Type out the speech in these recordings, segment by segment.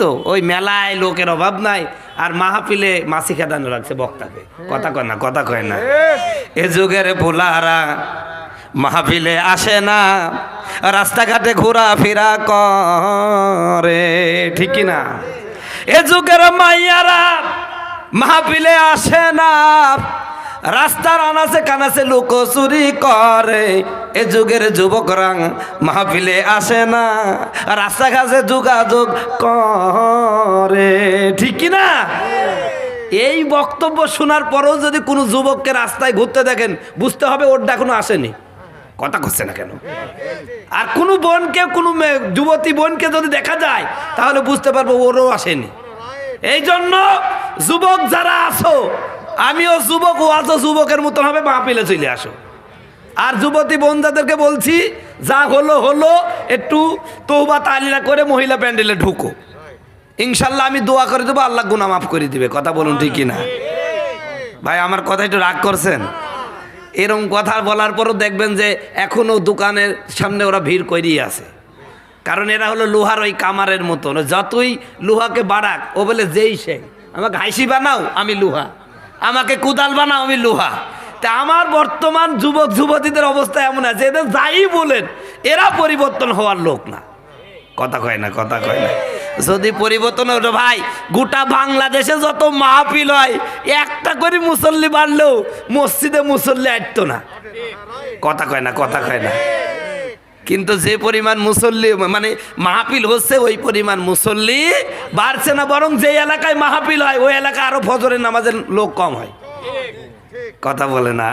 তো ওই মেলায় লোকের অভাব নাই, আর মাহফিলে মাছি খেদানো রাখছে বক্তাকে। কথা কয় না, কথা কয় না। এ যুগের পোলারা মাহফিলে আসে না, রাস্তাঘাটে ঘোরাফেরা করে, ঠিক কিনা? এ যুগের মাইয়ারা মাহফিলে আসে না, রাস্তার আনাচে কানাচে লুকোচুরি করে। এ যুগের যুবকরা মাহফিলে আসে না, রাস্তাঘাটে যোগাযোগ করে, ঠিক কিনা? এই বক্তব্য শোনার পরেও যদি কোনো যুবককে রাস্তায় ঘুরতে দেখেন, বুঝতে হবে ওরটা এখনো আসেনি। কথা করছে না কেন? আর কোনো বোনকে, কোনো যুবতী বোনকে যদি দেখা যায়, তাহলে বুঝতে পারবো ওরও আসেনি। এই জন্য যুবক যারা আছো, আমিও যুবক, ও আছো যুবকের মতন হবে, মাহফিলে চলে আসো। আর যুবতী বোন যাদেরকে বলছি, যা হলো হলো, একটু তওবা তালিলা করে মহিলা প্যান্ডেলে ঢুকো, ইনশাল্লাহ আমি দোয়া করে দেবো, আল্লাহ গুনাহ মাফ করে দিবে। কথা বলুন, ঠিক কিনা? ভাই আমার কথা একটু রাগ করছেন? এরকম কথা বলার পরও দেখবেন যে এখনো দোকানের সামনে ওরা ভিড় করিয়ে আছে, কারণ এরা হলো লোহার ওই কামারের মতন, যতই লোহাকে বাড়াক ও বলে যেই সে, আমাকে হাসি বানাও আমি লোহা, আমাকে কুদাল বানাও আমি লোহা। তা আমার বর্তমান যুবক যুবতীদের অবস্থা এমন আছে, এদের যাই বলেন এরা পরিবর্তন হওয়ার লোক না। কথা কয় না, কথা কয় না। যদি পরিবর্তন হতো ভাই, গোটা বাংলাদেশে যত মাহফিল হয়, একটা করে মুসল্লি বাড়লেও মসজিদে মুসল্লি আসতো না। কথা কয় না, কথা কয় না। কিন্তু যে পরিমাণ মুসল্লি মানে মাহফিল হচ্ছে, ওই পরিমাণ মুসল্লি বাড়ছে না, বরং যে এলাকায় মাহফিল হয় ওই এলাকায় আরো ফজরের নামাজের লোক কম হয়। কথা বলে না।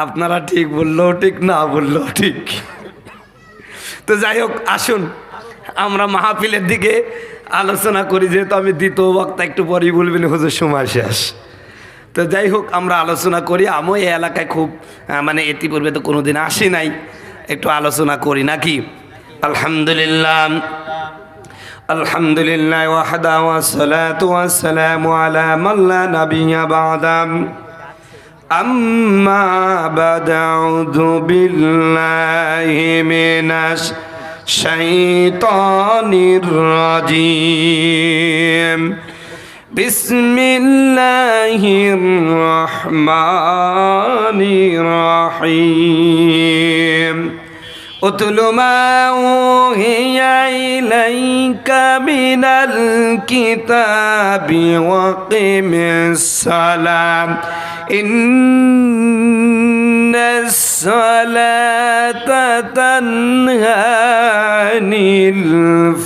আপনারা ঠিক বললো ঠিক, না বললো ঠিক। তো যাই হোক, আসুন আমরা মাহফিলের দিকে আলোচনা করি, যেহেতু আমি দ্বিতীয় বক্তা, একটু পরেই বলবেন হুজুর সময় শেষ। তো যাই হোক, আমরা আলোচনা করি। আমি এই এলাকায় খুব মানে ইতিপূর্বে তো কোনোদিন আসি নাই, একটু আলোচনা করি নাকি? আলহামদুলিল্লাহ, আলহামদুলিল্লাহ ওয়াহদা ওয়াসসালাতু ওয়াসসালামু আলা মান লা নাবিয়্যা বা'দা। আম্মা বা'দু, আউযু বিল্লাহি মিনাশ শাইতানির রাজীম। বিসমিল্লাহির রহমানির রহিম। উতলু মা উহিয়া ইলাইকা মিনাল কিতাবি ওয়া কিমিস সালাত। ইন্নাস সালাতা তানহা আনিল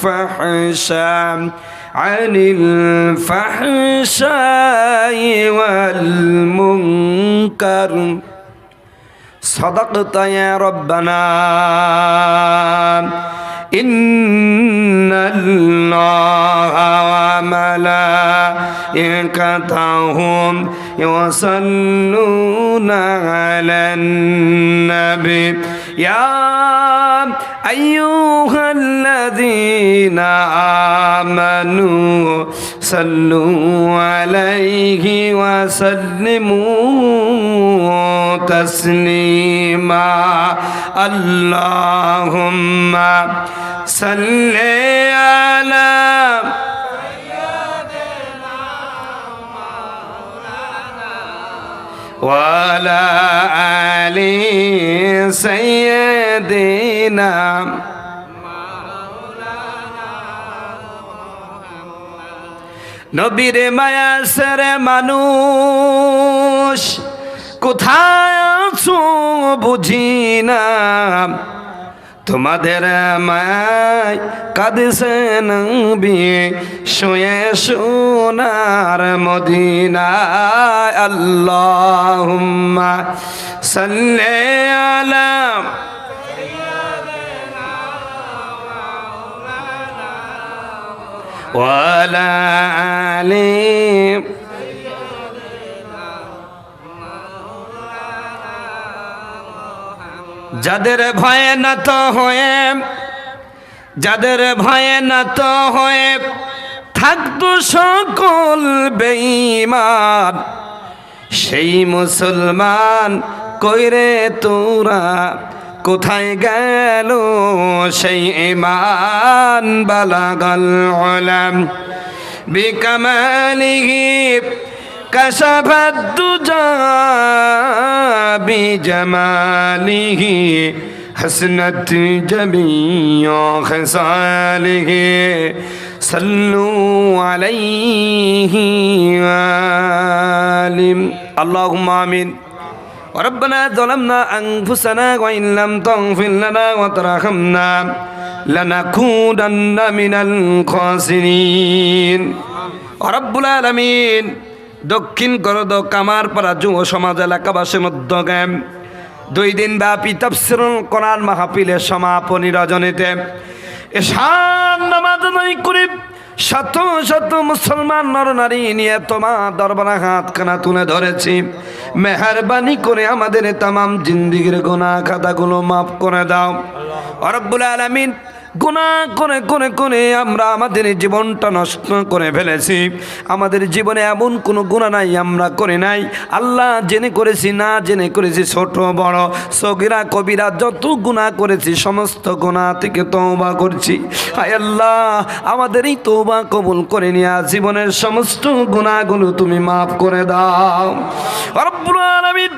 ফাহশা আনিল ফাহশাই ওয়াল মুনকার। সাদাকতা ইয়া রাব্বানা। ইন্নাল্লাহা ওয়া মালাইকাতাহুম ইউসাল্লুনা আলান নবী। ইয়া আইয়ুহাল্লাযীনা আমানু সাল্লু আলাইহি ওয়া সাল্লিমু তাসলিমা। আল্লাহুম্মা সাল্লি আলা ওয়া আলা আলি সাইয়্যিদিনা। নবীর মায়া সেরে মানুষ কোথায় আছো বুঝি না, তোমাদের মায় কাঁদছে নবী শুয়ে সোনার মদিনায়। আল্লাহুম্মা সাল্লি আলা ওয়া আলা আলি। যাদের ভয়ে নত হয়ে, যাদের ভয়ে নত হয়ে থাকতো সকল বেঈমান, সেই মুসলমান কইরে তোরা কোথায় গেল সেই ঈমান বালাগাল উলাম বিকামালিহি কাশাফাদ দুজা বিজামালিহি حسنت جميع خصاله صلوا عليه وآله اللهم آمين ربنا ظلمنا أنفسنا وإن لم تغفر لنا وترحمنا لنكونن من الخاسرين رب العالمين দক্ষিণ করদ কামারপাড়া যুব সমাজ এলাকাবাসীর উদ্যোগে 2 দিন ব্যাপী তাফসীরুল কোরআন মাহফিলের সমাপনী রজনীতে এশার নামাজ আদায় করে শত শত মুসলমান নরনারী নিয়ে তোমার দরবারে হাতখানা তুলে ধরেছি। মেহেরবানি করে আমাদের তামাম জিন্দেগির গুনাহ খাতাগুলো মাফ করে দাও রব্বুল আলামিন। গুনাহ করে করে করে আমরা আমাদের জীবনটা নষ্ট করে ফেলেছি। আমাদের জীবনে এমন কোনো গুনাহ নাই আমরা করে নাই। আল্লাহ জেনে করেছি না জেনে করেছি, ছোট বড় সগীরা কবিরা যত গুনাহ করেছি সমস্ত গুনাহ থেকে তওবা করছি। হায় আল্লাহ, আমাদের এই তওবা কবুল করে নিয়া জীবনের সমস্ত গুনাহগুলো তুমি মাফ করে দাও রব্বুল আলামিন।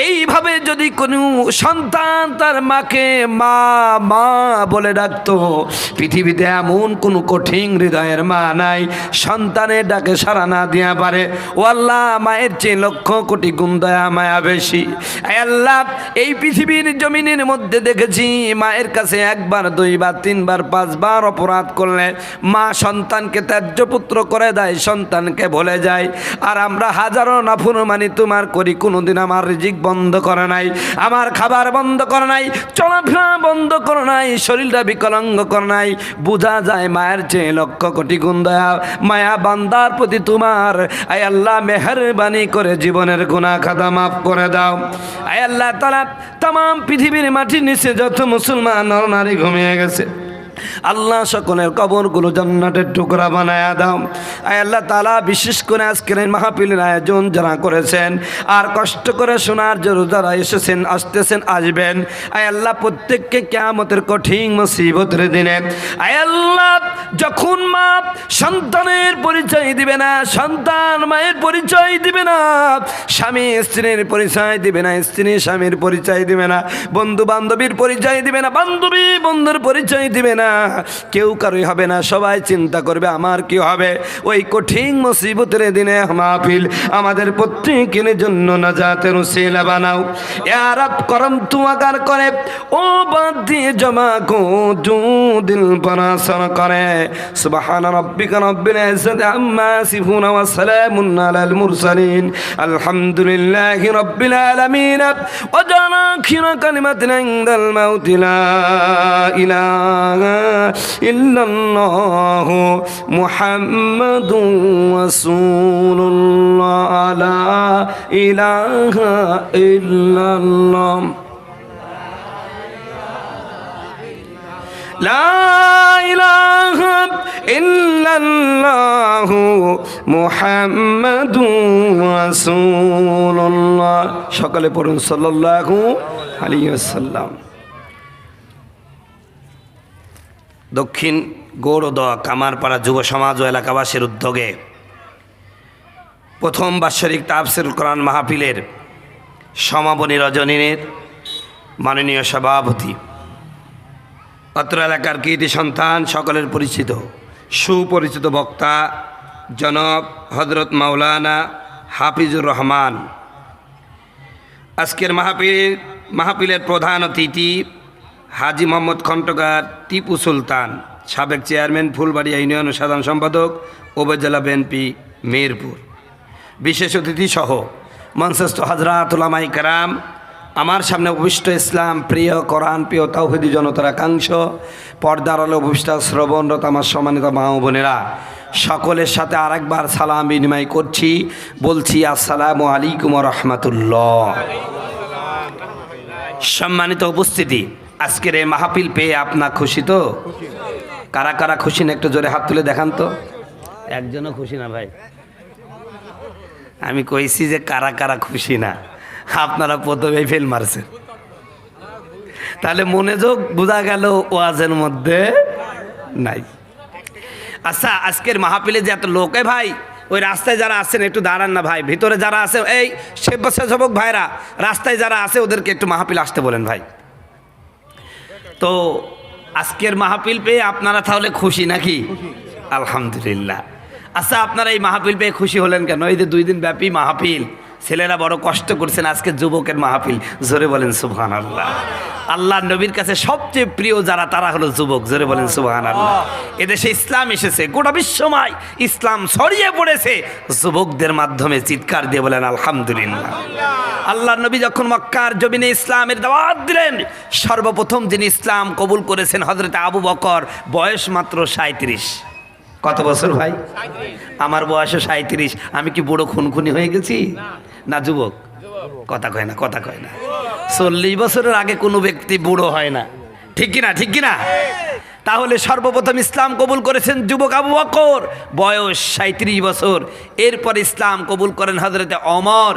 এইভাবে যদি কোনো সন্তান তার মাকে মা মা বলে ডাকতো, পৃথিবীতে এমন কোনো কঠিন হৃদয়ের মা নাই সন্তানের ডাকে সাড়া না দিয়া পারে। ও আল্লাহ, মায়ের চেয়ে লক্ষ কোটি গুণ দয়া মায়া বেশি। আল্লাহ, এই পৃথিবীর জমিনের মধ্যে দেখেছি মায়ের কাছে 1 বার 2 বার 3 বার 5 বার অপরাধ করলে মা সন্তানকে ত্যায্য পুত্র করে দেয়, সন্তানকে ভুলে যায়। আর আমরা হাজারো নাফরমানি তোমার করি, কোনোদিন আমার রিজিক বন্ধ করে নাই, আমার খাবার বন্ধ করে নাই, চলাফেরা বন্ধ করে নাই, শরীরটা বিকলাঙ্গ করে নাই। বোঝা যায় মায়ের চেয়ে লক্ষ কোটি গুণ দয়া মায়া বান্দার প্রতি তোমার। আয় আল্লাহ, মেহেরবানি করে জীবনের গুনাহ খাতা মাফ করে দাও। আয় আল্লাহ তাআলা, तमाम পৃথিবীর মাটির নিচে যত মুসলমান নরনারী ঘুমিয়ে গেছে আল্লাহ সকলের কবরগুলো জান্নাতের টুকরা বানায়া দাও। আয় আল্লাহ তাআলা, বিশেষ করে আজকের এই মাহফিলের আয়োজন যারা করেছেন আর কষ্ট করে শোনার জন্য যারা এসেছেন, আসতেছেন, আসবেন, আয় আল্লাহ প্রত্যেককে কিয়ামতের কঠিন মুসিবতের দিনে আয় আল্লাহ যখন মা সন্তানের পরিচয় দিবে না, সন্তান মায়ের পরিচয় দিবে না, স্বামী স্ত্রীর পরিচয় দিবে না, স্ত্রী স্বামীর পরিচয় দিবে না, বন্ধু বান্ধবীর পরিচয় দিবে না, বান্ধবী বন্ধুর পরিচয় দিবে না, কেউ কারোই হবে না, সবাই চিন্তা করবে আমার কি হবে। ওই কঠিন মুসিবতের দিনে মাহফিল আমাদের প্রত্যেকের জন্য নাজাতের উসিলা বানাও ইয়া রব। করম তুয়াগার করে ও বাদ দিয়ে জমা কো জু দিল পরাসর করে। সুবহান রাব্বিকা রাব্বিল ইজ্জাতি আম্মা ইয়াসিফুন ওয়া সালামুন আলাল মুরসালিন আলহামদুলিল্লাহি রাব্বিল আলামিন। ওয়া জানা খিরা কালিমাতিন ইনদাল মাউত লা ইলাহা ইল্লাল্লাহু মুহাম্মাদুর রাসূলুল্লাহ লা ইলাহা ইল্লাল্লাহ লা ইলাহা ইল্লাল্লাহু মুহাম্মাদুর রাসূলুল্লাহ। সকলে পড়ুন সাল্লাল্লাহু আলাইহি ওয়াসাল্লাম। দক্ষিণ গৌরদোয়া কামারপাড়া যুব সমাজ ও এলাকাবাসীর উদ্যোগে প্রথম বাৎসরিক তাফসীরুল কোরআন মাহফিলের সমাপনী রজনীর মাননীয় সভাপতি, অত্র এলাকার কৃতি সন্তান, সকলের পরিচিত সুপরিচিত বক্তা জনাব হযরত মাওলানা হাফিজুর রহমান। আজকের মাহফিলের প্রধান অতিথি হাজী মোহাম্মদ খন্দকার টিপু সুলতান, সাবেক চেয়ারম্যান ফুলবাড়িয়া ইউনিয়ন সাধারণ সম্পাদক উপজেলা বিএনপি মেহেরপুর। বিশেষ অতিথি সহ মঞ্চস্থ হযরত উলামায়ে কেরাম, আমার সামনে উপবিষ্ট ইসলাম প্রিয়, কোরআন প্রিয়, তাওহীদি জনতার আকাঙ্ক্ষ, পর্দার আলো উপবিষ্ট শ্রবণরত আমার সম্মানিত মা ও বোনেরা, সকলের সাথে আরেকবার সালাম বিনিময় করছি, বলছি আসসালামু আলাইকুম ওয়া রাহমাতুল্লাহ। সম্মানিত উপস্থিতি, আজকের এই মাহফিল পেয়ে আপনার খুশি তো? কারা কারা খুশি না একটু জোরে হাত তুলে দেখান তো। একজনও খুশি না ভাই, আমি কইছি যে কারা কারা খুশি না, আপনারা প্রথমেই ফেল মারছেন। তাহলে মনোযোগ বোঝা গেল ওয়াজের মধ্যে নাই। আচ্ছা, আজকের মাহফিলে যে এত লোকে ভাই, ওই রাস্তায় যারা আছেন একটু দাঁড়ান না ভাই, ভিতরে যারা আছে এই স্বেচ্ছাসেবক ভাইরা রাস্তায় যারা আছে ওদেরকে একটু মাহফিল আসতে বলেন ভাই। তো আজকের মাহফিল পেয়ে আপনারা তাহলে খুশি নাকি? আলহামদুলিল্লাহ। আচ্ছা, আপনারা এই মাহফিল পেয়ে খুশি হলেন কেন? এই যে 2 দিন ব্যাপী মাহফিল, ছেলেরা বড় কষ্ট করছেন, আজকে যুবকের মাহফিল, জোরে বলেন সুবহানাল্লাহ। আল্লাহর নবীর কাছে সবচেয়ে প্রিয় যারা তারা হলো যুবক, জোরে বলেন সুবহানাল্লাহ। এদেশে ইসলাম এসেছে, গোটা বিশ্বময় ইসলাম ছড়িয়ে পড়েছে যুবকদের মাধ্যমে, চিৎকার দিয়ে বলেন আলহামদুলিল্লাহ। আল্লাহর নবী যখন মক্কার জমিনে ইসলামের দাওয়াত দিলেন, সর্বপ্রথম যিনি ইসলাম কবুল করেছেন হযরত আবু বকর, বয়স মাত্র 37। কত বছর ভাই? আমার বয়সও 37। আমি কি বুড়ো খুনখুনি হয়ে গেছি না যুবক? কথা কয় না, কথা কয় না। 40 বছরের আগে কোনো ব্যক্তি বুড়ো হয় না, ঠিক কিনা? ঠিক কিনা? তাহলে সর্বপ্রথম ইসলাম কবুল করেছেন যুবক আবু বকর, বয়স 37 বছর। এরপর ইসলাম কবুল করেন হযরতে ওমর,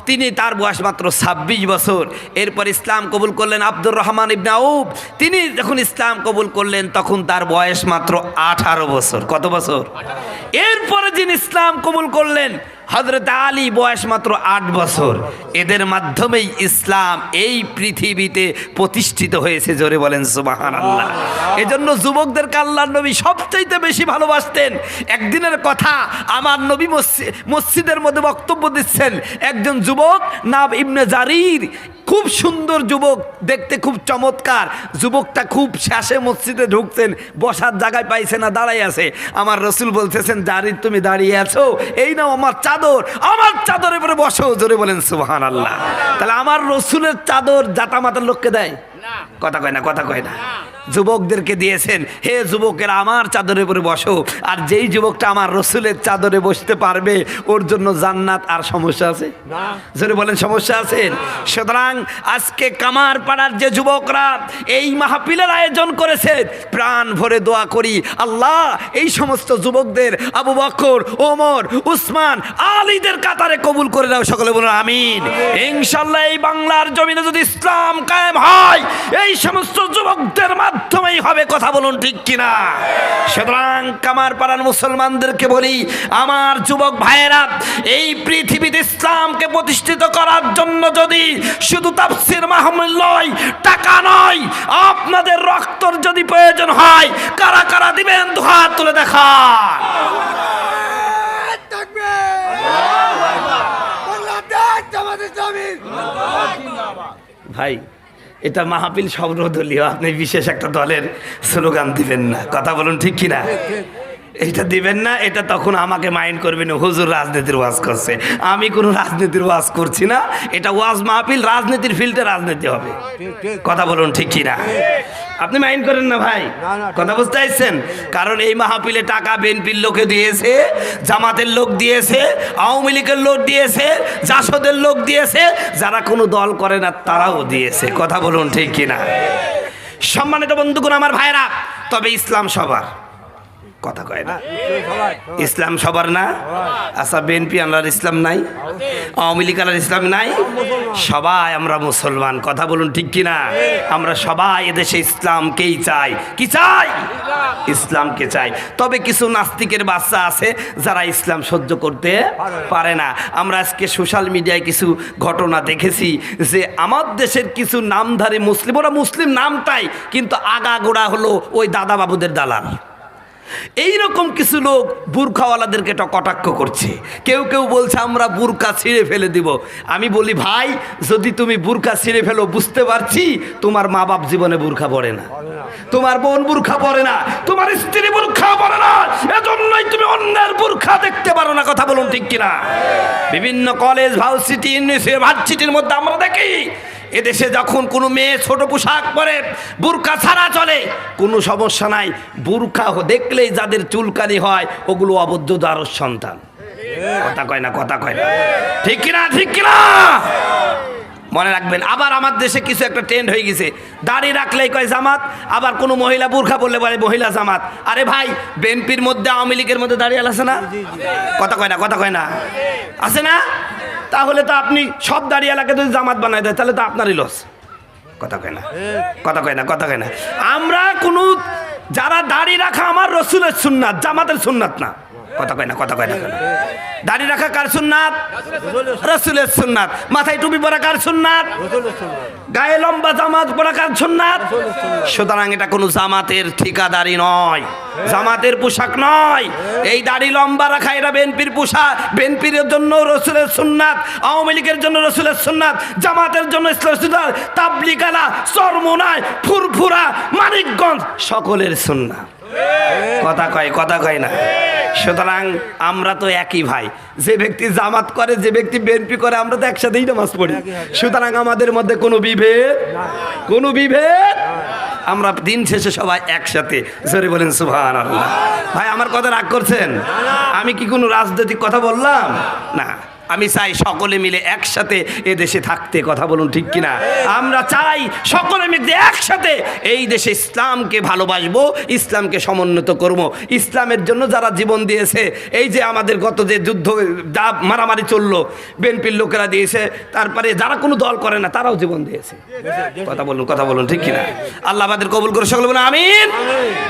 তিনি তার বয়স মাত্র 26 বছর। এরপর ইসলাম কবুল করলেন আব্দুর রহমান ইবনে আউফ, তিনি যখন ইসলাম কবুল করলেন তখন তার বয়স মাত্র 18 বছর। কত বছর? এরপরে যিনি ইসলাম কবুল করলেন হযরত আলী, বয়স মাত্র 8 বছর। এদের মাধ্যমেই ইসলাম এই পৃথিবীতে প্রতিষ্ঠিত হয়েছে, জোরে বলেন সুবহানাল্লাহ। এজন্য যুবকদেরকে আল্লাহর নবী সবচাইতে বেশি ভালোবাসতেন। একদিনের কথা, আমার নবী মসজিদের মধ্যে বক্তব্য দিচ্ছেন, একজন যুবক নাম ইবনে জারির, খুব সুন্দর যুবক, দেখতে খুব চমৎকার। যুবকটা খুব শেষে মসজিদে ঢুকছেন, বসার জায়গায় পাইছে না, দাঁড়াই আছে। আমার রসুল বলতেছেন, জারির তুমি দাঁড়িয়ে আছো, এই নাও আমার চাদর, আমার চাদরের উপরে বসো, জোরে বলেন সুবহানাল্লাহ। তাহলে আমার রসুলের চাদর জাতা মাতার লোককে দেয়? কথা কয় না, কথা কয় না। যুবকদেরকে দিয়েছেন, হে যুবকেরা আমার চাদরের উপরে বসো। আর যেই যুবকটা আমার রসুলের চাদরে বসতে পারবে ওর জন্য জান্নাত। আর সমস্যা আছে? জোরে বলেন সমস্যা আছে? সুতরাং আজকে কামারপাড়ার যে যুবকরা এই মাহফিলের আয়োজন করেছে, প্রাণ ভরে দোয়া করি আল্লাহ এই সমস্ত যুবকদের আবু বকর, ওমর, উসমান, আলীদের কাতারে কবুল করে দাও। সকলে বলুন আমিন। ইনশাআল্লাহ এই বাংলার জমিনে যদি ইসলাম কায়েম হয়, এই সমস্ত যুবকদের মাধ্যমেই হবে। কথা বলুন ঠিক কিনা? সুতরাং কামারপাড়ার মুসলমানদেরকে বলি, আমার যুবক ভাইয়েরা, এই পৃথিবীতে ইসলামকে প্রতিষ্ঠিত করার জন্য যদি শুধু তাফসীর মাহফিল নয়, টাকা নয়, আপনাদের রক্তর যদি প্রয়োজন হয়, কারা কারা দিবেন? দুহাত তুলে দেখান। ভাই, এটা মাহফিল সর্বদলীয়, আপনি বিশেষ একটা দলের স্লোগান দিবেন না। কথা বলুন ঠিক কিনা? এটা দিবেন না, এটা তখন আমাকে মাইন্ড করবেন, হুজুর রাজনীতির ওয়াজ করছে। আমি কোনো রাজনীতির ওয়াজ করছি না, এটা ওয়াজ মাহফিল, রাজনীতির ফিল্ডে রাজনীতি হবে। কথা বলুন ঠিক কিনা? আপনি মাইন্ড করেন না ভাই, কথা বুঝতে পারছেন? কারণ এই মাহফিলে টাকা বিএনপির লোকে দিয়েছে, জামাতের লোক দিয়েছে, আওয়ামী লীগের লোক দিয়েছে, জাসদের লোক দিয়েছে, যারা কোনো দল করে না তারাও দিয়েছে। কথা বলুন ঠিক কিনা? সম্মানিত বন্ধুগণ, আমার ভাইরা, তবে ইসলাম সবার। কথা কয় না, ইসলাম সবার না? আচ্ছা, বিএনপি আল্লাহর ইসলাম নাই, আওয়ামী লীগ আল্লাহর ইসলাম নাই, সবাই আমরা মুসলমান। কথা বলুন ঠিক কিনা? আমরা সবাই এদেশে ইসলামকেই চাই। কি চাই? ইসলামকে চাই। তবে কিছু নাস্তিকের বাচ্চা আছে যারা ইসলাম সহ্য করতে পারে না। আমরা আজকে সোশ্যাল মিডিয়ায় কিছু ঘটনা দেখেছি যে আমার দেশের কিছু নামধারী মুসলিম, ওরা মুসলিম নামটাই, কিন্তু আগাগোড়া হলো ওই দাদা বাবুদের দালাল। এইরকম কিছু লোক বুরখাওয়ালাদেরকে কটাক্ষ করছে। কেউ কেউ বলছে আমরা বুরকা ছিঁড়ে ফেলে দিব। আমি বলি ভাই, যদি তুমি বুরকা ছিঁড়ে ফেলো, বুঝতে পারছি তোমার মা বাপ জীবনে বুরখা পরে না, তোমার বোন বুরখা পরে না, তোমার স্ত্রী বুরখা পরে না, এজন্যই তুমি অন্যের বুরখা দেখতে পারো না। কথা বলুন ঠিক কিনা? বিভিন্ন কলেজ, ভার্সিটি, ইউনিভার্সিটির মধ্যে আমরা দেখি এদেশে যখন কোনো মেয়ে ছোট পোশাক পরে, বুরকা ছাড়া চলে, কোনো সমস্যা নাই। বুরকা দেখলেই যাদের চুলকানি হয় ওগুলো অবৈধ সন্তান। কথা কয় না, কথা কয় না, ঠিক কিনা? ঠিক কিনা? মনে রাখবেন। আবার আমার দেশে কিছু একটা ট্রেন্ড হয়ে গেছে, দাড়ি রাখলেই কয় জামাত, আবার কোনো মহিলা বুরখা বললে বলে মহিলা জামাত। আরে ভাই, বিএনপির মধ্যে, আওয়ামী লীগের মধ্যে দাঁড়িয়ে আছে না? কথা কয় না, কথা কয় না, আছে না? তাহলে তো আপনি সব দাঁড়িয়ালাকে যদি জামাত বানায় দেয় তাহলে তো আপনারই লস। কথা কয় না, কথা কয় না, কথা কয় না। আমরা কোনো যারা দাড়ি রাখা আমার রসুলের সুন্নাত, জামাতের সুন্নাত না। কথা কয় না, কথা কয় না। দাড়ি রাখা কার সুন্নাত? রসুলের সুন্নাত। মাথায় টুপি পরা কার সুন্নাত? গায়ে লম্বা জামাত পরা কার সুন্নাত? সুতরাং এটা কোনো জামাতের ঠিকাদারি নয়, জামাতের পোশাক নয়। এই দাড়ি লম্বা রাখা এটা বিএনপির পোশাক, বিএনপির জন্য রসুলের সুন্নাত, আওয়ামী লীগের জন্য রসুলের সুন্নাত, জামাতের জন্য ইসলামের সুন্নাত, তাবলিগালা, চরমোনায়, ফুরফুরা, মানিকগঞ্জ সকলের সুন্নাত। কথা কয়, কথা কয় না। সুতরাং আমরা তো একই ভাই। যে ব্যক্তি জামাত করে, যে ব্যক্তি বিএনপি করে, আমরা তো একসাথেই নামাজ পড়ি। সুতরাং আমাদের মধ্যে কোনো বিভেদ, কোনো বিভেদ, আমরা দিন শেষে সবাই একসাথে। জোরে বলেন সুবহানাল্লাহ। ভাই আমার কথা রাগ করছেন? আমি কি কোনো রাজনৈতিক কথা বললাম? না, আমি চাই সকলে মিলে একসাথে এ দেশে থাকতে। কথা বলুন ঠিক কিনা? আমরা চাই সকলে মিলে একসাথে এই দেশে ইসলামকে ভালোবাসবো, ইসলামকে সমুন্নত করব। ইসলামের জন্য যারা জীবন দিয়েছে, এই যে আমাদের গত যে যুদ্ধ যা মারামারি চললো, বিএনপির লোকেরা দিয়েছে, তারপরে যারা কোনো দল করে না তারাও জীবন দিয়েছে। কথা বলুন, কথা বলুন ঠিক কিনা? আল্লাহ আমাদের কবুল করে, সকলে বলুন আমিন।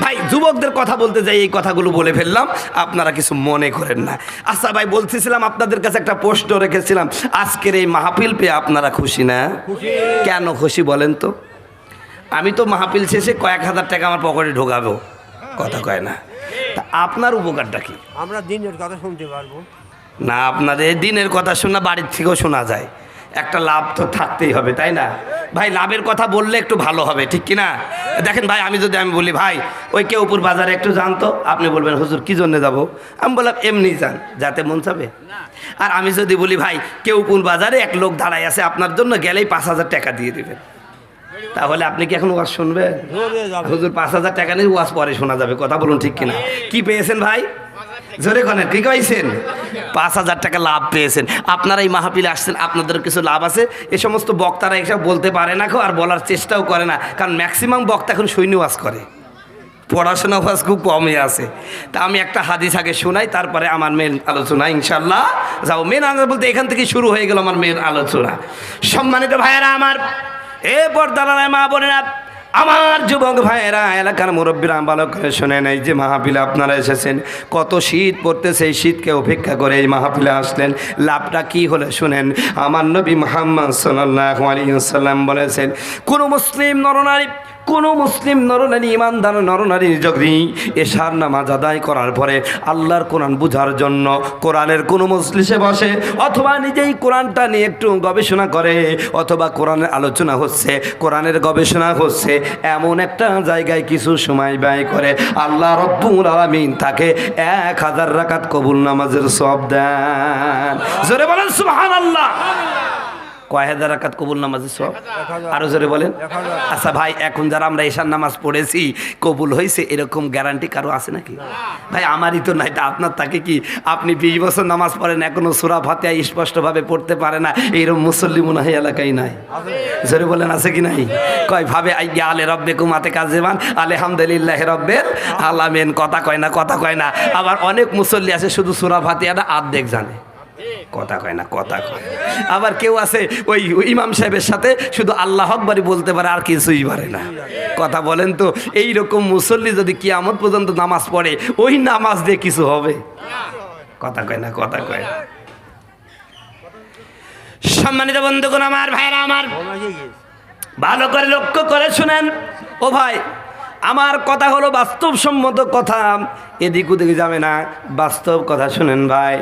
ভাই যুবকদের কথা বলতে যাই এই কথাগুলো বলে ফেললাম, আপনারা কিছু মনে করেন না। আচ্ছা ভাই, বলতেছিলাম আপনাদের কাছে একটা প্রশ্ন রেখেছিলাম, আজকের এই মাহফিল পেয়ে আপনারা খুশি না? কেন খুশি বলেন তো? আমি তো মাহফিল শেষে কয়েক হাজার টাকা আমার পকেটে ঢোকাবো। কথা কয় না। তা আপনার উপকারটা কি? আমরা দিনের কথা শুনতে পারবো না, আপনাদের দিনের কথা শোনা বাড়ির থেকেও শোনা যায়। একটা লাভ তো থাকতেই হবে, তাই না ভাই? লাভের কথা বললে একটু ভালো হবে, ঠিক কিনা? দেখেন ভাই, আমি বলি ভাই ওই কেউপুর বাজারে একটু জানতো, আপনি বলবেন হুজুর কি জন্য যাব? আমি বললাম এমনি যান, যাতে মন চাবে। আর আমি যদি বলি ভাই কেউপুর বাজারে এক লোক দাঁড়ায় আছে, আপনার জন্য গেলেই 5,000 টাকা দিয়ে দিবেন, তাহলে আপনি কি এখন ওয়াজ শুনবেন? হুজুর 5,000 টাকা নিয়ে ওয়াজ পরে শোনা যাবে। কথা বলুন ঠিক কিনা? কি পেয়েছেন ভাই? জোরে করেন, কি কইছেন? 5,000 টাকা লাভ পেয়েছেন। আপনারা এই মাহফিলে আসছেন, আপনাদের কিছু লাভ আছে। এই সমস্ত বক্তারা এসব বলতে পারে না, আর বলার চেষ্টাও করে না, কারণ ম্যাক্সিমাম বক্তা এখন সৈন্য ওয়াজ করে, পড়াশোনা ওয়াজ খুব কমই আছে। তা আমি একটা হাদিস আগে শোনাই, তারপরে আমার মেন আলোচনা ইনশাল্লাহ যাও। মেন আলোচনা বলতে এখান থেকে শুরু হয়ে গেল আমার মেন আলোচনা। সম্মানিত ভাইয়েরা আমার, এ পর্দার মা বোনেরা, আমার যুবক ভাইয়েরা, এলাকার মুরব্বীরা, ভালো করে শোনেন। এই যে মাহফিলে আপনারা এসেছেন, কত শীত পড়তেছে, এই শীতকে উপেক্ষা করে এই মাহফিলে আসলেন। লাভটা কি হলে শুনেন। আমার নবী মুহাম্মদ সাল্লাল্লাহু আলাইহি ওয়াসাল্লাম বলেছেন, কোনো মুসলিম নরনারী, কোনো মুসলিম নরনারী, ইমানদার নরনারী যদি এশার নামাজ আদায় করার পরে আল্লাহর কোরআন বোঝার জন্য কোরআনের কোনো মজলিসে বসে, অথবা নিজেই কোরআনটা নিয়ে একটু গবেষণা করে, অথবা কোরআনের আলোচনা হচ্ছে, কোরআনের গবেষণা হচ্ছে, এমন একটা জায়গায় কিছু সময় ব্যয় করে, আল্লাহ রব্বুল আলামিন তাকে 1000 রাকাত কবুল নামাজের সওয়াব দেন। জোরে বলেন সুবহানাল্লাহ। কয় হাজার রাকাত কবুল নামাজের সওয়াব? আরো জোরে বলেন। আচ্ছা ভাই, এখন যারা আমরা এশার নামাজ পড়েছি কবুল হয়েছে, এরকম গ্যারান্টি কারো আছে নাকি? ভাই আমারই তো নাই, তা আপনার তাকে কি? আপনি 20 বছর নামাজ পড়েন, এখনো সূরা ফাতিহা স্পষ্টভাবে পড়তে পারে না, এরকম মুসল্লি মনে হয় এলাকায় নাই। জোরে বলেন আছে কি নাই? কয় ভাবে আইয়া আলে রব্বিকুম আতে কাজেমান আলহামদুলিল্লাহি রাব্বিল আলামিন। কথা কয় না, কথা কয় না। আবার অনেক মুসল্লি আছে শুধু সূরা ফাতিহাটা অর্ধেক জানে। কথা কয় না, কথা কয়। আবার কেউ আছে ওই ইমাম সাহেবের সাথে শুধু আল্লাহ আকবারই বলতে পারে, আর কিছুই পারে না। কথা বলেন তো, এই রকম মুসল্লি যদি কিয়ামত পর্যন্ত নামাজ পড়ে, ওই নামাজ দিয়ে কিছু হবে? কথা কয় না, কথা কয়। সম্মানিত বন্ধুগণ আমার, ভাইরা আমার, ভালো করে লক্ষ্য করে শুনেন। ও ভাই, আমার কথা হলো বাস্তবসম্মত কথা, এদিক ওদিক যাবে না, বাস্তব কথা শুনেন ভাই।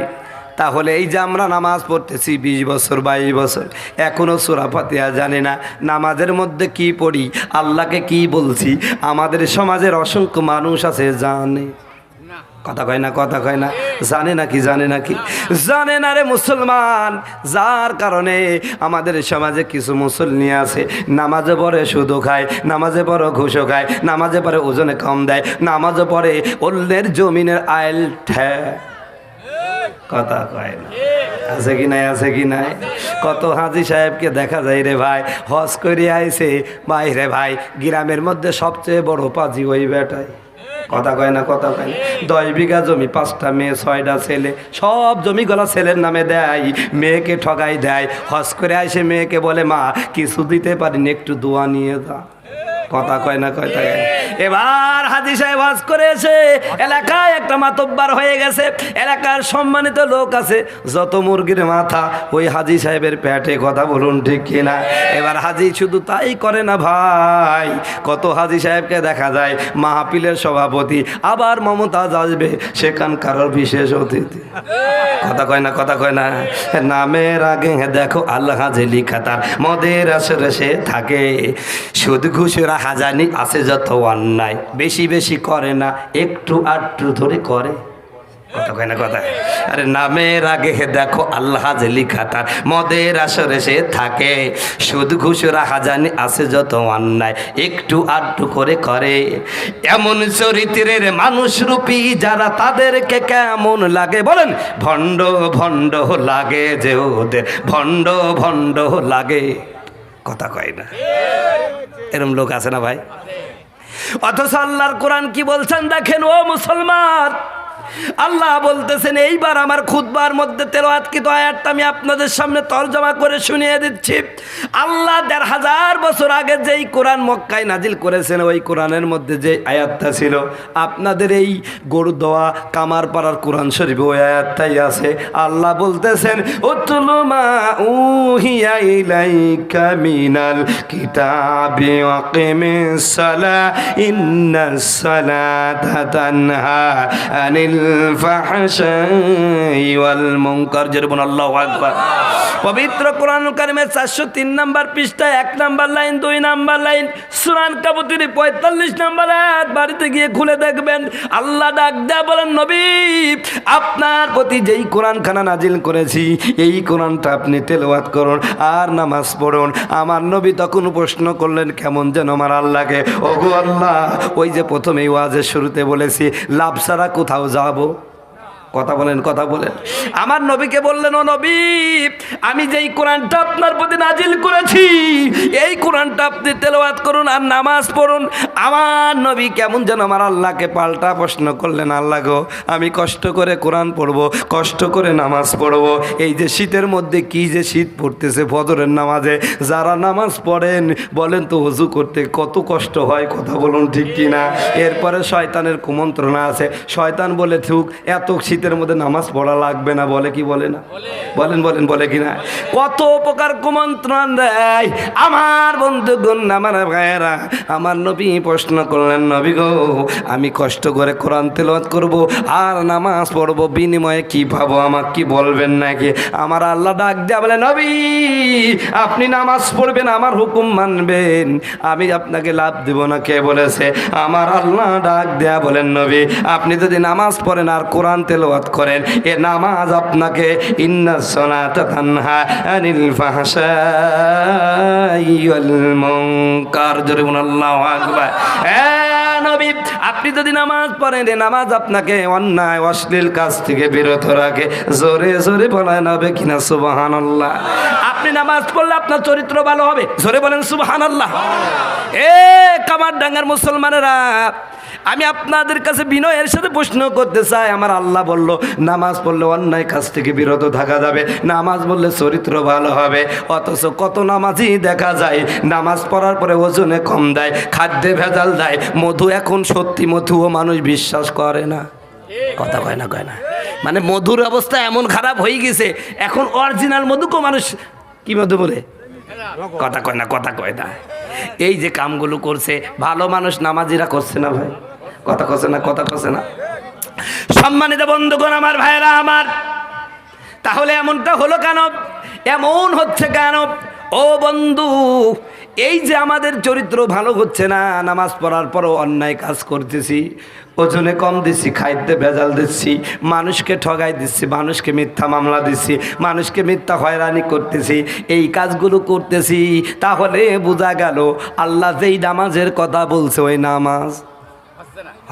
তাহলে এই যে আমরা নামাজ পড়তেছি 20 বছর 22 বছর, এখনও সূরা ফাতিহা জানি না, নামাজের মধ্যে কি পড়ি, আল্লাহকে কি বলছি, আমাদের সমাজের অসংখ্য মানুষ আছে জানে। কথা কয় না, কথা কয় না। জানে নাকি, জানে নাকি? জানে না রে মুসলমান। যার কারণে আমাদের সমাজে কিছু মুসল্লি আছে, নামাজে পড়ে সুদও খায়, নামাজে পড়ে ঘুষও খায়, নামাজে পড়ে ওজনে কম দেয়, নামাজে পড়ে অন্যের জমিনের আইল ঠে। কথা কয় না, আছে কি নাই, আছে কি নাই? কত হাজি সাহেবকে দেখা যায় রে ভাই, হজ করে আইছে বাইরে ভাই, গ্রামের মধ্যে সবচেয়ে বড় পাজি ওই বেটাই। কথা কয় না, কথা কয় না। 10 বিঘা জমি, 5টা মেয়ে, 6টা ছেলে, সব জমিগুলো ছেলের নামে দেয়, মেয়েকে ঠগাই দেয়। হজ করে আসে মেয়েকে বলে, মা কিছু দিতে পারিনি, একটু দোয়া নিয়ে যা। কথা কয় না, কথা কয়। এবার হাজী সাহেব হজ করে এসে এলাকায় একটা মাতব্বার হয়ে গেছে, এলাকার সম্মানিত লোক আছে, যত মুরগির মাথা ওই হাজী সাহেবের পেটে। কথা বলুন ঠিক কিনা? এবার হাজী শুধু তাই করে না ভাই, কত হাজী সাহেবকে দেখা যায় মাহফিলের সভাপতি, আবার মমতাজ আসবে সেখানকার বিশেষ অতিথি। কথা কয় না, কথা কয় না। নামের আগে দেখো আল্লাহ হাজে লিখা, তার মদের আসরে সে থাকে। সুদ ঘুষেরা হাজানি আছে যত অন্যায়, বেশি বেশি করে না, একটু আটটু ধরে করে। কথা কয় না, কথা। আরে নামের আগে দেখো আল্লাহ যে লিখা, তার মদের আসরে সে থাকে। সুদ ঘুষেরা হাজানি আছে যত অন্যায়, একটু আটটু করে করে। এমন চরিত্রের মানুষ রূপী যারা, তাদেরকে কেমন লাগে বলেন? ভণ্ড ভণ্ড লাগে যে ওদের, ভণ্ড ভণ্ড লাগে। কথা কয় না, এরম লোক আছে না ভাই? অথচ আল্লাহর কোরআন কি বলছেন দেখেন ও মুসলমান। আল্লাহ বলতেছেন, এইবার আমার খুতবার মধ্যে তেলাওয়াতকৃত আয়াতটা আমি আপনাদের সামনে তরজমা করে শুনিয়ে দিচ্ছি। আল্লাহ 1500 বছর আগে যেই কোরআন মক্কায় নাজিল করেছেন, ওই কোরআনের মধ্যে যে আয়াতটা ছিল আপনাদের এই গরুদোয়া কামারপাড়ার কোরআন শরীফে, ওই আয়াতটাই আছে। আল্লাহ বলতেছেন, উতলু মা উহিয়া ইলাইকা মিনাল কিতাবি ওয়াকিমিস সালাহ ইন্নাস সালাতা তানহা আনিল ফাহশাই ওয়াল মুনকার। যেরকম আল্লাহু আকবার। পবিত্র কোরআন কারিমের 403 নম্বর পৃষ্ঠায় 1 নম্বর লাইন, 2 নম্বর লাইন, সূরা আনকাবুতের 45 নম্বর আয়াত বাড়িতে গিয়ে খুলে দেখবেন। আল্লাহ ডাক দেয়া বলেন, নবী আপনার প্রতি যেই কোরআনখানা নাজিল করেছি, এই কোরআনটা আপনি তেলাওয়াত করুন আর নামাজ পড়ুন। আমার নবী তখন প্রশ্ন করলেন, কেমন যেন আমার আল্লাহকে, ওগো আল্লাহ, ওই যে প্রথমেই ওয়াজের শুরুতে বলেছি লাভ ছাড়া কোথাও যাবো। কথা বলেন, কথা বলেন। আমার নবীকে বললেন, ও নবী আমি যেই কোরআনটা আপনার প্রতি নাজিল করেছি, এই কোরআনটা আপনি তেলাওয়াত করুন আর নামাজ পড়ুন। আমার নবী কেমন যেন আমার আল্লাহকে পাল্টা প্রশ্ন করলেন, আল্লাহ গো আমি কষ্ট করে কোরআন পড়বো, কষ্ট করে নামাজ পড়বো, এই যে শীতের মধ্যে কি যে শীত পড়তেছে, ফজরের নামাজে যারা নামাজ পড়েন বলেন তো ওযু করতে কত কষ্ট হয়। কথা বলুন ঠিক কিনা? এরপরে শয়তানের কুমন্ত্রণা আছে, শয়তান বলে থুক এত শীতের মধ্যে নামাজ পড়া লাগবে না, বলে কি বলে না? বলেন বলেন, বলে কি না? কত প্রকার কুমন্ত্রণ দেয়। আমার বন্ধুগণ, আমার ভাইয়েরা, আমার নবী প্রশ্ন করলেন, নবী গো আমি কষ্ট করে কোরআন তেলাওয়াত করব আর নামাজ পড়বো, বিনিময়ে কি পাবো, আমাকে কি বলবেন নাকি? আমার আল্লাহ ডাক দেয়া বলে, নবী আপনি নামাজ পড়বেন, আমার হুকুম মানবেন, আমি আপনাকে লাভ দেব না। কে বলেছে? আমার আল্লাহ ডাক দেয়া বলেন, নবী আপনি যদি নামাজ পড়েন আর কোরআন তেলাওয়াত করেন, এ নামাজ আপনাকে ইন্নাস সালাতা তানহা আনিল ফাহশাই ওয়াল মুনকার। জোরে বলুন আল্লাহু আকবার। নবী আপনি যদি নামাজ পড়েন, এ নামাজ আপনাকে অন্যায় অশ্লীল কাজ থেকে বিরত রাখে। জোরে জোরে বলেন হবে কিনা সুবহানাল্লাহ। আপনি নামাজ পড়লে আপনার চরিত্র ভালো হবে। জোরে বলেন সুবহানাল্লাহ। এ কামারডাঙ্গার মুসলমানেরা, আমি আপনাদের কাছে বিনয়ের সাথে প্রশ্ন করতে চাই। আমার আল্লাহ বলল নামাজ পড়লে অন্যায় কাজ থেকে বিরত থাকা যাবে, নামাজ পড়লে চরিত্র ভালো হবে। অথচ কত নামাজি দেখা যায় নামাজ পড়ার পরে ওজনে কম দেয়, খাদ্যে ভেজাল দেয়, মধু এখন সত্যি মধুও মানুষ বিশ্বাস করে না। কথা কয় না, কয় না। মানে মধুর অবস্থা এমন খারাপ হয়ে গেছে, এখন অরিজিনাল মধুকেও মানুষ কি মধু বলে? কথা কয় না, কথা কয় না। এই যে কামগুলো করছে ভালো মানুষ নামাজিরা করছে না ভাই? কথা কছে না, কথা কছে না। সম্মানিত বন্ধুগণ, আমার ভাইরা আমার, তাহলে এমনটা হলো কেন? এমন হচ্ছে কেন? ও বন্ধু, এই যে আমাদের চরিত্র ভালো হচ্ছে না, নামাজ পড়ার পরও অন্যায় কাজ করতেছি, ওজনে কম দিচ্ছি, খাইতে ভেজাল দিচ্ছি, মানুষকে ঠগাই দিচ্ছি, মানুষকে মিথ্যা মামলা দিচ্ছি, মানুষকে মিথ্যা হয়রানি করতেছি, এই কাজগুলো করতেছি, তাহলে বোঝা গেল আল্লাহ যেই নামাজের কথা বলছে ওই নামাজ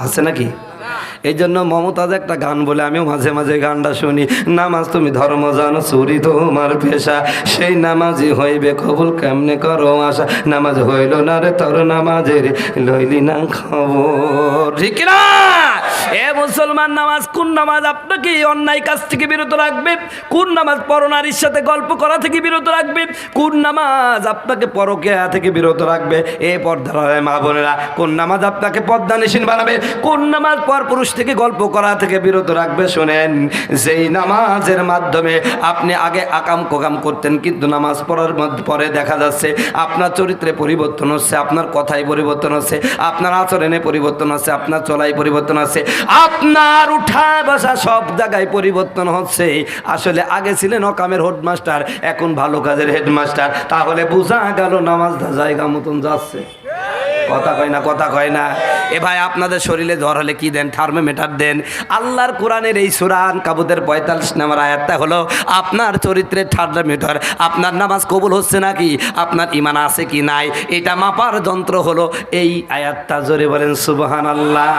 আছে নাকি? এই জন্য মমতাজ একটা গান বলে, আমিও মাঝে মাঝে গানটা শুনি, নামাজ তুমি ধর্ম জানো চুরি তোমার পেশা, সেই নামাজি হইবে কবুল কেমনে করো আশা, নামাজ হইল না রে তোর নামাজের লইলি না খবর। ঠিক না? এ মুসলমান, নামাজ কোন নামাজ আপনাকে অন্যায় কাজ থেকে বিরত রাখবে? কোন নামাজ পরনারীর সাথে গল্প করা থেকে বিরত রাখবে? কোন নামাজ আপনাকে পরকীয়া থেকে বিরত রাখবে? এ পর্দার মা বোনেরা, কোন নামাজ আপনাকে পর্দানিশীন বানাবে? কোন নামাজ পরপুরুষ থেকে গল্প করা থেকে বিরত রাখবে? শোনেন, যেই নামাজের মাধ্যমে আপনি আগে আকাম কোকাম করতেন, কিন্তু নামাজ পড়ার পরে দেখা যাচ্ছে আপনার চরিত্রে পরিবর্তন হচ্ছে, আপনার কথায় পরিবর্তন হচ্ছে, আপনার আচরণে পরিবর্তন হচ্ছে, আপনার চলাই পরিবর্তন হচ্ছে, আপনার উঠা বসা সব জায়গায় পরিবর্তন হচ্ছে। আসলে আগে ছিলেন অকামের হেডমাস্টার, এখন ভালো কাজের হেডমাস্টার। তাহলে বোঝা গেল নামাজটা জায়গা মতন যাচ্ছে। কথা কয় না, কথা কয় না। এ ভাই, আপনাদের শরীরে জ্বর হলে কি দেন? থার্মোমিটার দেন। আল্লাহর কোরআনের এই সূরা আনকাবুতের 45 নম্বর আয়াতটা হলো আপনার চরিত্রের থার্মোমিটার। আপনার নামাজ কবুল হচ্ছে নাকি, আপনার ঈমান আছে কি নাই, এটা মাপার যন্ত্র হলো এই আয়াতটা। জোরে বলেন সুবহানাল্লাহ।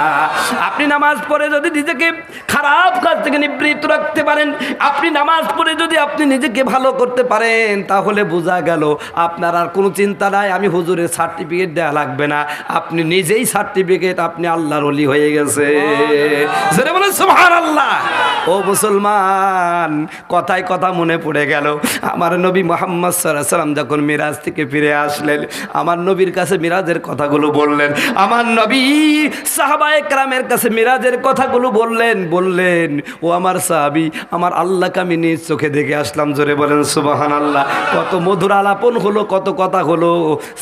আপনি নামাজ পড়ে যদি নিজেকে খারাপ কাজ থেকে নিবৃত্ত রাখতে পারেন, আপনি নামাজ পড়ে যদি আপনি নিজেকে ভালো করতে পারেন, তাহলে বোঝা গেল আপনার আর কোনো চিন্তা নাই, আমি হুজুরের সার্টিফিকেট দেওয়া লাগবে না, আপনি নিজেই সার্টিফিকেট, আপনি আল্লাহর ওলি হয়ে গেছে। জোরে বলেন সুবহানাল্লাহ। ও মুসলমান, কথায় কথা মনে পড়ে গেল, আমার নবী মুহাম্মদ সাল্লাল্লাহু আলাইহি ওয়াসাল্লাম যখন মিরাজ থেকে ফিরে আসলেন, আমার নবীর কাছে মিরাজের কথাগুলো বললেন। আমার নবী সাহাবায়ে কেরামের কাছে মিরাজের কথাগুলো বললেন, ও আমার সাহাবী, আমার আল্লাহকে আমি নিজ চোখে দেখে আসলাম। জোরে বলেন সুবহানাল্লাহ। কত মধুর আলাপন হলো, কত কথা হলো।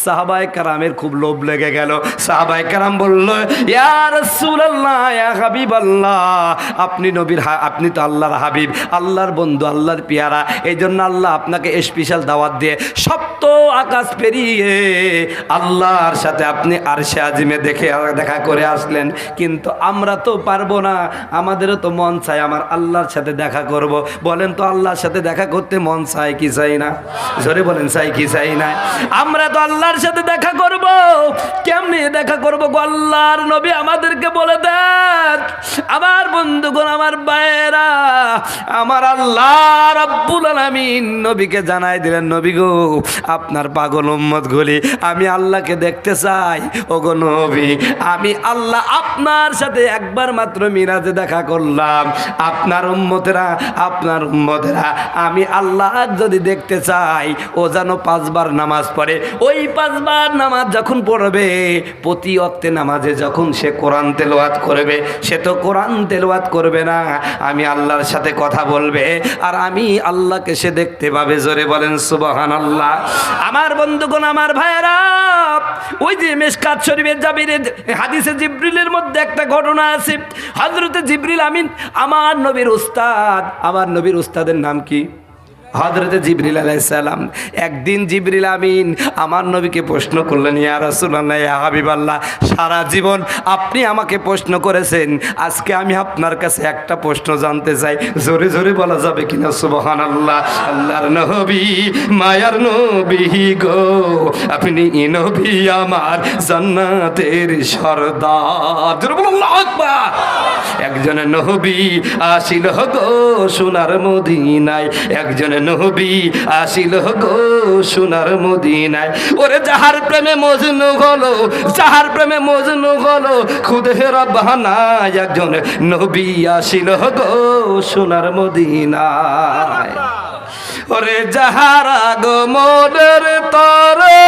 সাহাবায়ে কেরামের খুব লোভ লেগে গেল। সাহাবায়ে কেরাম বলল, ইয়া রাসূলুল্লাহ, ইয়া হাবিবাল্লাহ, আপনি নবীর, আপনি তো আল্লাহর হাবিব, আল্লাহর বন্ধু, আল্লাহর পেয়ারা, এই জন্য আল্লাহ আপনাকে স্পেশাল দাওয়াত দিয়ে সপ্ত আকাশ পেরিয়ে আল্লাহর সাথে আপনি আরশে আজিমে দেখা করে আসলেন। কিন্তু আমরা তো পারবো না, আমাদেরও তো মন চায় আমার আল্লাহর সাথে দেখা করব। বলেন তো, আল্লাহর সাথে দেখা করতে মন চায় কি চাই না? জোরে বলেন, চাই কি চাই না? আমরা তো আল্লাহর সাথে দেখা করব, কেমনে দেখা করব? আল্লাহর নবী আমাদেরকে বলে দেন। আমার বন্ধুগণ, আমার ভাইয়েরা, আমার আল্লাহ রাব্বুল আলামিন নবীকে জানাই দিলেন, নবী গো, আপনার পাগল উম্মত গুলি আমি আল্লাহকে দেখতে চাই। ওগো নবী, আমি আল্লাহ আপনার সাথে একবার মাত্র মিরাজে দেখা করলাম। আপনার উম্মতেরা আমি আল্লাহ যদি দেখতে চাই, ও যেন 5 বার নামাজ পড়ে। ওই 5 বার নামাজ যখন পড়বে, প্রতি ওয়াক্তে নামাজে যখন সে কোরআন তেলাওয়াত করবে, সে তো কোরআন তেলাওয়াত করবে না, আমি আল্লাহর সাথে কথা বলবে, আর আমি আল্লাহকে সে দেখতে পাবে। জোরে বলেন সুবহানাল্লাহ। আমার বন্ধুগণ, আমার ভাইয়েরা, ওই যে মিশকাত শরীফের জাবিরের হাদিসে জিবরিলের মধ্যে একটা ঘটনা আছে। হযরতে জিবরিল আমিন আমার নবীর উস্তাদ, আমার নবীর উস্তাদের নাম কি? হযরতে জিবরিল আলাইহিস সালাম। একদিন জিবরিল আমিন আমার নবীকে প্রশ্ন করলেন, ইয়া রাসূলুল্লাহ, ইয়া হাবিবাল্লাহ, সারা জীবন আপনি আমাকে প্রশ্ন করেছেন, আজকে আমি আপনার কাছে একটা প্রশ্ন জানতে চাই। জোরে জোরে বলা যাবে কিনা? সুবহানাল্লাহ। আল্লাহর নবী, মায়ার নবী গো, আপনি নবী আমার জান্নাতের সরদার। জোরে বলুন আল্লাহু আকবার। একজন নবী আসিল গো সোনার মদিনায়, একজন নবী আসিল গো সোনার মদিনায়। ওরে যাহার প্রেমে মজনু হলো, যাহার প্রেমে মজনু হলো খুদে রব্বানা, একজন নবী আসিল গো সোনার মদিনায়। ওরে যাহার আগমনের তরে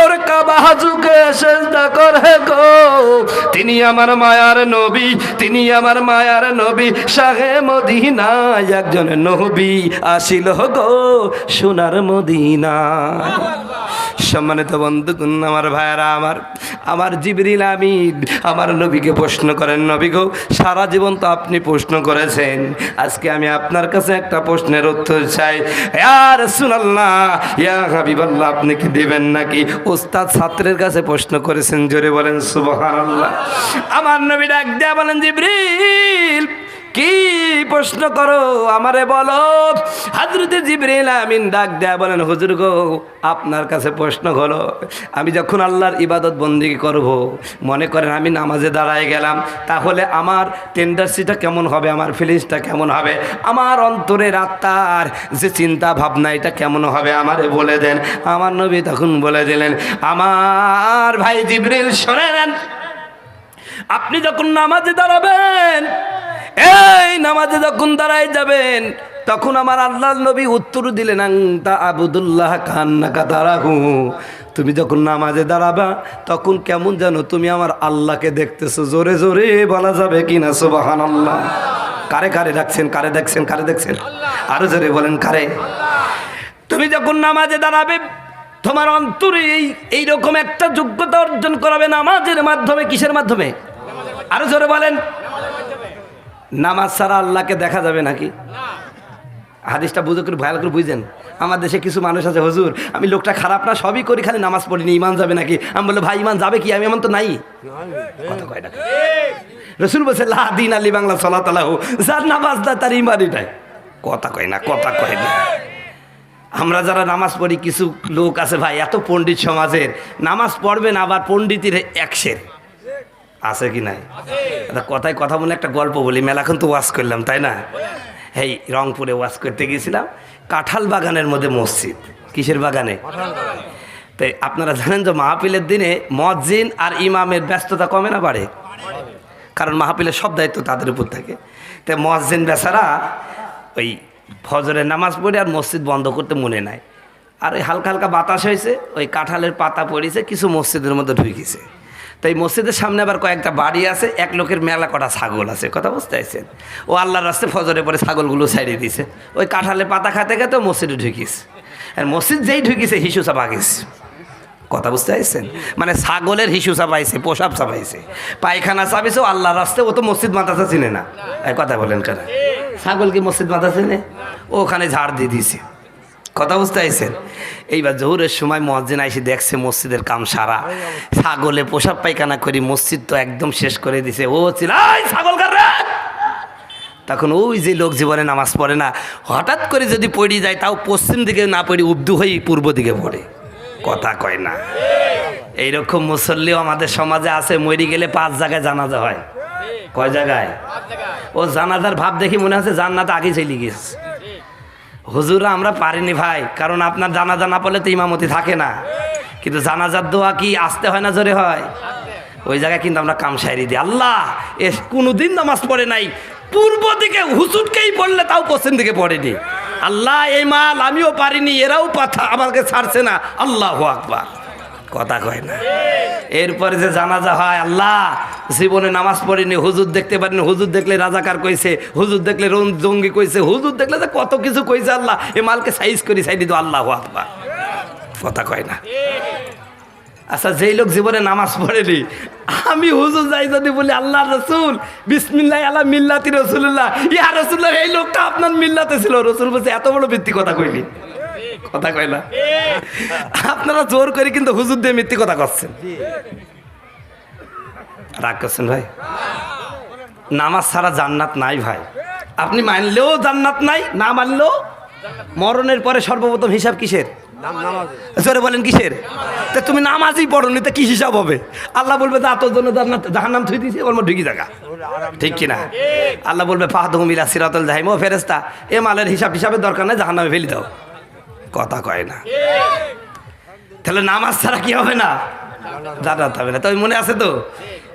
ওরে কাবা যুগে সেজদা করে গো, তিনি আমার মায়ার নবী, তিনি আমার মায়ার নবী, শাহে মদিনা, একজন নবী আসিল গো সোনার মদিনা। সম্মানিত বন্ধুগণ, আমার ভাইয়েরা, আমার জিবরিল আমিন আমার নবীকে প্রশ্ন করেন, নবী গো, সারা জীবন তো আপনি প্রশ্ন করেছেন, আজকে আমি আপনার কাছে একটা প্রশ্নের উত্তর চাই। ইয়া রাসূলুল্লাহ, ইয়া হাবিবাল্লাহ, আপনি কি দিবেন নাকি? ওস্তাদ ছাত্রের কাছে প্রশ্ন করেছেন। জোরে বলেন সুবহানাল্লাহ। আমার নবী ডাক দেয়া বলেন, জিবরিল, কি প্রশ্ন করো আমারে বলো। হযরতে জিবরাইল আমিন ডাক দেয়া বলেন, হুজুর গো আপনার কাছে প্রশ্ন হলো, আমি যখন আল্লাহর ইবাদত বন্দেগী করব, মনে করেন আমি নামাজে দাঁড়ায় গেলাম, তাহলে আমার টেন্ডার্সিটা কেমন হবে, আমার ফিলিংসটা কেমন হবে, আমার অন্তরের আত্মার যে চিন্তা ভাবনা এটা কেমন হবে আমারে বলে দেন। আমার নবী তখন বলে দিলেন, আমার ভাই জিবরিল শোনেন, আপনি যখন নামাজে দাঁড়াবেন, এই নামাজে যখন দাঁড়ায় যাবেন, তখন আমার আল্লাহর নবী উত্তর দিলেন, আনতা আবুদুল্লাহ কান্নাকা তারাহু, তুমি যখন নামাজে দাঁড়াবা তখন কেমন জানো, তুমি আমার আল্লাহকে দেখতেছো। জোরে জোরে বলা যাবে কিনা সুবহানাল্লাহ। কারে কারে রাখছেন, কারে দেখছেন, কারে দেখছেন, আরো জোরে বলেন কারে। তুমি যখন নামাজে দাঁড়াবে তোমার অন্তরে এইরকম একটা যোগ্যতা অর্জন করাবে নামাজের মাধ্যমে। কিসের মাধ্যমে? আরো জোরে বলেন। নামাজ ছাড়া আল্লাহকে দেখা যাবে নাকি? হাদিসটা বুঝে করে ভালো করে বুঝেন। আমার দেশে কিছু মানুষ আছে, হুজুর আমি লোকটা খারাপ না, সবই করি, খালি নামাজ পড়িনি, ইমান যাবে নাকি? আমি বললো, ভাই ইমান যাবে কি, আমি এমন তো নাই। কথা কয় না। রসুল বলছে লা দিন আলী বাংলা সলাতালাহু, যার নামাজ দা তার ইমানই নাই। কথা কয় না, কথা কয় না। আমরা যারা নামাজ পড়ি, কিছু লোক আছে ভাই এত পণ্ডিত সমাজের, নামাজ পড়বেন আবার পণ্ডিতের একশের আছে কি নাই? কথায় কথা বলে একটা গল্প বলি। মেলাখন তো ওয়াজ করলাম তাই না? এই রংপুরে ওয়াজ করতে গিয়েছিলাম, কাঁঠাল বাগানের মধ্যে মসজিদ। কিসের বাগানে? তাই আপনারা জানেন যে মাহফিলের দিনে মুয়াজ্জিন আর ইমামের ব্যস্ততা কমে না বাড়ে? কারণ মাহফিলের সব দায়িত্ব তাদের উপর থাকে। তাই মুয়াজ্জিন বেচারা ওই ফজরের নামাজ পড়ে আর মসজিদ বন্ধ করতে মনে নাই, আর ওই হালকা হালকা বাতাস হয়েছে, ওই কাঁঠালের পাতা পড়েছে, কিছু মসজিদের মধ্যে ঢুকেছে। তাই মসজিদের সামনে আবার কয়েকটা বাড়ি আছে, এক লোকের মেলা কটা ছাগল আছে। কথা বুঝতে পারছেন? ও আল্লাহর রাস্তায় ফজরে পরে ছাগলগুলো ছাড়িয়ে দিয়েছে, ওই কাঁঠালের পাতা খাতে খাতে মসজিদে ঢুকিস। আর মসজিদ যেই ঢুকিছে হিসু চাপাগিস। কথা বুঝতে পারছেন? মানে ছাগলের হিসু চাপাইছে, পোশাব চাপাইছে, পায়খানা চাপিয়েছে। ও আল্লাহর রাস্তায়, ও তো মসজিদ মাদ্রাসা চিনে না। এই কথা বলেন কেন? ছাগল কি মসজিদ মাদ্রাসা চিনে? ও ওখানে ঝাড় দিয়ে দিয়েছে। কথা বুঝতে পারছেন? এইবার জোহরের সময় মুয়াজ্জিন আইসে দেখছে মসজিদের কাম সারা, ছাগলে পোশাক পায়খানা করি মসজিদ তো একদম শেষ করে দিছে। ও ছিল ছাগল কার রে? তখন ওই যে লোক জীবনে নামাজ পড়ে না, হঠাৎ করে যদি পড়ে যায়, তাও পশ্চিম দিকে না পড়ে উর্দু হয়ে পূর্ব দিকে পড়ে। কথা কয় না। এইরকম মুসল্লিও আমাদের সমাজে আছে। মরি গেলে 5 জায়গায় জানাজা হয়। কয় জায়গায়? ও জানাজার ভাব দেখি মনে হচ্ছে জান্নাতে আগে চলে গেছে। হুজুরা আমরা পারিনি ভাই, কারণ আপনার জানাজা না পড়লে তো ইমামতি থাকে না। কিন্তু জানাজার দোয়া কি আসতে হয় না জোরে হয়? ওই জায়গায় কিন্তু আমরা কাম সাইরি দিই। আল্লাহ এ কোনোদিন নামাজ পড়ে নাই, পূর্ব দিকে হুজুরকেই পড়লে তাও পশ্চিম দিকে পড়েনি। আল্লাহ এই মাল আমিও পারিনি, এরাও পাথা আমাকে ছাড়ছে না। আল্লাহু আকবার। কথা কয় না। এরপরে যে জানাজা হয়, আল্লাহ জীবনে নামাজ পড়িনি, হুজুর দেখতে পারিনি, হুজুর দেখলে রাজাকার কইছে, হুজুর দেখলে জঙ্গি কইছে, হুজুর দেখলে যে কত কিছু কইছে। আল্লাহ এ মালকে সাইজ করি সাইডি তো। আল্লাহু আকবার। কথা কয় না। আচ্ছা যেই লোক জীবনে নামাজ পড়েনি, আমি হুজুর যাই যদি বলি আল্লাহ রসুল বিসমিল্লাহ আলা মিল্লাতি রসুল্লাহ, ইয়া রসুল্লাহ এই লোকটা আপনার মিল্লাতে ছিল। রসুল বলছে এত বড় মিথ্যি কথা কইলি। কথা কয় না। আপনারা জোর করে কিন্তু হুজুর দিয়ে মিথ্যি কথা করছেন। রাগ করছেন ভাই? নামাজ ছাড়া জান্নাত নাই ভাই। আপনি মানলেও জান্নাত নাই, না মানলেও। মরণের পরে সর্বপ্রথম হিসাব কিসের? জোরে বলেন কিসের? তা তুমি নামাজই পড়নি, তা কি হিসাব হবে? আল্লাহ বলবে যা তোর জন্য জাহান্নাম থুই দিয়েছি, ওর মধ্যে ঢুকি জায়গা। ঠিক কিনা? আল্লাহ বলবে ফাহাদুহুম ইলা সিরাতুল জাহিম, ও ফেরেশতা এ মালের হিসাবের দরকার নাই, জাহান্নামে ফেলে দাও। কথা কয় না। তাহলে নামাজ ছাড়া কি হবে না? জান্নাত হবে না। তবে মনে আছে তো?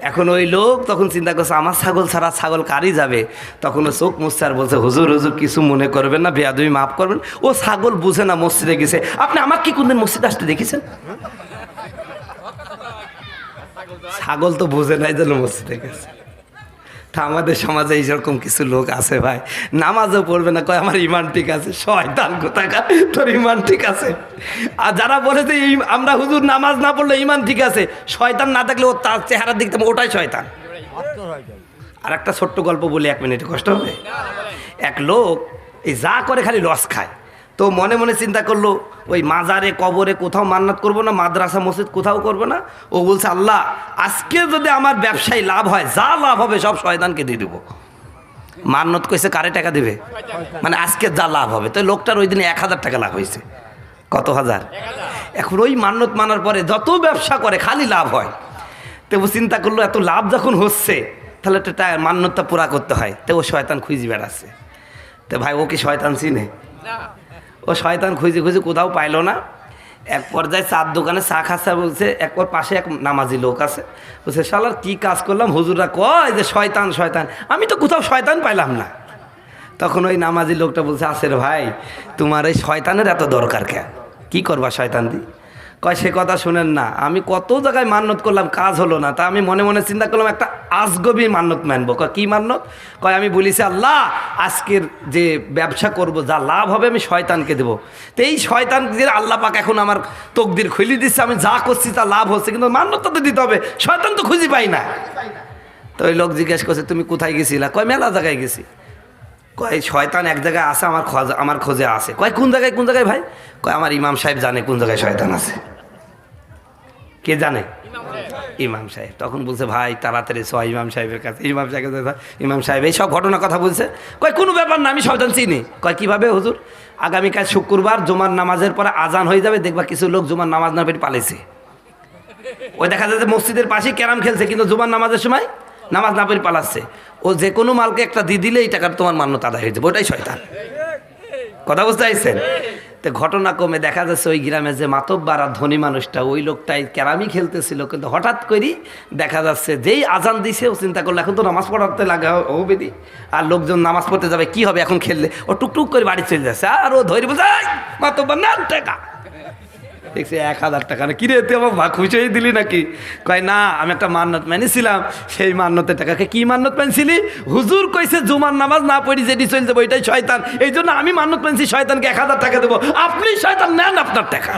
এখন ওই লোক তখন চিন্তা করছে আমার ছাগল ছাড়া ছাগল কারই যাবে। তখন ও চোখ মুছছে আর বলছে, হুজুর হুজুর কিছু মনে করবেন না, বেয়াদবি মাফ করবেন। ও ছাগল বুঝে না, মসজিদে গেছে। আপনি আমাকে কি কোনদিন মসজিদে আসতে দেখেছেন? ছাগল তো বুঝে নাই যেন মসজিদে গেছে। তা আমাদের সমাজে এইরকম কিছু লোক আছে ভাই, নামাজও পড়বে না, কয় আমার ইমান ঠিক আছে। শয়তান কোথাকার, তোর ইমান ঠিক আছে? আর যারা বলে যে আমরা হুজুর নামাজ না পড়লে ইমান ঠিক আছে, শয়তান না থাকলে ও তার চেহারা দেখতাম ওটাই শয়তান। আর একটা ছোট্ট গল্প বলি, 1 মিনিটে কষ্ট হবে। এক লোক এই যা করে খালি রস খায়। তো মনে মনে চিন্তা করলো ওই মাজারে কবরে কোথাও মান্নাত করবো না, মাদ্রাসা মসজিদ কোথাও করবো না। ও বলছে আল্লাহ আজকে যদি আমার ব্যবসায় লাভ হয়, যা লাভ হবে সব শয়তানকে দিয়ে দেবো। মান্নত কইছে কারে টাকা দিবে, মানে আজকে যা লাভ হবে। তো লোকটার ওই দিনে 1000 টাকা লাভ হয়েছে। কত হাজার? এখন ওই মান্নত মানার পরে যত ব্যবসা করে খালি লাভ হয়। তো ও চিন্তা করলো এত লাভ যখন হচ্ছে তাহলে একটা মান্যতটা পুরা করতে হয়। তো ও শয়তান খুঁজে বেড়াচ্ছে। তো ভাই ও কি শয়তান চিনে? ও শয়তান খুঁজে খুঁজে কোথাও পাইলো না। এক পর্যায়ে চার দোকানে চা খাচ্ছে, বলছে এক ওর পাশে এক নামাজি লোক আছে, বলছে শালার কি কাজ করলাম, হুজুররা কয় যে শয়তান শয়তান, আমি তো কোথাও শয়তান পাইলাম না। তখন ওই নামাজি লোকটা বলছে আছে রে ভাই, তোমার এই শয়তানের এত দরকার কে, কি করবা শয়তান দি? কয় সে কথা শুনেন না, আমি কত জায়গায় মান্যত করলাম কাজ হলো না, তা আমি মনে মনে চিন্তা করলাম একটা আজগবি মান্যত মানবো। কয় কি মান্যত? কয় আমি বলিছি আল্লাহ আজকের যে ব্যবসা করব যা লাভ হবে আমি শয়তানকে দেবো। তো এই শয়তানকে আল্লাহ পাক এখন আমার তকদির খুলি দিচ্ছে, আমি যা করছি তা লাভ হচ্ছে, কিন্তু মান্যতটা তো দিতে হবে, শয়তান তো খুঁজে পাই না। তো ওই লোক জিজ্ঞেস করছে তুমি কোথায় গেছিলা? কয় মেলা জায়গায় গেছি। কয় শয়তান এক জায়গায় আছে, আমার খোঁজে আছে। কয় কোন জায়গায় কোন জায়গায় ভাই? কয় আমার ইমাম সাহেব জানে কোন জায়গায় শয়তান আছে। কে জানে? ইমাম সাহেব। তখন বলছে ভাই তাড়াতাড়ি চ ইমাম সাহেবের কাছে। ইমাম সাহেব, ইমাম সাহেব এই সব ঘটনা কথা বলছে। কয় কোনো ব্যাপার না, আমি শয়তান চিনি। কয় কিভাবে হুজুর? আগামীকাল শুক্রবার জুমার নামাজের পরে আজান হয়ে যাবে, দেখবা কিছু লোক জুমার নামাজ না পেয়ে পালিয়েছে। ওই দেখা যাচ্ছে মসজিদের পাশেই ক্যারাম খেলছে, কিন্তু জুমার নামাজের সময় নামাজ না পেরে পালাচ্ছে। ও যে কোনো মালকে একটা দিয়ে দিলে এই টাকার তোমার মান্যতা আদায় হয়ে যাবে, ওটাই শয়তান। কথা বুঝতে চাইছেন? তো ঘটনা কমে দেখা যাচ্ছে ওই গ্রামে যে মাতব্বার আর ধনী মানুষটা, ওই লোকটাই ক্যারামই খেলতেছিল, কিন্তু হঠাৎ করেই দেখা যাচ্ছে যেই আজান দিছে ও চিন্তা করলো এখন তো নামাজ পড়াতে লাগা হবে দি, আর লোকজন নামাজ পড়তে যাবে কি হবে এখন খেললে, ও টুকটুক করে বাড়ি চলে যাচ্ছে। আর ও ধরে বলছে মাতব্বার না টাকা দেখছি 1000 টাকা। না কিরে তুই আমার খুশি হয়ে দিলি নাকি? কয় না আমি একটা মান্যত মানিছিলাম, সেই মান্যতের টাকাকে। কি মান্যত মানছিলি? হুজুর কইছে জুমার নামাজ না পড়ি যেটি চলে যাবো ওইটাই শয়তান, এই জন্য আমি মান্যত মানছি শয়তানকে 1000 টাকা দেবো। আপনি শয়তান, নেন আপনার টাকা।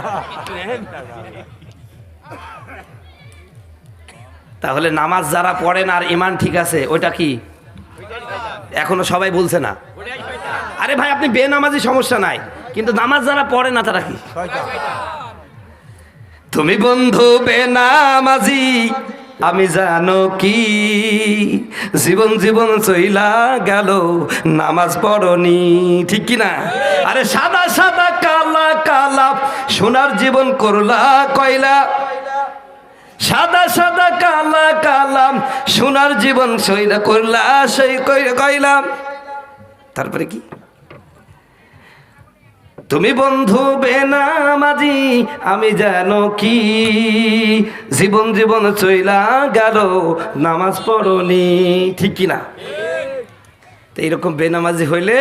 তাহলে নামাজ যারা পড়েন আর ইমান ঠিক আছে ওইটা কি এখনো সবাই বলছে না? আরে ভাই আপনি বেনামাজি সমস্যা নাই, কিন্তু নামাজ যারা পড়ে না তারা কি? তুমি বন্ধু বেনামাজি আমি জানো কি, জীবন জীবন চইলা গেল নামাজ পড়নি, ঠিক কি না? আরে সাদা সাদা কালা কালা সোনার জীবন করলা কয়লা, সাদা সাদা কালা কালা সোনার জীবন সইলা করলা সেই কয়লা। তারপরে কি? তুমি বন্ধু বেনামাজি আমি জানো কি, জীবন জীবন চইলা গেল নামাজ পড়নি, ঠিক কিনা? তো এইরকম বেনামাজি হইলে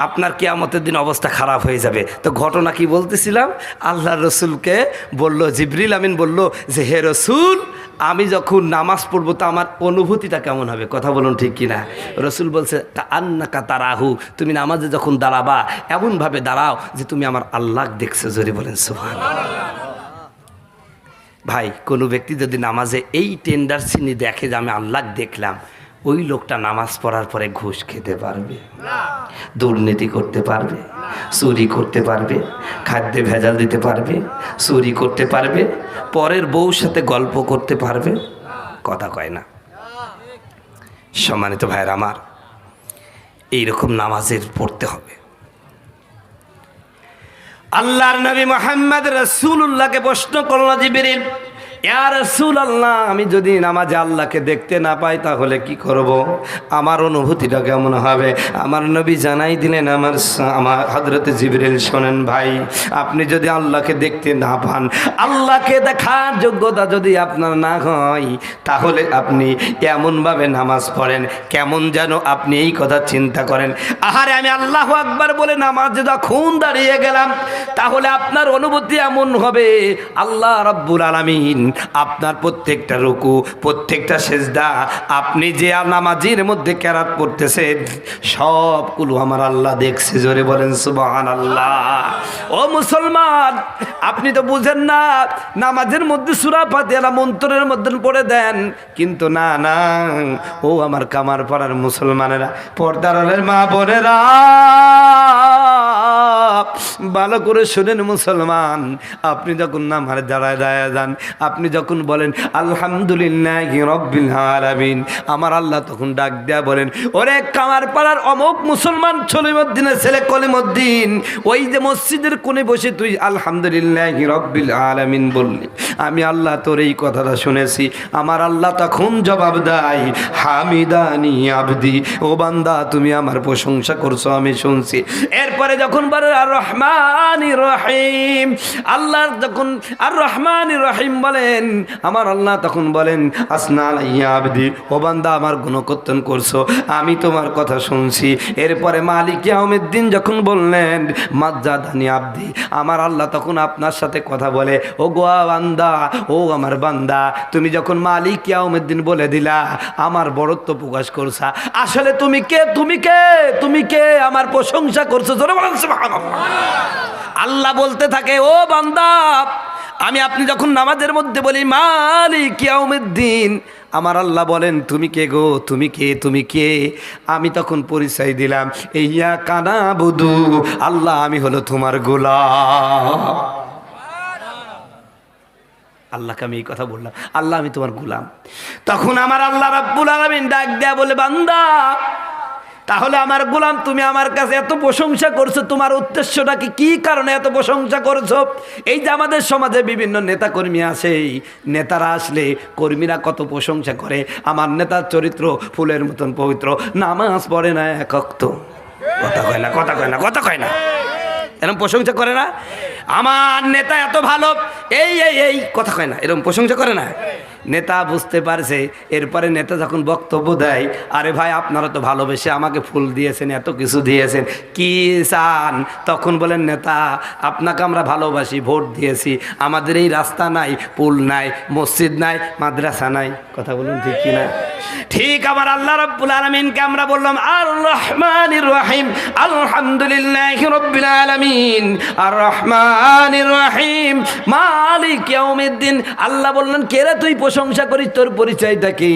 আপনার কিয়ামতের দিন অবস্থা খারাপ হয়ে যাবে। তো ঘটনা কি বলতেছিলাম, আল্লাহ রসুলকে বলল, জিবরিল আমিন বলল যে হে রসুল আমি যখন নামাজ পড়বো তো আমার অনুভূতিটা কেমন হবে? কথা বলুন ঠিক কিনা? রসুল বলছে আন্নাকা তারাহু, তুমি নামাজে যখন দাঁড়াবা এমনভাবে দাঁড়াও যে তুমি আমার আল্লাহ দেখছো। জোরে বলেন সুবহানাল্লাহ। ভাই কোনো ব্যক্তি যদি নামাজে এই টেন্ডারসিনি দেখে যে আমি আল্লাহ দেখলাম, ওই লোকটা নামাজ পড়ার পরে ঘুষ খেতে পারবে, দুর্নীতি করতে পারবে, চুরি করতে পারবে, খাদ্যে ভেজাল দিতে পারবে, চুরি করতে পারবে, পরের বউর সাথে গল্প করতে পারবে। কথা কয় না? সম্মানিত ভাইয়ের আমার, এইরকম নামাজের পড়তে হবে। আল্লাহর নবী মুহাম্মদ রাসূলুল্লাহকে প্রশ্ন করল জিবরিল, ইয়া রাসূলুল্লাহ আমি যদি নামাজে আল্লাহকে দেখতে না পাই তাহলে কি করব? আমার অনুভূতিটা কেমন হবে? আমার নবী জানাই দিলেন, আমার হযরত জিবরিল শোনেন ভাই, আপনি যদি আল্লাহকে দেখতে না পান, আল্লাহকে দেখার যোগ্যতা যদি আপনার না হয়, তাহলে আপনি এমনভাবে নামাজ পড়েন কেমন যেন আপনি এই কথা চিন্তা করেন, আহারে আমি আল্লাহু আকবার বলে নামাজে যখন দাঁড়িয়ে গেলাম, তাহলে আপনার অনুভূতি এমন হবে আল্লাহ রাব্বুল আলামিন আপনার প্রত্যেকটা রুকু, প্রত্যেকটা সেজদা, আপনি যে নামাজের মধ্যে কেরাত পড়তেছেন সবগুলো আমার আল্লাহ দেখছে। জোরে বলেন সুবহানাল্লাহ। ও মুসলমান আপনি তো বুঝেন না, নামাজের মধ্যে সূরা ফাতিহা মন্ত্রের মধ্যে পড়ে দেন, কিন্তু না না ও আমার কামার পাড়ার মুসলমানেরা, পর্দার আড়ালের মা বোনেরা, ভালো করে শুনেন মুসলমান, আপনি যখন নামার দাঁড়ায় দাঁড়ায় যান, আপনি যখন বলেন আলহামদুলিল্লাহি রাব্বিল আলামিন, আমার আল্লাহ তখন ডাক দেয়া বলেন, ওরে কামার পাড়ার অমুক মুসলমান সলিমুদ্দিনের ছেলে কলিমুদ্দিন, ওই যে মসজিদের কোণে বসে তুই আলহামদুলিল্লাহি রাব্বিল আলামিন বললি, আমি আল্লাহ তোর এই কথাটা শুনেছি। আমার আল্লাহ তখন জবাব দেয়, হামিদানি আবদি, ও বান্দা তুমি আমার প্রশংসা করছো আমি শুনছি। এরপরে যখন বলে আর রহমানির রহিম, আল্লাহ যখন আর রহমানির রহিম বলেন, আমার আল্লাহ তখন বলেন আসনা আলাইয়া আবদি, ও বান্দা আমার গুণকীর্তন করছো আমি তোমার কথা শুনছি। এরপরে মালিক ইয়াউমিদ্দিন যখন বললেন মাজ্জাদানি আবদি, আমার আল্লাহ তখন আপনার সাথে কথা বলে, ও গো বান্দা, ও আমার বান্দা, তুমি যখন মালিক ইয়াউমিদ্দিন বলে দিলা আমার বড়ত্ব প্রকাশ করছা, আসলে তুমি কে, তুমি কে, তুমি কে আমার প্রশংসা করছো? জোরে বলেন সুবহানাল্লাহ। আল্লাহ বলতে থাকে, ও বান্দা, আমি আপনি যখন নামাজের মধ্যে বলি মালিক ইয়াউমিদ্দিন, আমার আল্লাহ বলেন তুমি কে গো, তুমি কে, তুমি কে? আমি তখন পরিচয় দিলাম, ইয়্যাকা না'বুদু, আল্লাহ আমি হলো তোমার গোলাম। আল্লাহকে আমি এই কথা বললাম, আল্লাহ আমি তোমার গোলাম। তখন আমার আল্লাহ রাব্বুল আলামিন ডাক দেয়া বলে, বান্দা তাহলে আমার গোলাম তুমি আমার কাছে এত প্রশংসা করছো, তোমার উদ্দেশ্যটা কি, কি কারণে এত প্রশংসা করছো? এই যে আমাদের সমাজে বিভিন্ন নেতা কর্মী আছে, এই নেতারা আসলে কর্মীরা কত প্রশংসা করে, আমার নেতার চরিত্র ফুলের মতন পবিত্র, নামাজ পড়ে না এক ওয়াক্ত, কথা কয় না, কথা কয় না, কথা কয় না, এরকম প্রশংসা করে না? আমার নেতা এত ভালো, এই এই এই কথা কয় না, এরকম প্রশংসা করে না? নেতা বুঝতে পারছে। এরপরে নেতা যখন বক্তব্য দেয়, আরে ভাই আপনারা তো ভালোবেসে আমাকে ফুল দিয়েছেন, এত কিছু দিয়েছেন, কি চান? তখন বলেন, নেতা আপনাকে আমরা ভালোবাসি, ভোট দিয়েছি, আমাদের এই রাস্তা নাই, পুল নাই, মসজিদ নাই, মাদ্রাসা নাই, কথা বলুন ঠিক কি না? ঠিক আমার আল্লাহ রাব্বুল আলামিনকে আমরা বললাম আর রহমানির রহিম, আলহামদুলিল্লাহি রাব্বিল আলামিন, আর রহমানির রহিম, মালিক ইয়াউমিদ্দিন। আল্লাহ বললেন, কে রে তুই প্রশংসা করিস, তোর পরিচয়টা কি?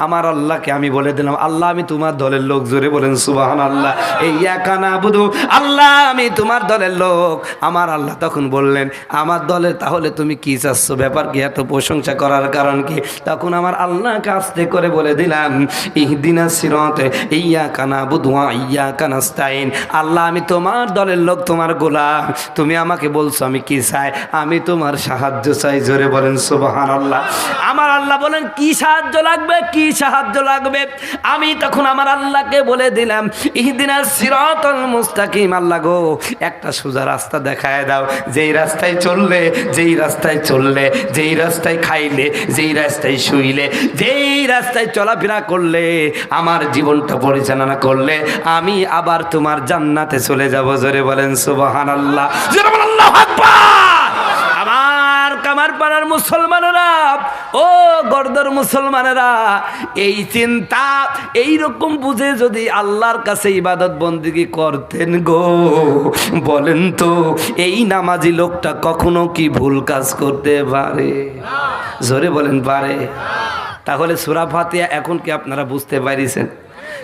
আমার আল্লাহকে আমি বলে দিলাম, আল্লাহ আমি তোমার দলের লোক। জোরে বলেন সুবহানাল্লাহ। ইয়্যাকা না'বুদু, আল্লাহ আমি তোমার দলের লোক। আমার আল্লাহ তখন বললেন, আমার দলের তাহলে তুমি কি চাচ্ছ, ব্যাপার কি, এত প্রশংসা করার কারণ কি? তখন আমার আল্লাহকে আস্তে করে বলে দিলাম, ইহদিনাস সিরাত ইয়্যাকা না'বুদু ওয়া ইয়্যাকা নাস্তাইন, আল্লাহ আমি তোমার দলের লোক, তোমার গোলাম, তুমি আমাকে বলছো আমি কি চাই, আমি তোমার সাহায্য চাই। জোরে বলেন সুবহানাল্লাহ। আমার আল্লাহ বলেন, কি সাহায্য লাগবে, কি সাহায্য লাগবে? আমি তখন আমার আল্লাহকে বলে দিলাম, ইহদিনাস সিরাতাল মুস্তাকিম, আল্লাহ গো একটা সোজা রাস্তা দেখায় দাও, যেই রাস্তায় চললে, যেই রাস্তায় চললে, যেই রাস্তায় খাইলে, যেই রাস্তায় শুইলে, যেই রাস্তায় চলাফেরা করলে, আমার জীবনটা পরিচালনা করলে আমি আবার তোমার জান্নাতে চলে যাব। জোরে বলেন সুবহানাল্লাহ। জোরে বলেন আল্লাহু আকবার। আমার কামার পাড়ার মুসলমানেরা, ও গর্দর মুসলমানেরা, এই চিন্তা এইরকম বুঝে যদি আল্লাহর কাছে ইবাদত বন্দেগী করতেন গো, বলেন তো এই নামাজি লোকটা কখনো কি ভুল কাজ করতে পারে? জোরে বলেন পারে? তাহলে সূরা ফাতিহা এখন কি আপনারা বুঝতে পারিছেন?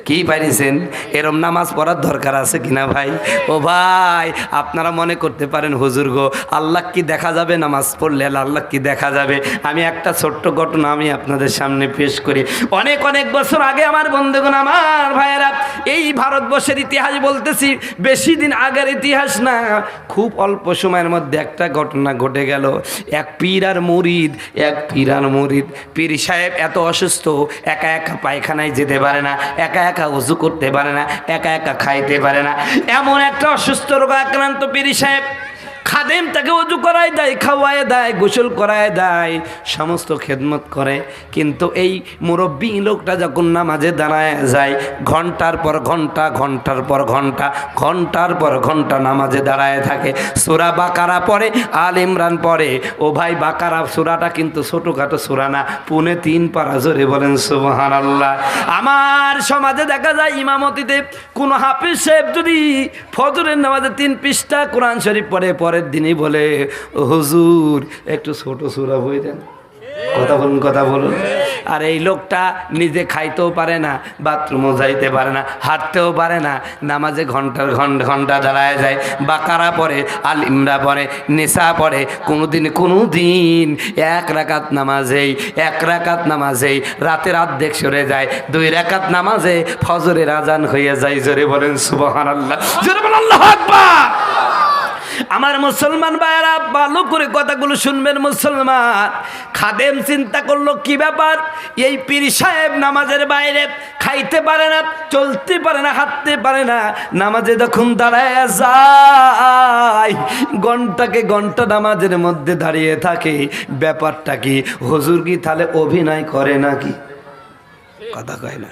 কি পারিছেন? এরম নামাজ পড়ার দরকার আছে কিনা ভাই? ও ভাই, আপনারা মনে করতে পারেন হুজুর গো আল্লাহ কি দেখা যাবে নামাজ পড়লে? আল্লাহ কি দেখা যাবে? আমি একটা ছোট্ট ঘটনা আমি আপনাদের সামনে পেশ করি। অনেক অনেক বছর আগে আমার বন্ধুগণ, আমার ভাইয়েরা, এই ভারতবর্ষের ইতিহাস বলতেছি, বেশি দিন আগের ইতিহাস না, খুব অল্প সময়ের মধ্যে একটা ঘটনা ঘটে গেল। এক পীর আর মুরিদ, এক পীর আর মুরিদ। পীর সাহেব এত অসুস্থ, একা একা পায়খানায় যেতে পারে না, একা একা ওযু করতে পারে না, একা একা খাইতে পারে না, এমন একটা অসুস্থ রোগে আক্রান্ত পীর সাহেব। খাদেম তাকে ওযু করায় দেয়, খাওয়ায় দেয়, গোসল করায় দেয়, সমস্ত খেদমত করে। কিন্তু এই মুরব্বী লোকটা যখন নামাজে দাঁড়ায় যায়, ঘন্টার পর ঘন্টা, ঘন্টার পর ঘন্টা, ঘন্টার পর ঘন্টা নামাজে দাঁড়ায় থাকে। সূরা বাকারা পড়ে, আল ইমরান পড়ে। ও ভাই, বাকারা সূরাটা কিন্তু ছোটোখাটো সূরা না, 3.5 পারা। জোরে বলেন সুবহানাল্লাহ। আমার সমাজে দেখা যায় ইমামতিতে কোনো হাফিজ সাহেব যদি ফজরের নামাজে 3 পৃষ্ঠা কোরআন শরীফ পড়ে, পরের দিনই বলে, হুজুর একটু ছোট সূরা বই দেন। কথা বলুন, কথা বলুন। আর এই লোকটা নিজে খাইতেও পারে না, বাথরুমও যাইতে পারে না, হাঁটতেও পারে না, নামাজে ঘন্টার ঘন্টা দাঁড়ায় যায়, বাকারা পড়ে, আল ইমরা পড়ে, নেশা পড়ে, কোনোদিন এক রাকাত নামাজেই রাতের অর্ধেক সরে যায়, 2 রাকাত নামাজে ফজরের আজান হয়ে যায়। জোরে বলেন সুবহানাল্লাহ, জোরে বলেন আল্লাহু আকবার। আমার মুসলমান ভাইয়েরা ভালো করে কথাগুলো শুনবেন। মুসলমান খাদেম চিন্তা করলো কি ব্যাপার, এই পীর সাহেব নামাজের বাইরে খাইতে পারে না, চলতে পারে না, হাঁটতে পারে না, নামাজে যখন দাঁড়ায় যায় ঘন্টাকে ঘন্টা নামাজের মধ্যে দাঁড়িয়ে থাকে, ব্যাপারটা কি? হুজুর কি তাহলে অভিনয় করে নাকি? কথা কয় না,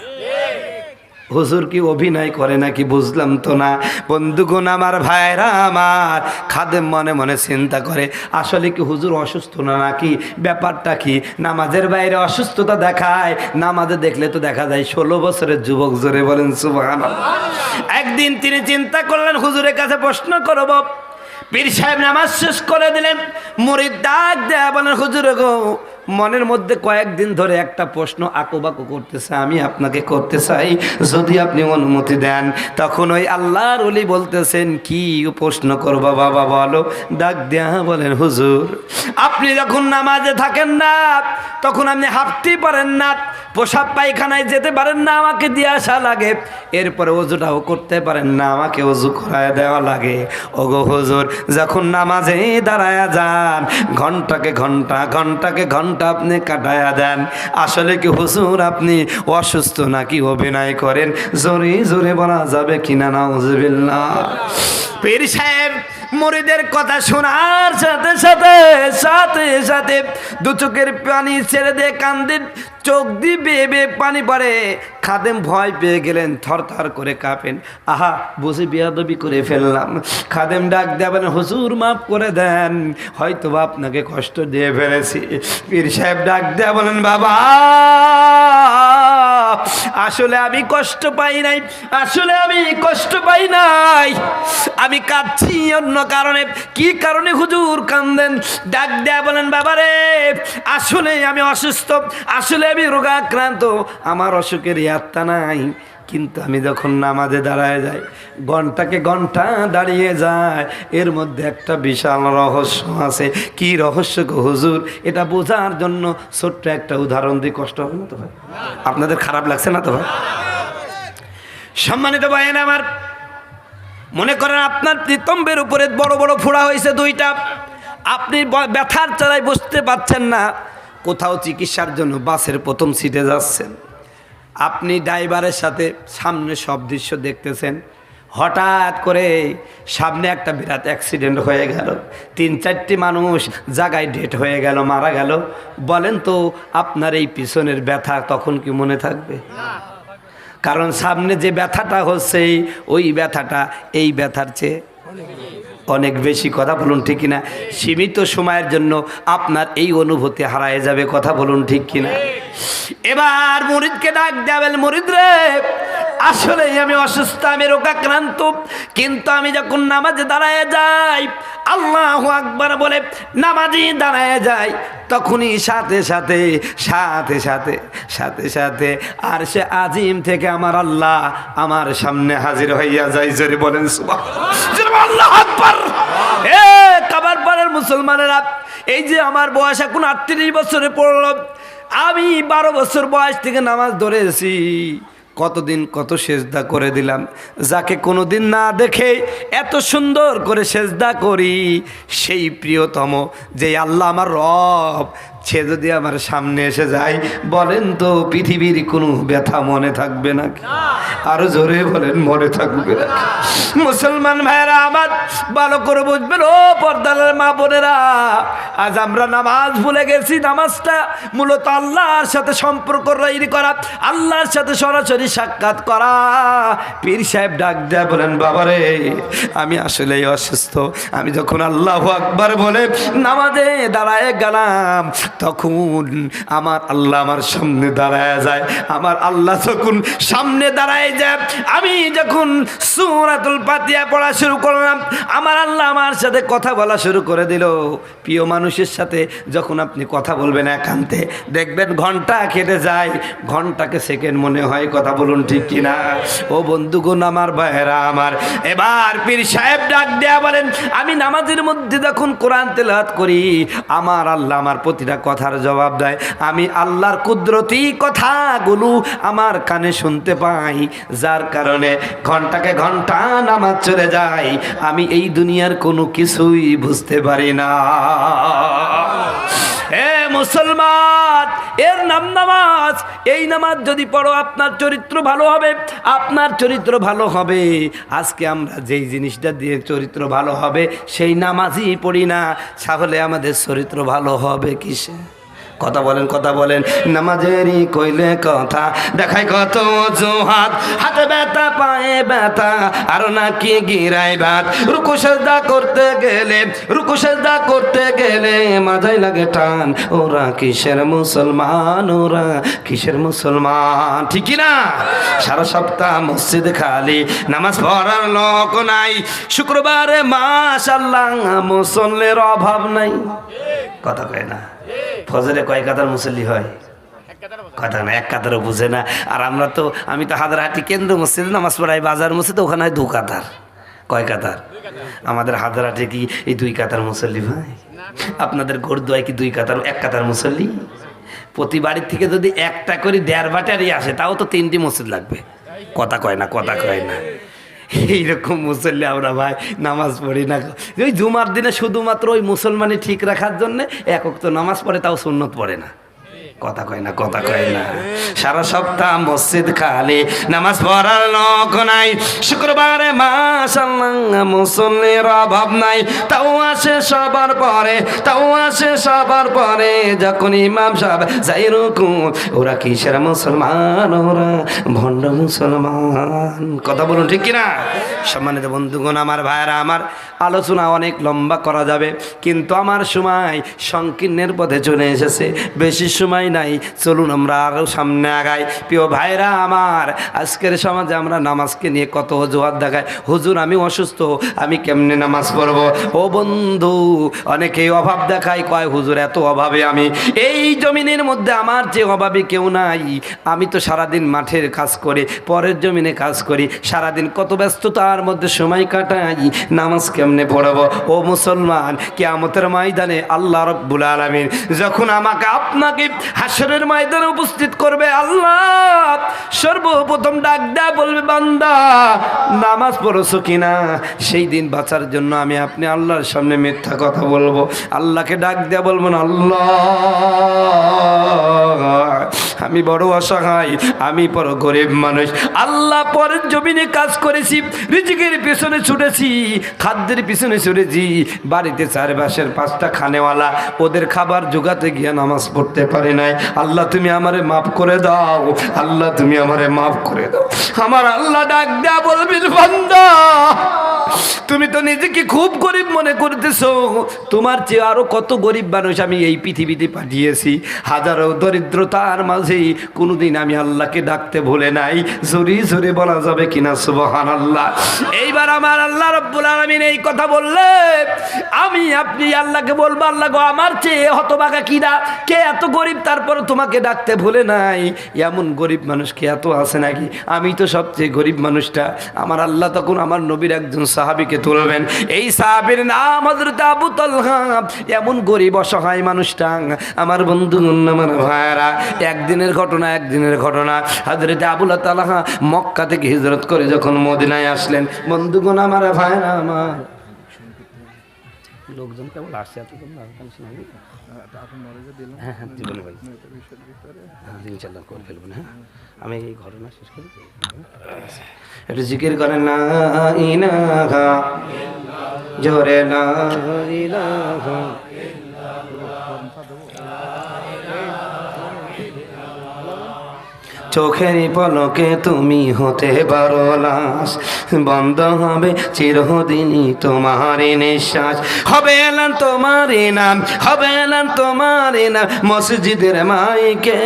হুজুর কি অভিনয় করে নাকি? বুঝলাম তো না। বন্ধুগণ আমার, ভাইরা আমার, খাদেম মনে মনে চিন্তা করে আসলে কি হুজুর অসুস্থ না নাকি? ব্যাপারটা কি? নামাজের বাইরে অসুস্থতা দেখায়, নামাজে দেখলে তো দেখা যায় 16 বছরের যুবক। জোরে বলেন সুবহানাল্লাহ। একদিন তিনি চিন্তা করলেন হুজুরের কাছে প্রশ্ন করব। পীর সাহেব নামাজ শেষ করে দিলেন, মুরিদ ডাক দেয়া বলেন হুজুর গো, মনের মধ্যে কয়েকদিন ধরে একটা প্রশ্ন আকুবাকু করতেছে, আমি আপনাকে করতে চাই, যদি আপনি অনুমতি দেন। তখন ওই আল্লাহর ওলি বলতেছেন, কি প্রশ্ন করবা বাবা বলো? ডাক দেয়া বলেন হুজুর, আপনি যখন নামাজে থাকেন না তখন আপনি হাঁটতেই পারেন না, পোশাক পায়খানায় যেতে পারেন না, আমাকে দিয়ে আসা লাগে, এরপরে ওযুটাও করতে পারেন না, আমাকে ওযু করায় দেওয়া লাগে। ওগো হুজুর, যখন নামাজে দাঁড়ায়া যান ঘন্টাকে ঘন্টা আপনি কাটায়া দেন, আসলে কি হুজুর আপনি অসুস্থ নাকি অভিনয় করেন? জোরে জোরে বলা যাবে কিনা? নাউজুবিল্লাহ। পীর সাহেব মুরিদের কথা শোনার সাথে সাথে সাথে সাথে 2 চোখের পানি ছেড়ে দিয়ে কান্দেন, চোখ দিয়ে বেয়ে বেয়ে পানি পড়ে। খাদেম ভয় পেয়ে গেলেন, থরথর করে কাঁপেন, আহা বুঝি বেয়াদবি করে ফেললাম। খাদেম ডাক দেবেন, হুজুর মাফ করে দেন, হয়তো আপনাকে কষ্ট দিয়ে ফেলেছি। পীর সাহেব ডাক দেয়া বলেন, বাবা আসলে আমি কষ্ট পাই নাই, আসলে আমি কষ্ট পাই নাই, আমি কাঁদছি অন্য কারণে। কি কারণে হুজুর কান্দেন? ডাক দেয়া বলেন, বাবারে আসলে আমি অসুস্থ, আসলে আমি রোগাক্রান্ত, আমার অসুখের ইয়াত্তা নাই, কিন্তু আমি যখন নামাজে দাঁড়ায় যাই ঘন্টাকে ঘন্টা দাঁড়িয়ে যায়, এর মধ্যে একটা বিশাল রহস্য আছে। কি রহস্য গো হুজুর? এটা বোঝার জন্য ছোট্ট একটা উদাহরণ দিয়ে কষ্ট হবে না তো ভাই? আপনাদের খারাপ লাগছে না তো ভাই? সম্মানিত ভাইয়ের আমার, মনে করেন আপনার নিতম্বের উপরে বড় বড় ফোড়া হয়েছে 2টা, আপনি ব্যথার চালায় বসতে পারছেন না, কোথাও চিকিৎসার জন্য বাসের প্রথম সিটে যাচ্ছেন, আপনি ড্রাইভারের সাথে সামনে সব দৃশ্য দেখতেছেন, হঠাৎ করে সামনে একটা বিরাট অ্যাক্সিডেন্ট হয়ে গেল, 3-4টি মানুষ জায়গায় ডেট হয়ে গেল, মারা গেল। বলেন তো আপনার এই পিছনের ব্যথা তখন কি মনে থাকবে? কারণ সামনে যে ব্যথাটা হচ্ছে ওই ব্যথাটা এই ব্যথার চেয়ে অনেক বেশি। কথা বলুন ঠিক কিনা? সীমিত সময়ের জন্য আপনার এই অনুভূতি হারায় যাবে। কথা বলুন ঠিক কিনা? এবার মুরিদকে ডাক দেবেন, মুরিদ রে আসলে আমি অসুস্থ, আমি রোগাক্রান্ত, কিন্তু আমি যখন নামাজে দাঁড়ায় যাই, আল্লাহু আকবার বলে নামাজে দাঁড়ায় যাই, তখনই সাথে সাথে সাথে সাথে সাথে সাথে আর সে আজিম থেকে আমার আল্লাহ আমার সামনে হাজির হইয়া যায়। জোরে বলেন সুবহানাল্লাহ, আল্লাহু আকবার। এ কাবার পাড়ার মুসলমানেরা, এই যে আমার বয়স এখন 38 বছরে পড়ল, আমি 12 বছর বয়স থেকে নামাজ ধরেছি, কতদিন কত সেজদা করে দিলাম, যাকে কোনোদিন না দেখে এত সুন্দর করে সেজদা করি, সেই প্রিয়তম যে আল্লাহ আমার রব, সে যদি আমার সামনে এসে যায়, বলেন তো পৃথিবীর কোনো ব্যথা মনে থাকবে নাকি? আরো জোরে বলেন, মনে থাকবে না? মুসলমান ভাইয়েরা আমার, ভালো করে বুঝবেন ও পর্দার মা বোনেরা, আজ আমরা নামাজ ভুলে গেছি। নামাজটা মূলত আল্লাহর সাথে সম্পর্ক তৈরি করা, আল্লাহর সাথে সরাসরি সাক্ষাৎ করা। পীর সাহেব ডাক দেয়া বলেন, বাবারে আমি আসলেই অসুস্থ, আমি যখন আল্লাহু আকবার বলে নামাজে দাঁড়ায় গেলাম, তখন আমার আল্লাহ আমার সামনে দাঁড়ায় যায়। আমার আল্লাহ যখন সামনে দাঁড়ায় যায়, আমি যখন সূরাতুল ফাতিহা পড়া শুরু করলাম, আমার আল্লাহ আমার সাথে কথা বলা শুরু করে দিল। প্রিয় মানুষের সাথে যখন আপনি কথা বলবেন একান্তে, দেখবেন ঘন্টা কেটে যায়, ঘন্টাকে সেকেন্ড মনে হয়। কথা বলুন ঠিক কিনা? ও বন্ধুগণ, আমার ভাইয়েরা আমার, এবার পীর সাহেব ডাক দেয়া বলেন, আমি নামাজের মধ্যে যখন কোরআন তেলাওয়াত করি, আমার আল্লাহ আমার প্রতিটা কথার জবাব দেয়। আমি আল্লাহর কুদরতি কথাগুলো আমার কানে শুনতে পাই, যার কারণে ঘন্টাকে ঘন্টা নামাজ চলে যায়, আমি এই দুনিয়ার কোনো কিছুই বুঝতে পারি না। এ মুসলমান, এর নাম নামাজ। এই নামাজ যদি পড়ো, আপনার চরিত্র ভালো হবে, আপনার চরিত্র ভালো হবে। আজকে আমরা যেই জিনিসটা দিয়ে চরিত্র ভালো হবে সেই নামাজই পড়ি না, তাহলে আমাদের চরিত্র ভালো হবে কিসে? কথা বলেন, কথা বলেন। নামাজেরই কইলে কথা দেখায় কত অজুহাত, হাতে ব্যথা পায়ে ব্যথা আর নাকি গিরাই ভাত। রুকু সেজদা করতে গেলে, রুকু সেজদা করতে গেলে মাথায় লাগে টান। ওরা কিসের মুসলমান, ওরা কিসের মুসলমান? ঠিক না? সারা সপ্তাহ মসজিদ খালি, নামাজ পড়ার লোক নাই। শুক্রবারে মাশাআল্লাহ মুসল্লির অভাব নাই। কথা কয় না? ফজরে কয় কাতার মুসল্লি হয়? কথা না, এক কাতারও বুঝে না। আর আমরা তো, আমি তো হাজারহাটি কেন্দ্র মসজিদ নামাজ পড়াই, বাজার মসজিদ, ওখানে হয় 2 কাতার। কয় কাতার? আমাদের হাজারহাটে কি এই 2 কাতার মুসল্লি ভাই? আপনাদের গোরদোয়ায় কি 2 কাতার, 1 কাতার মুসল্লি? প্রতি বাড়ির থেকে যদি একটা করে 1.5 ব্যাটারি আসে, তাও তো 3টি মসজিদ লাগবে। কথা কয় না, কথা কয় না। এইরকম মুসল্লি আমরা ভাই, নামাজ পড়ি না। ওই জুমার দিনে শুধুমাত্র ওই মুসলমানি ঠিক রাখার জন্যে এক ওয়াক্ত নামাজ পড়ে, তাও সুন্নত পড়ে না। কথা কয় না, কথা কয় না। সারা সপ্তাহ মসজিদ খালি, নামাজ পড়ার লোক নাই। শুক্রবারে মাশাআল্লাহ মুসল্লির অভাব নাই। তাও আসে সবার পরে, তাও আসে সবার পরে, যখন ইমাম সাহেব যাই রুকু, ওরা কিসের মুসলমান, ওরা ভণ্ড মুসলমান। কথা বলুন ঠিক কিনা? সম্মানিত বন্ধুগণ, আমার ভাইয়েরা আমার, আলোচনা অনেক লম্বা করা যাবে, কিন্তু আমার সময় সংকীর্ণের পথে চলে এসেছে, বেশি সময় নাই। চলুন আমরা আরও সামনে আগাই। প্রিয় ভাইরা আমার, আজকের সমাজে আমরা নামাজকে নিয়ে কত অজুহাত দেখাই। হুজুর আমি অসুস্থ, আমি কেমনে নামাজ পড়ব? ও বন্ধু, অনেকেই অভাব দেখায়, কয় হুজুর এত অভাবে আমি, এই জমিনের মধ্যে আমার যে অভাবে কেউ নাই। আমি তো সারাদিন মাঠের কাজ করি, পরের জমিনে কাজ করি, সারাদিন কত ব্যস্ততার মধ্যে সময় কাটাই, নামাজ কেমনে পড়ব? ও মুসলমান, কিয়ামতের ময়দানে আল্লাহ রাব্বুল আলামিন যখন আমাকে আপনাকে হাসরের ময়দানে উপস্থিত করবে, আল্লাহ সর্বপ্রথম ডাক দেয়া বলবে, বান্দা নামাজ পড়ছো কিনা? সেই দিন বাঁচার জন্য আমি আপনি আল্লাহর সামনে মিথ্যা কথা বলবো। আল্লাহকে ডাক দেয়া বলবো না, আল্লাহ আমি বড় অসহায়, আমি বড় গরিব মানুষ। আল্লাহ পরের জমিনে কাজ করেছি, রিজিকের পিছনে ছুটেছি, খাদ্যের পিছনে ছুটেছি, বাড়িতে 4 বাসের 5টা খানেওয়ালা, ওদের খাবার জোগাতে গিয়ে নামাজ পড়তে পারি নাই। আল্লাহ তুমি আমারে মাফ করে দাও, আল্লাহ তুমি আমারে মাফ করে দাও। আমার আল্লাহ ডাক দেয়া বলবেন, বান্দা তুমি তো নিজেকে খুব গরিব মনে করতেছো, তোমার চেয়ে আরো কত গরিব মানুষ আমি এই পৃথিবীতে পাঠিয়েছি। হাজারো দরিদ্রতার মাঝে কোনোদিন আমি আল্লাহকে ডাকতে ভুলে নাই। জোরে জোরে বলা যাবে কিনা সুবহানাল্লাহ? এইবার আমার আল্লাহ রাব্বুল আলামিন এই কথা বললে, আমি আপনি আল্লাহকে বলবো, আল্লাহ গো আমার চেয়ে হতভাগা কিনা, কে এত গরিব তারপর তোমাকে ডাকতে ভুলে নাই? এমন গরিব মানুষ কে এত আছে নাকি? আমি তো সবচেয়ে গরিব মানুষটা। আমার আল্লাহ তখন আমার নবীর একজন সাহাবীকে তুলবেন, এই সাহাবীর নাম হযরত আবু তালহা। এমন গরিব অসহায় মানুষটা, আমার বন্ধু আমার ভাইরা, একদিনের ঘটনা, একদিনের ঘটনা। হযরত আবু তালহা মক্কা থেকে হিজরত করে যখন মদিনায় আসলেন, বন্ধুগণ আমার ভাইরা আমার, লোকজন কেবল আসছে, হ্যাঁ হ্যাঁ জীবনে ভাই, ইনশাআল্লাহ করে ফেলবো না। আমি এই ঘটনা শেষ করি, একটু জিকির করেন না ইলাহা, জোরে না ইলাহা। চোখেরই পলকে তুমি হতে পারো লাশ, বন্ধ হবে চিরদিনই তোমার নিঃশ্বাস। হবে এলান তোমার নাম, হবে এলান তোমার নাম মসজিদের মাইকে।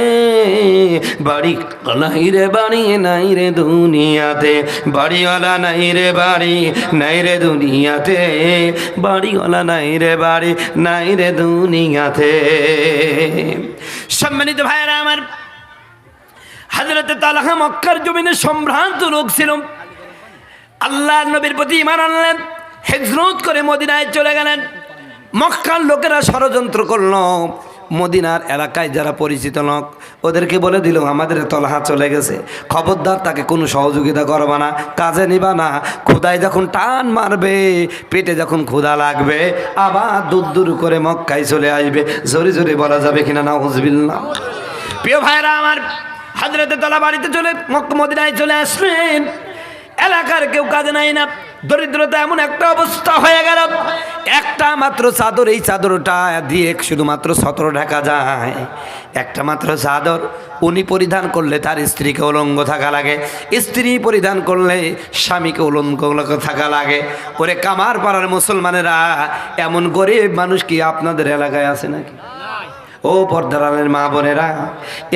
বাড়ি নাই রে বাড়ি নাই রে দুনিয়াতে, বাড়িওয়ালা নাই রে বাড়ি নাই রে দুনিয়াতে, বাড়িওয়ালা নাই রে বাড়ি নাই রে দুনিয়াতে। সম্মানিত ভাইরা আমার, হযরতে তালহা মক্কার জমিনে সম্ভ্রান্ত লোক ছিল। আল্লাহর নবীর প্রতি ঈমান আনলেন, হিজরত করে মদিনায় চলে গেলেন। মক্কার লোকেরা ষড়যন্ত্র করল, মদিনার এলাকায় যারা পরিচিত লোক ওদেরকে বলে দিল আমাদের তালহা চলে গেছে, খবরদার তাকে কোনো সহযোগিতা করবা না, কাজে নিবা না। ক্ষুধায় যখন টান মারবে, পেটে যখন ক্ষুধা লাগবে, আবার দূর দূর করে মক্কায় চলে আসবে। জোরে জোরে বলা যাবে কিনা নাউজুবিল্লাহ। প্রিয় ভাইরা আমার, হযরতে তালহা বাড়িতে চলে মদিনায় চলে আসলেন। এলাকার কেউ কাজে নাই না, দরিদ্রতা এমন একটা অবস্থা হয়ে গেল, একটা মাত্র চাদর, এই চাদরটা দিয়ে শুধুমাত্র ছত্র ঢাকা যায়। একটা মাত্র চাদর উনি পরিধান করলে তার স্ত্রীকে উলঙ্গ থাকা লাগে, স্ত্রী পরিধান করলে স্বামীকে উলঙ্গ থাকা লাগে। ওরে কামার পাড়ার মুসলমানেরা, এমন গরিব মানুষ কি আপনাদের এলাকায় আছে নাকি? ও পর্দারানের মা বোনেরা,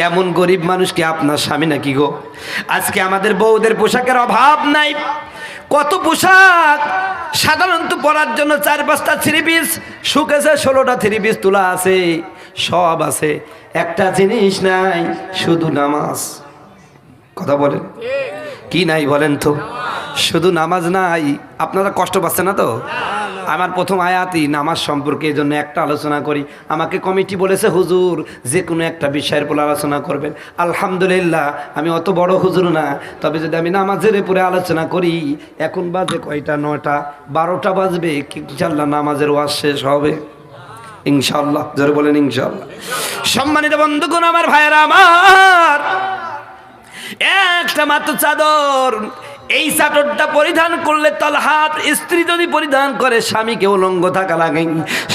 এমন গরিব মানুষ কি আপনার স্বামী নাকি গো? আজকে আমাদের বউদের পোশাকের অভাব নাই। কত পোশাক সাধারণত পরার জন্য 4-5টা থ্রি পিস শুকেছে, 16টা থ্রি পিস তোলা আছে, সব আছে, একটা জিনিস নাই, শুধু নামাজ। কথা বলেন কি নাই বলেন তো? শুধু নামাজ নাই। আপনারা কষ্ট পাচ্ছেন না তো? আমার প্রথম আয়াতই নামাজ সম্পর্কে, এই জন্য একটা আলোচনা করি। আমাকে কমিটি বলেছে হুজুর যে কোনো একটা বিষয়ের উপর আলোচনা করবেন। আলহামদুলিল্লাহ, আমি অত বড় হুজুর না, তবে যদি আমি নামাজের উপরে আলোচনা করি, এখন বাজে কয়টা? 9টা, 12টা বাজবে, ইনশাআল্লাহ নামাজের ওয়াজ শেষ হবে ইনশাআল্লাহ। জোরে বলেন ইনশাআল্লাহ। সম্মানিত বন্ধুগণ আমার, ভাইয়েরা আমার, একটা মাত্র চাদর, এই চাদরটা পরিধান করলে তালহার স্ত্রী যদি পরিধান করে স্বামীকে উলঙ্গ থাকা লাগে,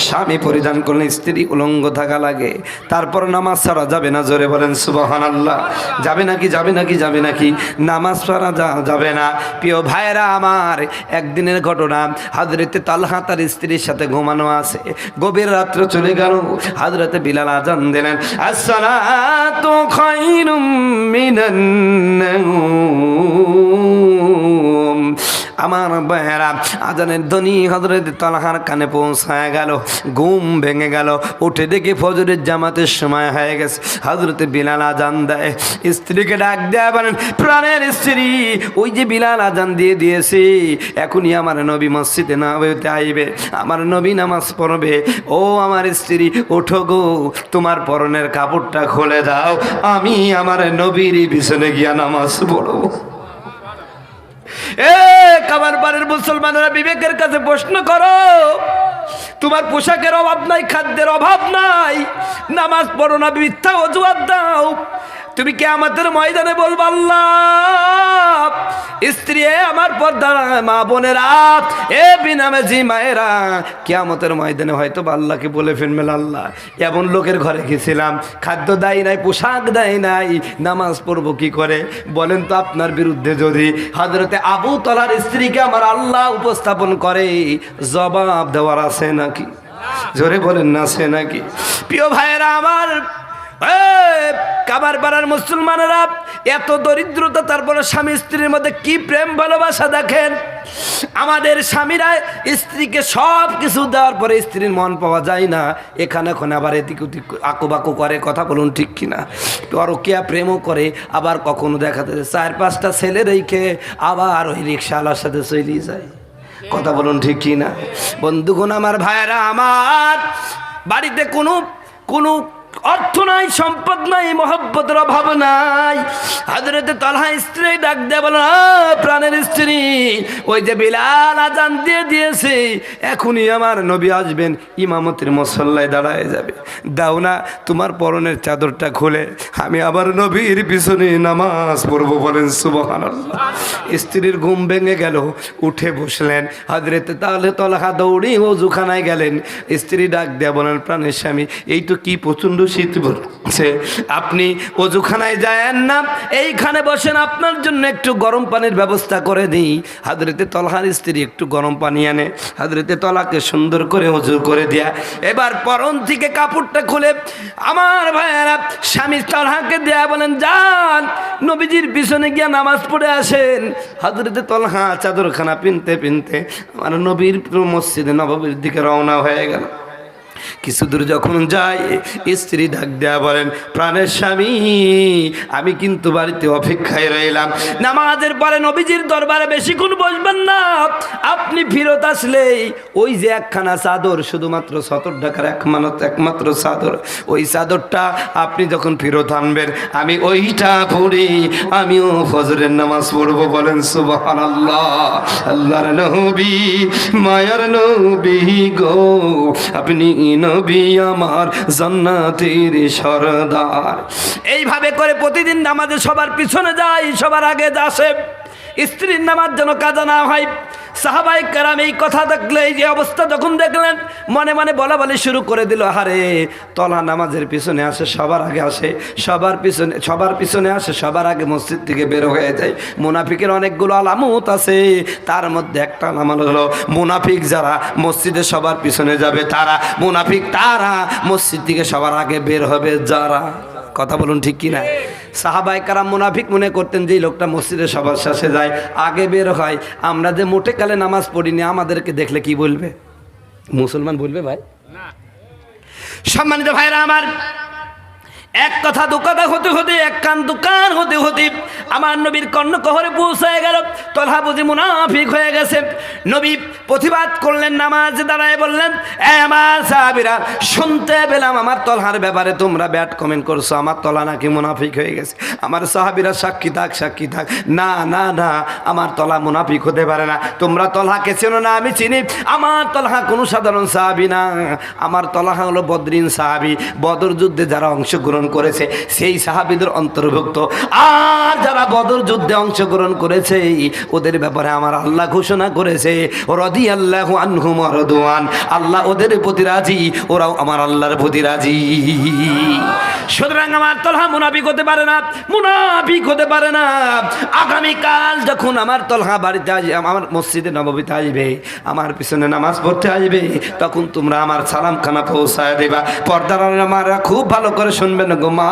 স্বামী পরিধান করলে স্ত্রী উলঙ্গ থাকা লাগে। তারপর নামাজ ছাড়া যাবে না। জোরে বলেন সুবহানাল্লাহ। যাবে নাকি? যাবে নাকি? যাবে নাকি? নামাজ ছাড়া যাবে না। প্রিয় ভাইরা আমার, একদিনের ঘটনা, হযরতে তালহা তার স্ত্রীর সাথে ঘুমানো আছে, গভীর রাত্র চলে গেল। হযরতে বিলাল আজান দিলেন, আসসালাতু খায়রুম মিনান নাওম। আমার ভাইয়েরা, আজানের ধ্বনি হযরত তালহার কানে পৌঁছায় গেল, ঘুম ভেঙে গেল, উঠে দেখে ফজরের জামাতের সময় হয়ে গেছে। হযরতে বিলাল আজান দেয়, স্ত্রীকে ডাক দেয়া বলেন, প্রাণের স্ত্রী, ওই যে বিলাল আজান দিয়ে দিয়েছে, এখনই আমার নবী মসজিদে না হইতে আইবে, আমার নবী নামাজ পড়বে। ও আমার স্ত্রী, ওঠো গো, তোমার পরনের কাপড়টা খুলে দাও, আমি আমার নবীর পিছনে গিয়া নামাজ পড়ব। কাবার বাড়ির মুসলমানেরা, বিবেকের কাছে প্রশ্ন করো, তোমার পোশাকের অভাব নাই, খাদ্যের অভাব নাই, নামাজ পড়ো না, মিথ্যা অজুহাত দাও, তুমি কিয়ামতের ময়দানে বলবা আল্লাহ, স্ত্রী আমার পর্দার মা বোনেরা, এ বিনামাজি মায়েরা, কিয়ামতের ময়দানে হয়তো আল্লাহকে বলে ফেলবেন, আল্লাহ এমন লোকের ঘরে গেছিলাম, খাদ্য দেয় নাই, পোশাক দেয় নাই, নামাজ পড়বো কি করে? বলেন তো, আপনার বিরুদ্ধে যদি হযরতে আবু তালহার স্ত্রীকে আমার আল্লাহ উপস্থাপন করে, জবাব দেওয়ার আছে নাকি? জোরে বলেন না, আছে নাকি? প্রিয় ভাইয়েরা আমার, কাবার পাড়ার মুসলমানেরা, এত দরিদ্রতা, তারপরে স্বামী স্ত্রীর মধ্যে কি প্রেম ভালোবাসা দেখেন। আমাদের স্বামীরা স্ত্রীকে সব কিছু দেওয়ার পরে স্ত্রীর মন পাওয়া যায় না, এখানে ওখানে আবার এদিক ওদিক আঁকুবাকু করে, কথা বলুন ঠিক কিনা? পরকীয়া প্রেমও করে, আবার কখনো দেখাতে 4-5টা ছেলে রেখে আবার ওই রিক্সাওয়ালার সাথে চলে যায়, কথা বলুন ঠিক কিনা? বন্ধুগণ আমার, ভাইয়েরা আমার, বাড়িতে কোনো অর্থ নাই, সম্পদ নাই, মহব্বতের অভাব নাই। হযরতে তালহা স্ত্রী ডাক দেয়া বলেন, প্রাণের স্ত্রী, ওই যে বিলাল আজান দিয়ে দিয়েছে, এখনই আমার নবী আসবেন, ইমামতির মুসল্লায় দাঁড়ায় যাবে, দাও না তোমার পরনের চাদরটা খুলে আমি আবার নবীর পিছনে নামাজ পড়বো। বলেন সুবহানাল্লাহ। স্ত্রীর ঘুম ভেঙে গেল, উঠে বসলেন। হযরতে তাহলে তলহা দৌড়ি ওযুখানায় গেলেন। স্ত্রী ডাক দেয়া বলেন, প্রাণের স্বামী, এই তো কি প্রচণ্ড শীত পড়ছে, আপনি ওযুখানায় যায়েন না, এইখানে বসেন, আপনার জন্য একটু গরম পানির ব্যবস্থা করে দিই। হযরতে তলহার স্ত্রী একটু গরম পানি আনে, হযরতে তলহাকে সুন্দর করে ওযু করে দেয়া, এবার পরন থেকে কাপড়টা খুলে আমার ভাইয়েরা স্বামী তলহাকে দেয়া বলেন, যান নবীজির পিছনে গিয়ে নামাজ পড়ে আসেন। হযরতে তলহা চাদরখানা পিনতে পিনতে আমার নবীর মসজিদে নববীর দিকে রওনা হয়ে গেল। কিছু দূর যখন যায়, স্ত্রী ডাক দেয়া বলেন, প্রাণের স্বামী, আমি কিন্তু বাড়িতে অপেক্ষায় রইলাম, নামাজের পরে নবীজির দরবারে বেশিক্ষণ বসবেন না, আপনি ফিরত আসলেই ওই যে একখানা চাদর, শুধুমাত্র সতর ঢাকার একমাত্র চাদর, ওই চাদরটা আপনি যখন ফিরত আনবেন, আমি ওইটা পড়ি আমিও ফজরের নামাজ পড়বো। বলেন সুবহানাল্লাহ। আল্লাহর নবী, মায়ার নবী গো, আপনি নবী আমার জান্নাতের সরদার। এইভাবে করে প্রতিদিন নামাজে সবার পিছনে যায়, সবার আগে আসে, স্ত্রীর নামাজ যেন কাজা না হয়। সাহাবায়ে কেরাম এই কথা দেখলে, এই যে অবস্থা যখন দেখলেন, মনে মনে বলা বলি শুরু করে দিল, হারে তলহা নামাজের পিছনে আসে, সবার আগে আসে, সবার পিছনে আসে, সবার আগে মসজিদ থেকে বের হয়ে যায়। মুনাফিকের অনেকগুলো আলামত আছে, তার মধ্যে একটা আলামত হলো মুনাফিক যারা মসজিদে সবার পিছনে যাবে তারা মুনাফিক, তারা মসজিদ থেকে সবার আগে বের হবে যারা। কথা বলুন ঠিক কিনা? সাহাবায়ে কেরাম মুনাফিক মনে করতেন যে লোকটা মসজিদে সবার শেষে যায়, আগে বের হয়। আমরা যে মোটে কালে নামাজ পড়িনি, আমাদেরকে দেখলে কি বলবে? মুসলমান বলবে ভাই? সম্মানিত ভাইরা আমার, এক কথা দু কথা হতে হতে, এক কান দু কান হতে হতে আমার নবীর কর্ণকহরে পৌঁছায় গেল। তলহা বুঝি মুনাফিক হয়ে গেছে। নবী প্রতিবাদ করলেন, নামাজে দাঁড়ায় বললেন, আমার সাহাবীরা, শুনতে পেলাম আমার তলহার ব্যাপারে তোমরা ব্যাড কমেন্ট করছো, আমার তলহা নাকি মুনাফিক হয়ে গেছে। আমার সাহাবীরা সাক্ষী থাক, সাক্ষী থাক, না না না, আমার তলহা মুনাফিক হতে পারে না। তোমরা তলহাকে চেনো না, আমি চিনি। আমার তলহা কোনো সাধারণ সাহাবী না, আমার তলহা হলো বদরিন সাহাবী, বদর যুদ্ধে যারা অংশগ্রহণ করেছে সেই সাহাবীদের অন্তর্ভুক্ত। আর যারা বদর যুদ্ধে অংশগ্রহণ করেছে ওদের ব্যাপারে আমার আল্লাহ ঘোষণা করেছে, রাদিয়াল্লাহু আনহুম ওয়া রাদওয়ান, আল্লাহ ওদের প্রতি রাজি, ওরাও আমার আল্লাহর প্রতি রাজি। সুতরাং আমার তলহা মুনাফিক হতে পারে না, মুনাফিক হতে পারে না। আগামীকাল যখন আমার তলহা বাড়িতে আসবে, আমার মসজিদে নববীতে আসবে, আমার পিছনে নামাজ পড়তে আসবে, তখন তোমরা আমার সালামখানা পৌঁছায় দেবা। পর্দার আমারা খুব ভালো করে শুনবেন গো মা,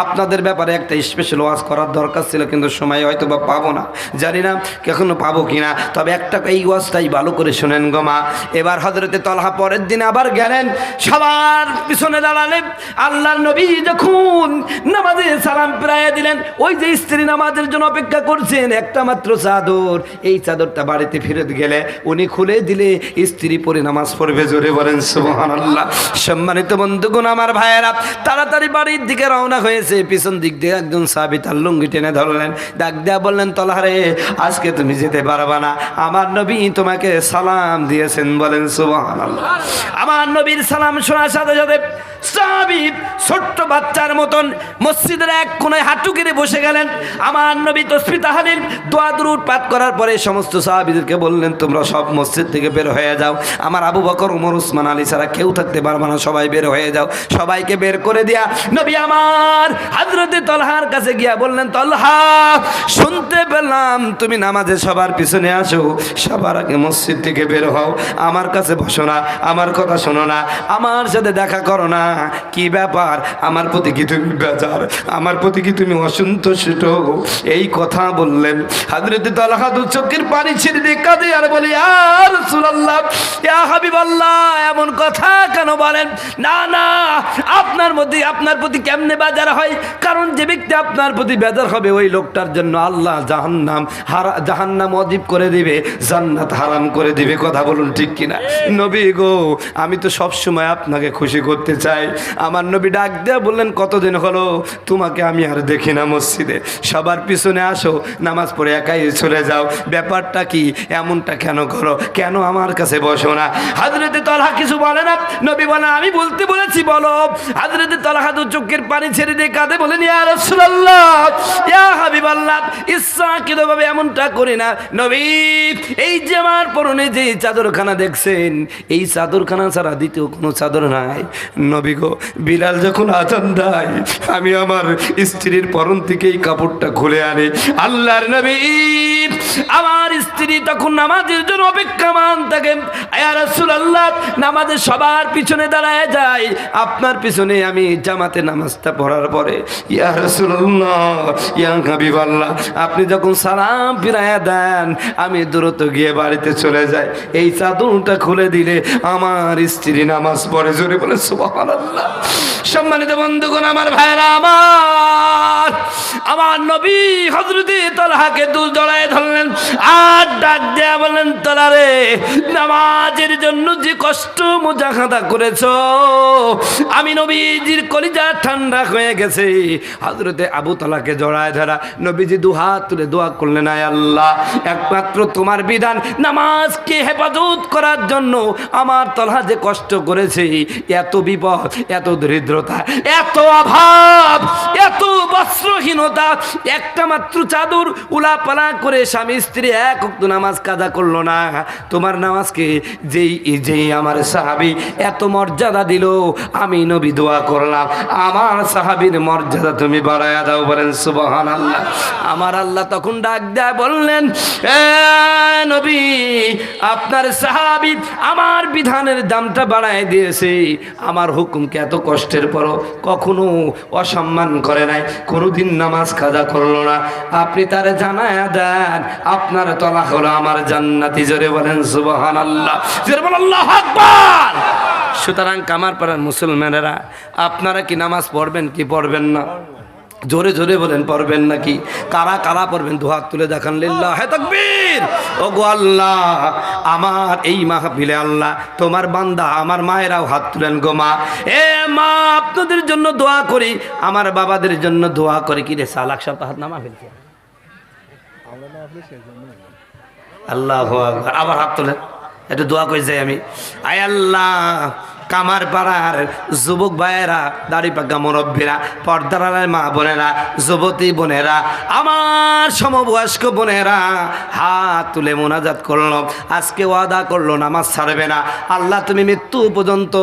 আপনাদের ব্যাপারে একটা স্পেশাল ওয়াজ করার দরকার ছিল, কিন্তু সময় হয়তো বা পাবো না, জানি না কখনো পাবো কিনা, তবে একটা এই ওয়াজটাই ভালো করে শুনেন গো মা। এবার হযরতে তলহা পরের দিন আবার গেলেন, সবার পিছনে দাঁড়ালেন। আল্লাহর নবী যখন নামাজে সালাম ফিরাইয়া দিলেন, ওই যে স্ত্রী নামাজের জন্য অপেক্ষা করছেন, একটা মাত্র চাদর, এই চাদরটা বাড়িতে ফিরত গেলে উনি খুলে দিলে স্ত্রী পরে নামাজ পড়বে। জোরে বলেন সুবহানাল্লাহ। সম্মানিত বন্ধুগণ, আমার ভাইয়েরা, তাড়াতাড়ি বাড়ির দিকে রওনা হয়েছে। পিছন দিক দিয়ে একজন সাহাবী তার লুঙ্গি টেনে ধরলেন, ডাক দেয়া বললেন, তলহা রে, আজকে তুমি যেতে পারবা না, আমার নবী তোমাকে সালাম দিয়েছেন। বলেন সুবহানাল্লাহ। আমার নবীর সালাম শোনার সাথে সাথে সাহাবী ছোট্ট বাচ্চার মতন মসজিদের এক কোণায় হাঁটু গেড়ে বসে গেলেন। আমার নবী তাসবিহ তাহলিল দোয়া দুরূদ পাঠ করার পরে সমস্ত সাহাবীদেরকে বললেন, তোমরা সব মসজিদ থেকে বের হয়ে যাও, আমার আবু বকর, ওমর, উসমান, আলী ছাড়া কেউ থাকতে পারবে না, সবাই বের হয়ে যাও। সবাইকে বের করে দিয়া নবী আমার হযরতে তলহার কাছে গিয়া বললেন, তলহা, শুনতে পেলাম তুমি নামাজে সবার পিছনে আসো, সবার আগে মসজিদ থেকে বের হও, আমার কাছে বসো না, আমার কথা শোনো না, আমার সাথে দেখা করো না, কি ব্যাপার, আমার প্রতি কি তুমি বেজার, আমার প্রতি কি তুমি অসন্তুষ্ট? এই কথা বললেন। হযরতে তলহা দু চোখের পানি ছেড়ে দিয়ে কাঁদে আর বলে, ইয়া রাসূলুল্লাহ, ইয়া হাবিবাল্লাহ, এমন কথা কেন বলেন? না না, আপনার মধ্যে আপনার প্রতি কেমনে বেজার হয়? কারণ যে ব্যক্তি আপনার প্রতি বেজার হবে ওই লোকটার জন্য আল্লাহ জাহান্নাম ওয়াজিব করে দিবে, জান্নাত হারাম করে দিবে। কথা বলুন ঠিক কিনা? নবী গো, আমি তো সব সময় আপনাকে খুশি করতে চাই। আমার নবী ডাক দেয়া বললেন, কতদিন হলো তোমাকে আমি আর দেখি না মসজিদে, সবার পিছনে আসো, নামাজ পড়ে একাই চলে যাও, ব্যাপারটা কি? এমনটা কেন করো? কেন আমার কাছে বসো না? হযরতে তালহা কিছু বলে না। নবী বলে, আমি বলতে বলেছি, বলো। হযরতে তালহা তো চোখের পানি ছেড়ে দিয়ে কাঁদে, বলেন, ইয়া রাসূলুল্লাহ, ইয়া হাবিবাল্লাহ, ইচ্ছাকৃতভাবে এমনটা করি না নবী। এই যে আমার পরনে যে চাদরখানা দেখছেন, এই চাদরখানা ছাড়া দ্বিতীয় কোনো চাদর নাই। নবী গো, বিলাল যখন আজান দেয় আমি আমার স্ত্রীর পরন থেকে এই কাপড়টা খুলে আনি। আল্লাহর নবী, আমার স্ত্রী তখন নামাজের জন্য অপেক্ষামান থাকে। ইয়া রাসূলুল্লাহ, নামাজে সবার পিছনে দাঁড়ায় যায়, আপনার পিছনে আমি জামাতে নামাজটা পড়ার পরে, ইয়া রাসূলুল্লাহ, ইয়া হাবিবাল্লাহ, আপনি যখন সালাম ফিরাইয়া দেন আমি দ্রুত গিয়ে বাড়িতে চলে যাই। এই চাদরটা খুলে দিলে আমার স্ত্রী নামাজ পড়ে। জোরে বলে সুবহানাল্লাহ। সম্মানিত বন্ধুগণ, আমার ভাইরা, আমার নবী হযরতে তালহাকে দুল জড়ায় ধরলেন আর ডাক দেয়া বললেন, তালহা রে, নামাজের জন্য যে কষ্ট মুজাহাদা করেছো, আমি নবীজির কলিজা ঠান্ডা হয়ে গেছে। হযরতে আবু তালহাকে জড়ায় ধরা নবীজি দুহাত তুলে দোয়া করলেন, আয় আল্লাহ, একমাত্র তোমার বিধান নামাজকে হেফাজত করার জন্য আমার তালহা যে কষ্ট করেছে, এত বিপদ, এত দরিদ্রতা, এত অভাব, এত বস্ত্রহীনতা, একটা মাত্র চাদর উলাপালা করে স্বামী স্ত্রী এক ওয়াক্ত নামাজ কাজা করলো না, তোমার নামাজকে যেই আমার সাহাবী এত মর্যাদা দিল, আমি নবী দোয়া করলাম, আমার সাহাবীর মর্যাদা তুমি বাড়ায়া দাও। বলেন সুবহানাল্লাহ। আমার আল্লাহ তখন ডাক দেয় বললেন, এ নবী, আপনার সাহাবী আমার বিধানের দামটা বাড়ায় দিয়েছে, আমার হুকুমকে এত কষ্টের পরও কখনো অসম্মান করে নাই, কোনোদিন নামাজ কাজা করলো না, আপনি তারে জানায়া দেন আপনার তলা হলো আমার জান্নাতি। জোরে বলেন সুবহানাল্লাহ, জোরে বলেন আল্লাহু আকবার। সুতরাং কামারপাড়ার মুসলমানেরা, আপনারা কি নামাজ পড়বেন কি পড়বেন না? জোরে জোরে বলেন, পড়বেন নাকি? কারা কারা পড়বেন? দুহাত তুলে দেখান, লিল্লাহে তাকবীর। ও গো আল্লাহ, আমার এই মাহফিলে আল্লাহ তোমার বান্দা আমার মায়েরাও হাত তুলেন গো মা। এ মা, আপনাদের জন্য দোয়া করি, আমার বাবাদের জন্য দোয়া করি। কি রে সালাক সব হাত নামা ফেলছে, আল্লাহু আকবার। আবার হাত তোলেন, একটু দোয়া করে যাই আমি। আয় আল্লাহ, কামারপাড়ার যুবক ভাইয়েরা, দাড়ি পাকা মুরব্বীরা, পর্দার আড়ালের মা বোনেরা, যুবতী বোনেরা, আমার সমবয়স্ক বোনেরা হাত তুলে মোনাজাত করলো, আজকে ওয়াদা করলো নামাজ ছাড়বে না। আল্লাহ, তুমি মৃত্যু পর্যন্ত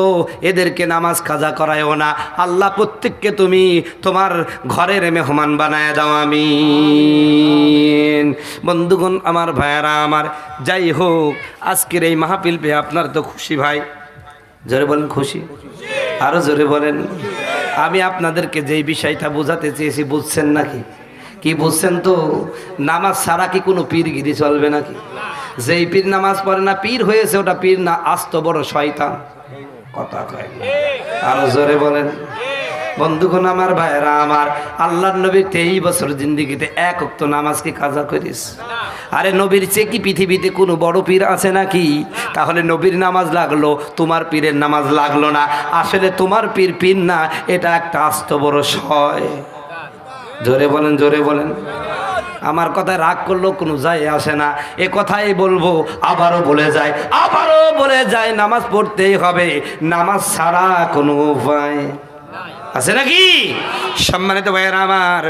এদেরকে নামাজ কাজা করায়ও না। আল্লাহ, প্রত্যেককে তুমি তোমার ঘরের মেহমান বানায় দাও, আমিন। বন্ধুগণ, আমার ভাইয়েরা আমার, যাই হোক, আজকের এই মাহফিল পেয়ে আপনার তো খুশি ভাই? জোরে বলেন খুশি, আরো জোরে বলেন। আমি আপনাদেরকে যেই বিষয়টা বোঝাতে চেয়েছি বুঝছেন নাকি? কি বুঝছেন তো? নামাজ ছাড়া কি কোনো পীরগিরি চলবে নাকি? যেই পীর নামাজ পড়ে না পীর হয়েছে, ওটা পীর না, আস্ত বড় শয়তান। কথা কয়, আরো জোরে বলেন। বন্ধুগণ, আমার ভাইয়েরা আমার, আল্লাহর নবী 23 বছর জিন্দেগিতে এক ওয়াক্ত নামাজকে কাজা করিস। আরে নবীর চেয়ে কি পৃথিবীতে কোনো বড় পীর আছে নাকি? তাহলে নবীর নামাজ লাগলো, তোমার পীরের নামাজ লাগলো না। আসলে তোমার পীর পীর না, এটা একটা আস্ত বড় শয়। জোরে বলেন, জোরে বলেন। আমার কথায় রাগ করলেও কোনো যায় আসে না, এ কথাই বলবো, আবারও বলে যায়, আবারও বলে যায়, নামাজ পড়তেই হবে, নামাজ ছাড়া কোনো উপায় আছে নাকি? সম্মানিত ভাইয়েরা আমার,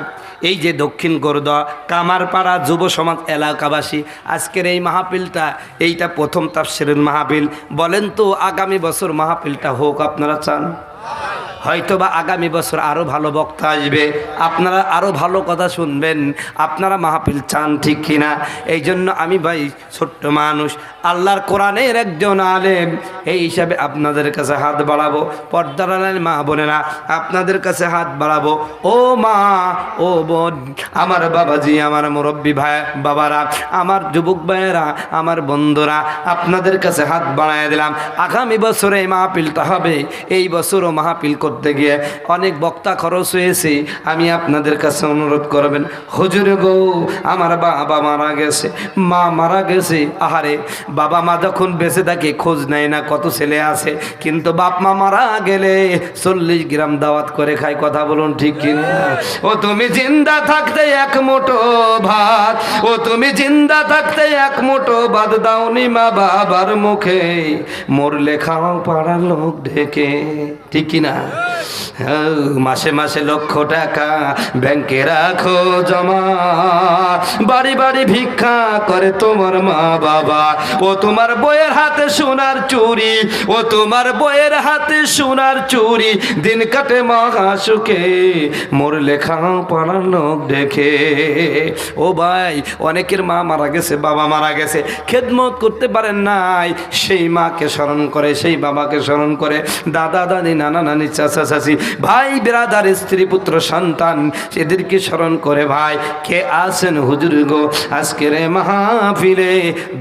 এই যে দক্ষিণ গোরদা কামারপাড়া যুব সমাজ এলাকাবাসী, আজকের এই মাহফিলটা, এইটা প্রথম তাফসীরের মাহফিল। বলেন তো, আগামী বছর মাহফিলটা হোক, আপনারা চান? হয়তোবা আগামী বছর আরও ভালো বক্তা আসবে, আপনারা আরও ভালো কথা শুনবেন, আপনারা মাহফিল চান, ঠিক কিনা? এই জন্য আমি ভাই ছোট্ট মানুষ, আল্লাহর কোরআনের একজন আলেম, এই হিসাবে আপনাদের কাছে হাত বাড়াবো। পর্দার আলের মা বোনেরা, আপনাদের কাছে হাত বাড়াবো। ও মা, ও বোন, আমার বাবাজি, আমার মুরব্বী ভাই বাবারা, আমার যুবক ভাইয়েরা, আমার বন্ধুরা, আপনাদের কাছে হাত বাড়ায় দিলাম। আগামী বছরে এই মাহফিলটা হবে, এই বছরও মাহফিল করতে করতে গিয়ে অনেক বক্তা খরচ হয়েছে। আমি আপনাদের কাছে অনুরোধ করবেন, হুজুর গো আমার বাবা মারা গেছে, মা মারা গেছে। আহারে বাবা মা যখন বেঁচে থাকে খোঁজ নেয় না কত ছেলে আছে, কিন্তু বাপ মা মারা গেলে 40 গ্রাম দাওয়াত করে খায়। কথা বলুন ঠিক কিনা? ও তুমি জিন্দা থাকতে এক মুঠো ভাত, ও তুমি জিন্দা থাকতে এক মুঠো ভাত দাওনি মা বাবার মুখে, মরলে খাওয়া পাড়ার লোক ঢেকে। ঠিক কিনা? মাসে মাসে লক্ষ টাকা ব্যাংকে রাখো জমা, বাড়ি বাড়ি ভিক্ষা করে তোমার মা বাবা। ও তোমার বইয়ের হাতে সোনার চুরি, ও তোমার বইয়ের হাতে সোনার চুরি, দিন কাটে মহা সুখে, মরলে খাও পাড়ার লোক দেখে। ও ভাই, অনেকের মা মারা গেছে, বাবা মারা গেছে, খেদমত করতে পারেন নাই, সেই মাকে স্মরণ করে, সেই বাবাকে স্মরণ করে, দাদা দাদি নানা নানি চাচা চাচি ভাই বিরাদার স্ত্রী পুত্র সন্তান এদেরকে স্মরণ করে। ভাই কে আছেন হুজুর গো আজকের মাহফিলে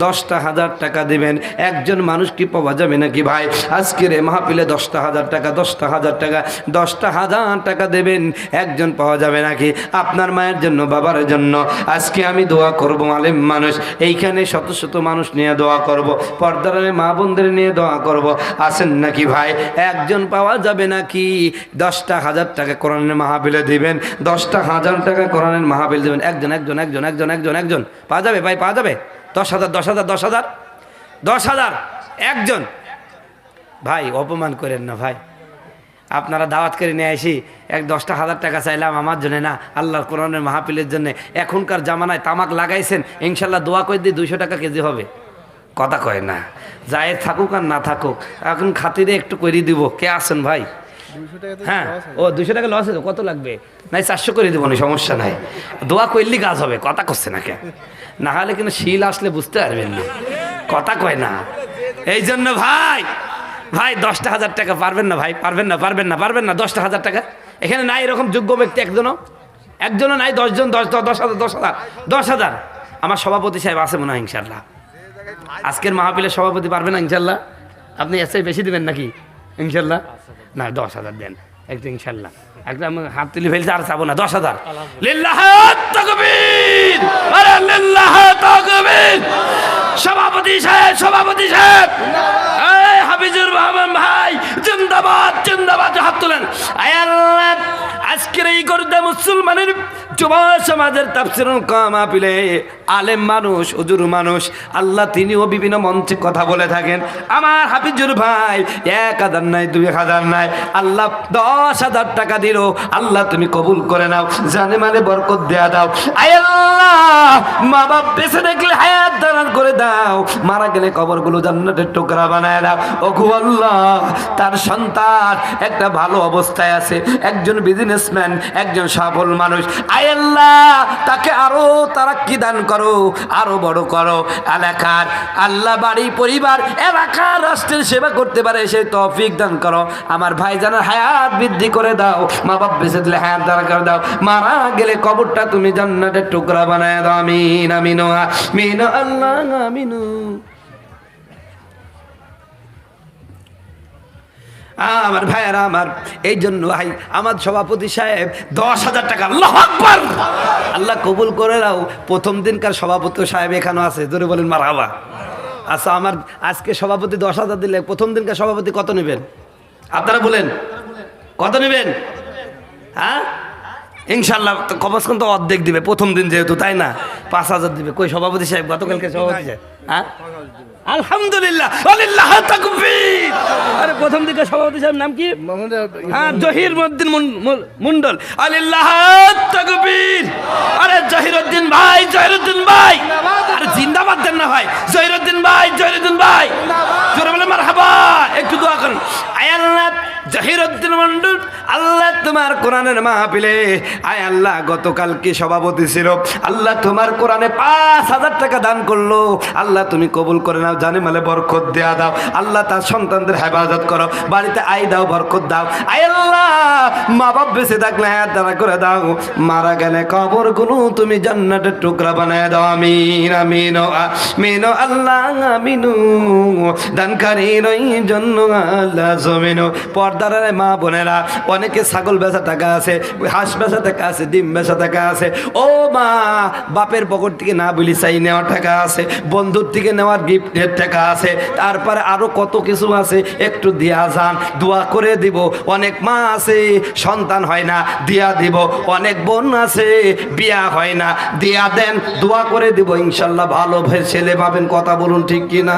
10,000 টাকা দিবেন? একজন মানুষ কি পাওয়া যাবে নাকি ভাই? আজকের মাহফিলে 10,000 টাকা, 10,000 টাকা, 10,000 টাকা দেবেন, একজন পাওয়া যাবে নাকি? আপনার মায়ের জন্য, বাবার জন্য আজকে আমি দোয়া করব। আলেম মানুষ এইখানে শত শত মানুষ নিয়ে দোয়া করব, পর্দার মা বোনদের নিয়ে দোয়া করব, আছেন নাকি ভাই? একজন পাওয়া যাবে নাকি? 10,000 টাকা কোরআনের মাহফিলে দিবেন, 10,000 টাকা কোরআনের মাহফিল দিবেন। একজন একজন একজন একজন একজন একজন পাওয়া যাবে ভাই? পাওয়া যাবে? 10,000 10,000 10,000 10,000 একজন। ভাই অপমান করেন না ভাই, আপনারা দাওয়াত করে নিয়ে আসি 10,000 টাকা চাইলাম আমার জন্য না, আল্লাহর কোরআনের মাহফিলের জন্য। এখনকার জামানায় তামাক লাগাইছেন, ইনশাল্লাহ দোয়া করে দিয়ে 200 টাকা কেজি হবে। কথা কয় না, যায় থাকুক আর না থাকুক, এখন খাতিরে একটু করে দিব। কে আছেন ভাই? হ্যাঁ, ও 200 টাকা লস কত লাগবে? নাই 400 করে দেবো, সমস্যা নাই, দোয়া করলেই কাজ হবে। কথা করছে না কে? না হলে কিন্তু শিল আসলে বুঝতে পারবেন না, কথা কয় না। এই জন্য ভাই, ভাই 10,000 টাকা পারবেন না ভাই? পারবেন না, পারবেন না, পারবেন না? 10,000 টাকা এখানে নাই, এরকম যোগ্য ব্যক্তি একজনও নাই। 10 জন 10,000 10,000 10,000 আমার সভাপতি সাহেব আছে মনে হয় ইনশাল্লাহ। আজকের মাহফিলের সভাপতি পারবে না ইনশাল্লাহ? আপনি এসে বেশি দিবেন নাকি ইনশাল্লাহ? না 10,000 দেন একটু ইনশাল্লাহ। একদম হাত তুলে ফেলছে, আর চাবো না। 10,000 লিল্লাহ তাকবীর, আরে লিল্লাহ তাকবীর। সভাপতি সাহেব, সভাপতি সাহেব, এই হাফিজুর রহমান ভাই জিন্দাবাদ, জিন্দাবাদ। হাত তুলেন। আয় আল্লাহ, আজকের এই গর্দা মুসলমানের যুব সমাজের তাফসীরুল মাহফিলে আলেম মানুষ, হুজুর মানুষ, আল্লাহ তিনিও বিভিন্ন মঞ্চে কথা বলে থাকেন। আমার হাফিজুর ভাই 1,000 নাই, 2,000 নাই, আল্লাহ 10,000 টাকা দিল। আল্লাহ তুমি কবুল করে নাও, জানে মানে বরকত দেয়া দাও। আয় আল্লাহ, মা বাপ বেঁচে দেখলে হায়াত দান করে দাও, মারা গেলে কবরগুলো জান্নাতের টুকরা বানায় দাও। ওগো আল্লাহ, তার সন্তান একটা ভালো অবস্থায় আছে, একজন বিজনেসম্যান, একজন সফল মানুষ। আয় আল্লাহ, তাকে আরো তারাক্কি দান করো, আরো বড় করো। এলাকার আল্লাহ বাড়ি পরিবার এলাকার রাষ্ট্রের সেবা করতে পারে সেই তৌফিক দান করো। আমার ভাইজানের হায়াত বৃদ্ধি করে দাও, মা বাপ বেঁচে দিলে হায়াত দান করে দাও, মারা গেলে কবরটা তুমি জান্নাতের টুকরা বানায় দাও। আমিন আমিন আমিন আল্লাহ আমিন। আমার ভাইয়েরা আমার, এই জন্য ভাই আমার সভাপতি সাহেব 10,000 টাকা, আল্লাহু আকবার, আল্লাহ কবুল করে নাও। প্রথম দিনকার সভাপতি সাহেব এখানে আছে, জোরে বলেন মারহাবা। আচ্ছা, আমার আজকে সভাপতি 10,000 দিলে প্রথম দিনকার সভাপতি কত নেবেন? আপনারা বলেন কত নেবেন? হ্যাঁ ইনশাল্লাহ কবচ তো অর্ধেক দিবে প্রথম দিন যেহেতু, তাই না? 5,000 দিবে। কই সভাপতি সাহেব? গতকালকে সভাপতি সাহেব। হ্যাঁ আলহামদুলিল্লাহ, আলিল্লাহ তাকবীর। আরে প্রথম দিকে সভাপতি সাহেব নাম কি? হ্যাঁ, জহিরউদ্দিন মন্ডল। আলিল্লাহ তাকবীর। আরে জহিরউদ্দিন ভাই, জহিরউদ্দিন ভাই, আরে জিন্দাবাদ দেন না ভাই। জহিরউদ্দিন ভাই, জহিরউদ্দিন ভাই, জোরে বলে মারহাবা। একটু দোয়া করুন। আয় আল্লাহ, জহিরউদ্দিন মন্ডল, আল্লাহ তোমার কোরআনের মাহফিলে, আয় আল্লাহ গতকালকে সভাপতি ছিল, আল্লাহ তোমার কোরআনে 5,000 টাকা দান করলো, আল্লাহ তুমি কবুল করে নাও, জানে মালে বরকত দেয়া দাও। আল্লাহ তার সন্তানদের হেফাজত করো, বাড়িতে আয় দাও, বরকত দাও। আয় আল্লাহ, মা বাপ বেঁচে থাকলে হায়াত দাঁড়া করে দাও, মারা গেলে কবরগুলো তুমি জান্নাতের টুকরা বানায় দাও। আমিন আমিন আমিন আল্লাহ আমিন। দানকারীর জন্য আল্লাহ জমিন। পর্দার মা বোনেরা, অনেকে ছাগল বেচা টাকা আছে, হাঁস বেচা টাকা আছে, ডিম বেচা টাকা আছে। ও মা, বাপের পকেট থেকে না বলি চাই নেওয়ার টাকা আছে, বন্ধুর থেকে নেওয়ার গিফটের টাকা আছে, তারপরে আরো কত কিছু আছে, একটু দিয়া যান, দোয়া করে দিব। অনেক মা আছে সন্তান হয় না, দিয়া দিব। অনেক বোন আছে বিয়া হয় না, দিয়া দেন, দোয়া করে দিব, ইনশাল্লাহ ভালো ছেলে পাবেন। কথা বলুন ঠিক কিনা?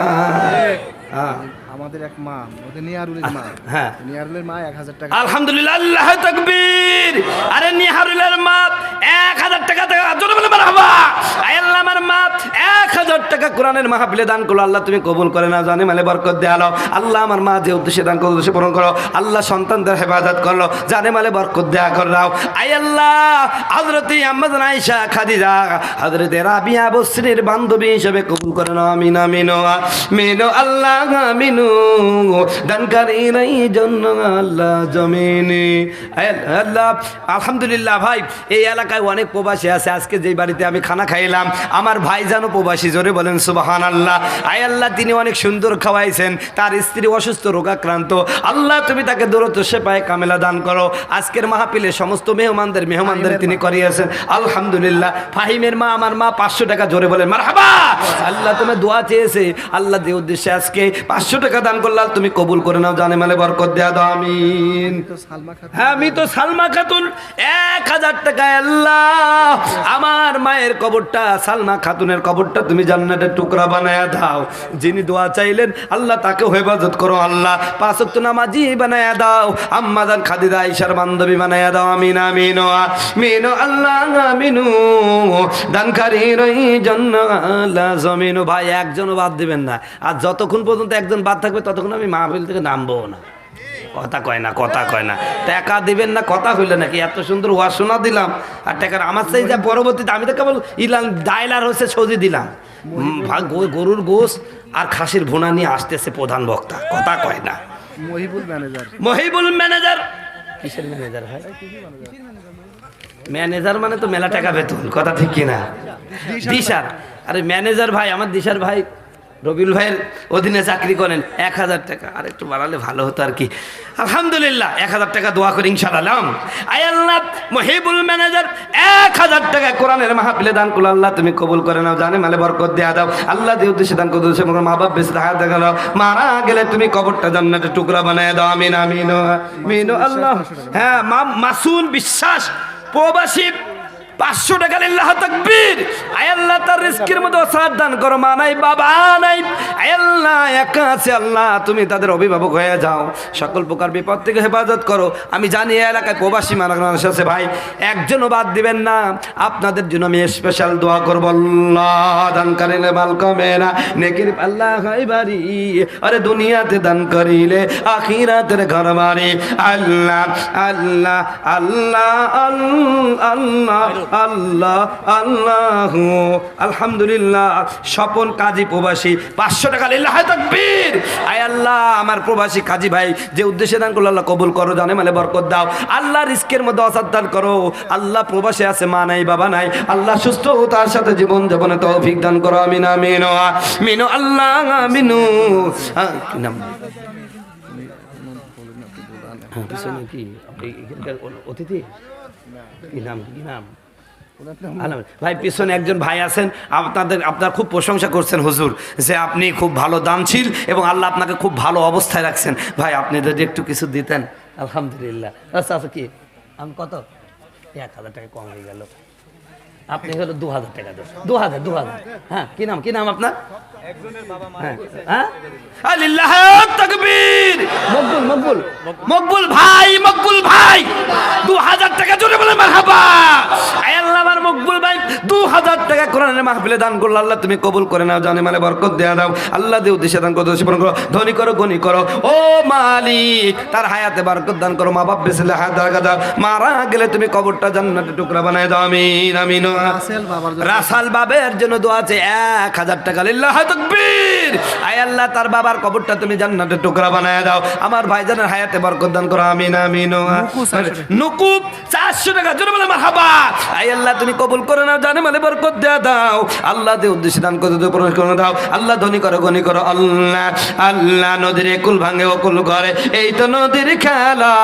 হ্যাঁ, আমাদের এক মা, ওদের নিহারুলের মা, হ্যাঁ, নিহারুলের মা 1000 টাকা। আলহামদুলিল্লাহ, আল্লাহ তাকবীর। আরে নিহারুলের মা 1000 টাকা জোরে বলে মারহাবা। আয় আল্লাহ, আমার মা 1000 টাকা কোরআনের মাহফিলে দান করলো, আল্লাহ তুমি কবুল করে নাও, জানে মালে বরকত দেয়া নাও। আল্লাহ আমার মা যে উদ্দেশ্যে দান করলো উদ্দেশ্যে পূরণ করো। আল্লাহ সন্তানদের হেফাজত করলো, জানে মালে বরকত দেয়া করো। আয় আল্লাহ, হযরতে আম্মাজান আয়েশা খাদিজা, হযরতে রাবিয়া বসরির বান্ধবী হিসেবে কবুল করে নাও। আমিন আমিন আমিন আল্লাহ আমিন। দানকারীর এই জন্য আল্লাহ জমিনে। আল্লাহ, আলহামদুলিল্লাহ ভাই, এই এলাকায় অনেক প্রবাসী আছে। আজকে যেই বাড়িতে আমি খানা খাইলাম, আমার ভাই জানো প্রবাসী, জোরে বলেন সুবহানাল্লাহ। আয় আল্লাহ, তিনি অনেক সুন্দর খাওয়াইছেন, তার স্ত্রী অসুস্থ রোগাক্রান্ত, আল্লাহ তুমি তাকে দূরত্ব সেপায় কামেলা দান করো। আজকের মাহফিলে সমস্ত মেহমানদের তিনি করিয়েছেন, আলহামদুলিল্লাহ। ফাহিমের মা, আমার মা 500 টাকা, জোরে বলেন মারহাবা। আল্লাহ তুমি দোয়া চেয়েছে, আল্লাহ যে উদ্দেশ্যে আজকে 500 টাকা দান করলাম তুমি কবুল করে নাও, জানে মালে বরকত দেয়া দাও। আমিন। হ্যাঁ, আমি তো সালমা খাতুন 1000 টাকা। আল্লাহ, আমার মায়ের কবরটা, সালমা খাতুনের কবরটা তুমি জান্নাতের টুকরা বানায়া দাও। যিনি দোয়া চাইলেন আল্লাহ তাকে হেফাজত করো। আল্লাহ, 5 ওয়াক্ত নামাজি বানায়া দাও, আম্মাজান খাদিজা আয়েশার বান্ধবী বানায়া দাও। আমিন আমিন আমিন আল্লাহ আমিন। দানকারীর ওই জন্য আল্লাহ জমিন। ভাই একজনও বাদ দিবেন না, আর যতক্ষণ পর্যন্ত একজন বাদ থাকবে ততক্ষণ আমি মাহফিল থেকে নামবো না। কথা কয় না, কথা কয় না। টাকা দিবেন না, কথা হইলে নাকি? এত সুন্দর ওয়াজ শোনা দিলাম, আর টাকার আমার চাই যা পরবর্তীতে আমি তো কেবল ইলাম ডাইলার হচ্ছে সৌদি দিলাম। গরুর গোশ আর খাসির ভুনা নিয়ে আসতেছে প্রধান বক্তা, কথা কয় না। মহিবুল ম্যানেজার, কিসের ম্যানেজার ভাই? ম্যানেজার মানে তো মেলা টাকা বেতন, কথা ঠিক কিনা? দিশার, আরে ম্যানেজার ভাই, আমার দিশার ভাই রবিউল ভাইয়ের অধীনে চাকরি করেন। 1000 টাকা আর একটু বাড়ালে ভালো হতো আর কি। আলহামদুলিল্লাহ, 1000 টাকা দোয়া করি ইনশাআল্লাহ। আয় আল্লাহ, মহিবুল ম্যানেজার 1000 টাকা কোরআনের মাহফিলে দান করলো, আল্লাহ তুমি কবুল করে নাও, জানে মালে বরকত দেয়া দাও। আল্লাহ যে উদ্দেশ্যে দান করতে সে মা বাপ বেঁচে হায়াত দেখা দাও, মারা গেলে তুমি কবরটা জান্নাতের টুকরা বানায় দাও। আমিন আমিন আমিন আল্লাহ। হ্যাঁ, মাসুন বিশ্বাস প্রবাসী 500 টাকা। আল্লাহ তাকবীর। আয় আল্লাহ, তার রিজকের মধ্যে ওসাদ দান করো। মা নাই, বাবা নাই, আয় আল্লাহ একা আছে, আল্লাহ তুমি তাদের অভিভাবক হয়ে যাও, সকল প্রকার বিপদ থেকে হেফাজত করো। আমি জানি এই এলাকায় প্রবাসী মানুষ আছে ভাই, একজনও বাদ দিবেন না। আপনাদের জন্য আমি স্পেশাল দোয়া করবো। আল্লাহ দান করিলে মাল কমে না, নেকির আল্লাহ হয় বাড়ি, আরে দুনিয়াতে দান করিলে আখিরাতের ঘর বাড়ি। আল্লাহ আল্লাহ আল্লাহ আল্লাহ আল্লাহ আল্লাহ। আলহামদুলিল্লাহ, স্বপন কাজী প্রবাসী 500 টাকা। আল্লাহ তাকবীর। আয় আল্লাহ, আমার প্রবাসী কাজী ভাই যে উদ্দেশ্যে দান করলো আল্লাহ কবুল করো, জানে মালে বরকত দাও। আল্লাহ রিজকের মধ্যে অসাদ দান করো। আল্লাহ প্রবাসে আছে, মা নাই, বাবা নাই, আল্লাহ সুস্থ তার সাথে জীবন যাপনে তৌফিক দান করো। আমিন আমিন আমিন আল্লাহ আমিন। কি নাম? পিছনে কি অতিথি? কি নাম? কি নাম ভাই? পিছনে একজন ভাই আছেন, আপনার খুব প্রশংসা করছেন হুজুর, যে আপনি খুব ভালো দানশীল এবং আল্লাহ আপনাকে খুব ভালো অবস্থায় রাখছেন। ভাই আপনি যদি একটু কিছু দিতেন, আলহামদুলিল্লাহ। আচ্ছা আচ্ছা, কি আমি কত? 1000 টাকা কম হয়ে গেল। আপনি হলো 2000 টাকা দেন। 2000। হ্যাঁ, কি নাম? কি নাম আপনার? মকবুল ভাই, মকবুল ভাই 2000 টাকা জোরে বলে মারহাবা। আয় আল্লাহ, আমার মকবুল ভাই 2000 টাকা কোরআনের মাহফিলে দান করলো, আল্লাহ তুমি কবুল করে নাও, জানে মানে বরকত দেয়া দাও। আল্লাহ দিয়ে উদ্দেশ্যে দান করো, করো, ধনী করো, গনি করো। ও মালিক, তার হায়াতে বরকত দান করো, মা বাপ বেঁচে হায়াত দেখা দাও, মারা গেলে তুমি কবরটা জান্নাতের টুকরা বানায় দাও। আমিন আমিন। রাসাল বাবের জন্য দোয়া আছে 1000 টাকা। আল্লাহ তাকবীর। আয় আল্লাহ তার বাবার কবরটা তুমি জান্নাতের টুকরা বানায় দাও, আমার ভাইজানের হায়াতে বরকত দান করো, আমিন আমিন। নুকুব 400 টাকা, জোরে বলে মারহাবা। আয় আল্লাহ তুমি কবুল করে নাও, জানে মানে বরকত দেয়া দাও, আল্লাহ দে উদ্দেশ্যে দান করতে তো পূরণ করে দাও, আল্লাহ ধনী করো গনি করো, আল্লাহ আল্লাহ নদীর কুল ভাঙে অকুল করে, এই তো নদীর খেলা,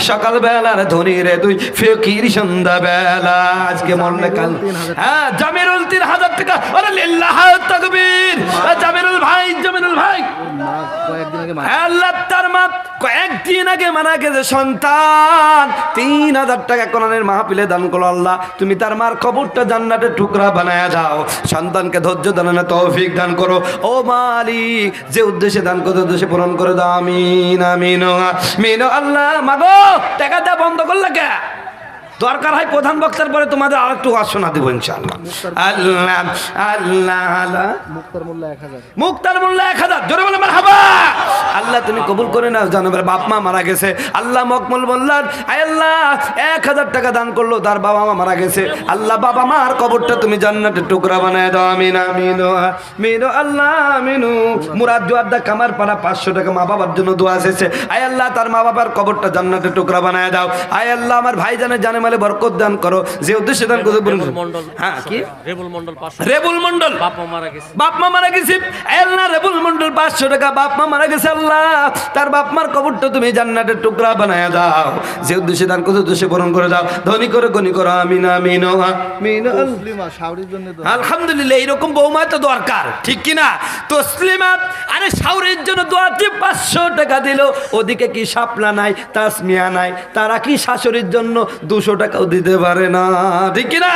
সকাল বেলার ধনী রে তুই ফকির সন্ধ্যা বেলা, আজকে মরলে কাল। হ্যাঁ জামিরুল 3000 টাকা, আরে লিল্লাহ তাকবীর। জামিরুল ভাই, জামিরুল ভাই, মা কয়েকদিন আগে আল্লাহ তার মা কয়েকদিন আগে মারা গেছে, সন্তান 3000 টাকা কোরআনের মাহফিলে দান করো, আল্লাহ তুমি তার মার কবরটা জান্নাতের টুকরা বানায়া দাও, সন্তানকে ধৈর্য দানের তৌফিক দান করো, ও মালিক যে উদ্দেশ্যে দান করতে উদ্দেশ্যে পূরণ করে দাও, আমিন আমিন আমিন। আল্লাহ মাগো টাকা দেওয়া বন্ধ করলে কে? দরকার হয় প্রধান বক্তার পরে তোমাদের আরেকটু ওয়াজ শোনা দেবো ইনশাআল্লাহ। আল্লাহ আল্লাহ আল্লাহ। মুক্তার মূল্য 1000, মুক্তার মূল্য 1000, জোরে বলে মারহাবা। আল্লাহ তুমি কবুল করে নাও, জানাবের বাপ মা মারা গেছে, আল্লাহ মকমল বললেন আয় আল্লাহ 1000 টাকা দান করলো, তার বাবা মা মারা গেছে, আল্লাহ বাবা মার কবরটা তুমি জান্নাতের টুকরা বানায় দাও, আমিন আমিন আমিন। আল্লাহ আমিন। মুরাদ জোয়ারদা কামার পাড়া 500 টাকা মা বাবার জন্য দোয়া এসেছে, আয় আল্লাহ তার মা বাবার কবরটা জান্নাতের টুকরা বানায় দাও, আয় আল্লাহ আমার ভাইজানের জানে বরকত দান করো, যে উদ্দেশ্যে দান করতে বলুন। হ্যাঁ কি রেবুল মন্ডল বাপ মা মারা গেছে, আল্লাহ রেবুল মন্ডল 500 টাকা, বাপ মা মারা গেছে, আল্লাহ তার বাপ মার কবরটা তুমি জান্নাতের টুকরা বানায়া দাও, যে উদ্দেশ্যে দান করতে উদ্দেশ্যে পূরণ করে দাও, ধনী করে গনি করো, আমিন আমিন আমিন। মুসলিমা শাওরির জন্য তো আলহামদুলিল্লাহ এরকম বৌমা তো দরকার, ঠিক কিনা? তসলিমা আরে শাওরির জন্য দোয়াতে 500 টাকা দিল, ওদিকে কি শাপলা নাই, তাসমিয়া নাই, তারা কি শাশুড়ির জন্য 200 টাকাও দিতে পারে না, ঠিক কিনা?